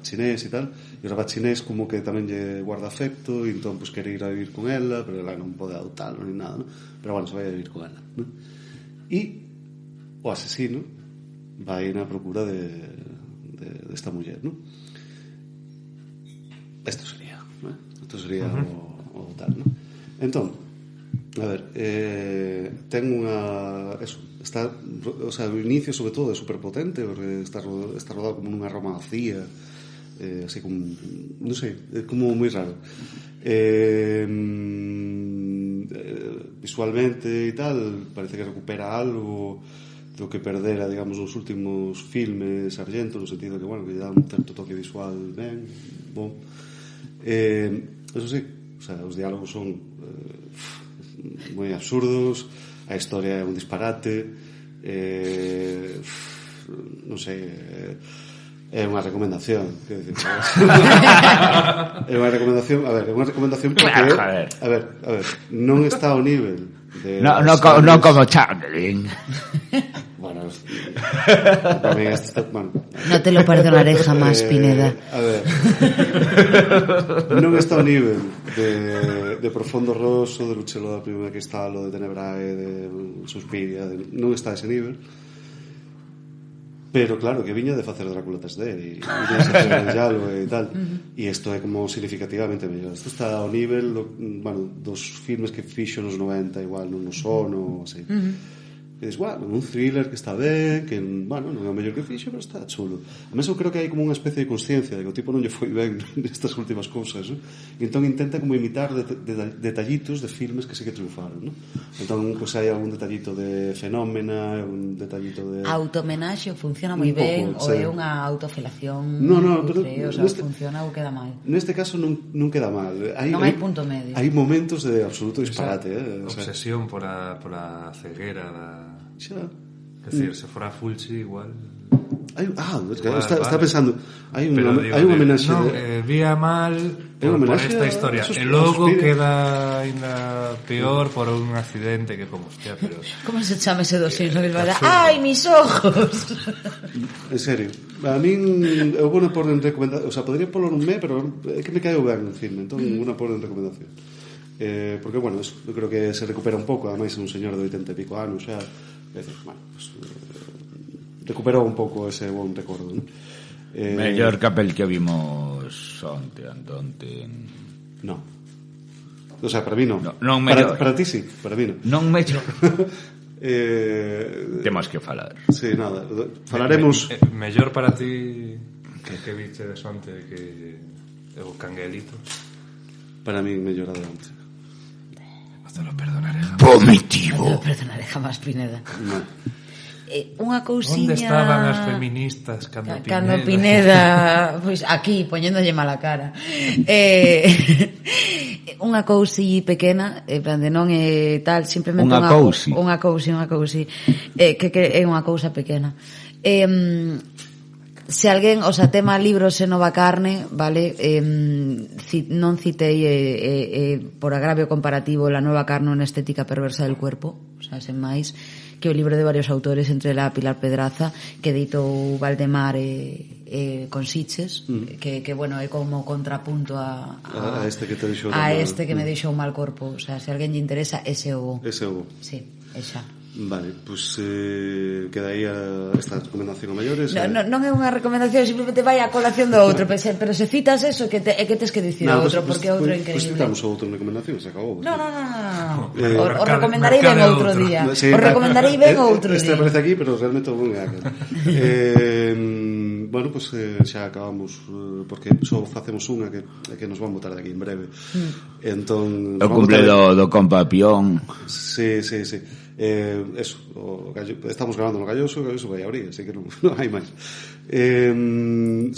chinés e tal, e o rapaz chinés como que tamén lle guarda afecto, e entón quere ir a vivir con ela, pero ela non pode adoptarlo ni nada, ¿no? Pero se vai a vivir con ela, ¿no? E o asesino vai na procura de esta muller, ¿no? Isto sería, ¿no? Isto sería o tal, ¿no? Entón, a ver, ten unha... Está, o sea, o inicio sobre todo é superpotente, porque está rodado como nunha Roma vacía, así como, non sei, é como moi raro. Visualmente e tal, parece que recupera algo do que perdera, digamos, nos últimos filmes Argento, no sentido que, que lle dá un certo toque visual ben, bon. Eso sí, o sea, os diálogos son moi absurdos, a historia é un disparate, non sei, é unha recomendación, quero dicir, é unha recomendación, porque, a ver, non está ao nivel de non como Chamberlain. Bueno, para mí no te lo perdonaré jamás, Pineda. A ver, non está ao nivel de Profondo Rosso, de L'Uccello da Prima Cristallo, de Tenebrae, de Suspiria, non está a ese nivel. Pero claro, que viña de facer Drácula 3D e viña de facer el Giallo e tal, e isto é como significativamente mellor. Isto está ao nivel dos filmes que fixo nos 90, igual non Sono, así. E dices, un thriller que está ben, que, non é o mellor que fixo, pero está chulo. A mí eu creo que hai como unha especie de consciencia de que o tipo non lle foi ben nestas últimas cousas, non? E entón intenta como imitar detallitos de filmes que sí que triunfaron, non? Entón, hai algún detallito de Fenómena, un detallito de... Automenaxe funciona moi ben, ou é unha autofelación? Non, pero... funciona ou queda mal? Neste caso non queda mal. Non hai punto medio. Hai momentos de absoluto disparate, obsesión por a ceguera da... Xa. É dicir, se fora Fulci igual... Está pensando, hai unha homenaxe... vía mal por esta historia, e logo queda ainda peor por un accidente que como hostia, pero... Como se chama ese dosis? ¡Ai, mis ojos! En serio, a min eu vou por en recomendación, o sea, podría polo nun pero é que me caeu ben o filme, entón unha por en recomendación. Porque, eso, eu creo que se recupera un pouco, ademais é un señor de 80 e pico anos xa, recuperou un pouco ese bon recordo, non? Mellor capel que vimos onte. No. O sea, para mí non. Para ti sí, para mí non. Non mellor. Temos que falar. Sí, nada, falaremos... Mellor para ti que viste de onte que o Canguelito. Para mí mellor adelante. No te lo perdonaré jamás. Vomitivo. No te lo perdonaré jamás, Pineda. No. Unha cousiña... Onde estaban as feministas cando Pineda... Pois aquí, poñéndolle mala cara. Unha cousi pequena, en plan de non é tal, simplemente unha cousi. Que é unha cousa pequena. Se alguén, tema libros e nova carne, vale, non citei por agravio comparativo La nueva carne, una estética perversa del cuerpo, o sea, sen máis, que o libro de varios autores, entre la Pilar Pedraza, que editou Valdemar con Sitges, que é como contrapunto a este que te deixou a este que me deixou mal corpo, o sea, se alguén lle interesa, ese o... Ese o... Sí, esa. Vale, pois queda aí esta recomendación a maiores. Non é unha recomendación, simplemente vai a colación do outro, pero se citas eso que tes que dicir o outro, porque o outro é increíble. Pois citamos o outro en recomendación, se acabou. No. O recomendarei ben outro día. O recomendarei ben outro día. Este aparece aquí, pero realmente o bon é aquel. Bueno, pois xa acabamos, porque só facemos unha que nos van botar de aquí en breve. Entón, o cumple do compa Pión. Sí. Eso, estamos grabando no Galloso vai a abrir, así que non hai máis.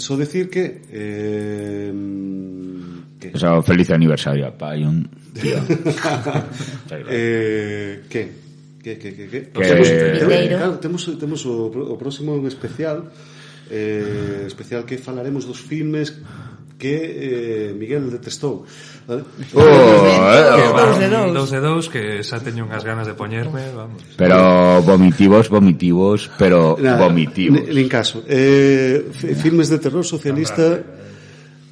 Só decir que o feliz aniversario a Pión. Temos o próximo especial que falaremos dos filmes que Miguel detestou, vale? Dos de dous que xa teño unhas ganas de poñerme, vamos. Pero vomitivos, pero vomitivos. Nin caso. Filmes de terror socialista,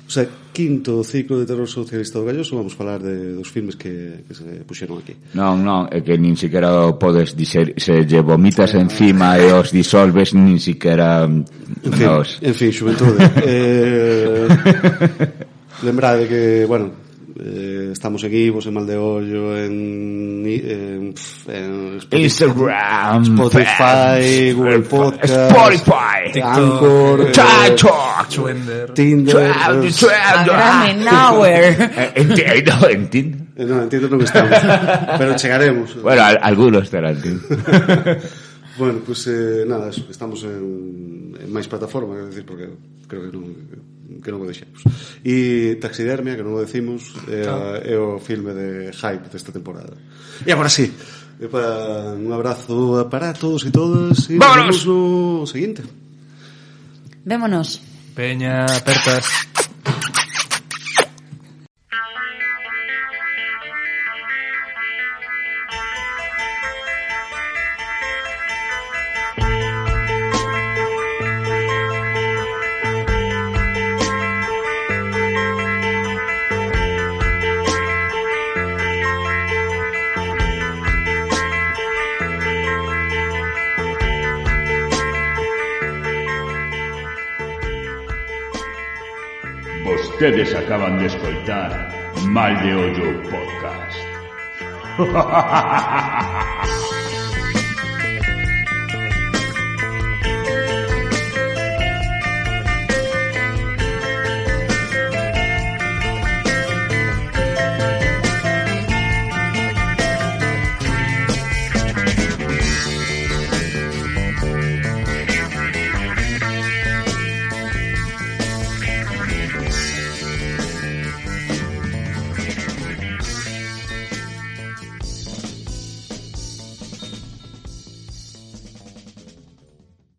o sea, quinto ciclo de terror socialista do Galloso, vamos falar dos filmes que se puxeron aquí. Non, é que nin siquiera podes dizer, se lle vomitas encima e os disolves, nin siquiera En fin, xuventude. Lembrade que, bueno, estamos aquí, vos en Maldeollo, en Instagram, Spotify, Google Podcast, Anchor, Tinder, en Tinder. No, en Tinder non estamos, pero chegaremos. Bueno, algunos estarán. Bueno, pues nada, eso, estamos en máis plataformas, é dicir, porque creo que non o deixemos. E Taxidermia, que non o decimos, é o filme de hype desta temporada. E agora sí, un abrazo para todos e todas, e nos vemos no seguinte. Vémonos. Peña, apertas. Vostedes acaban de escoitar Maldeollo Podcast.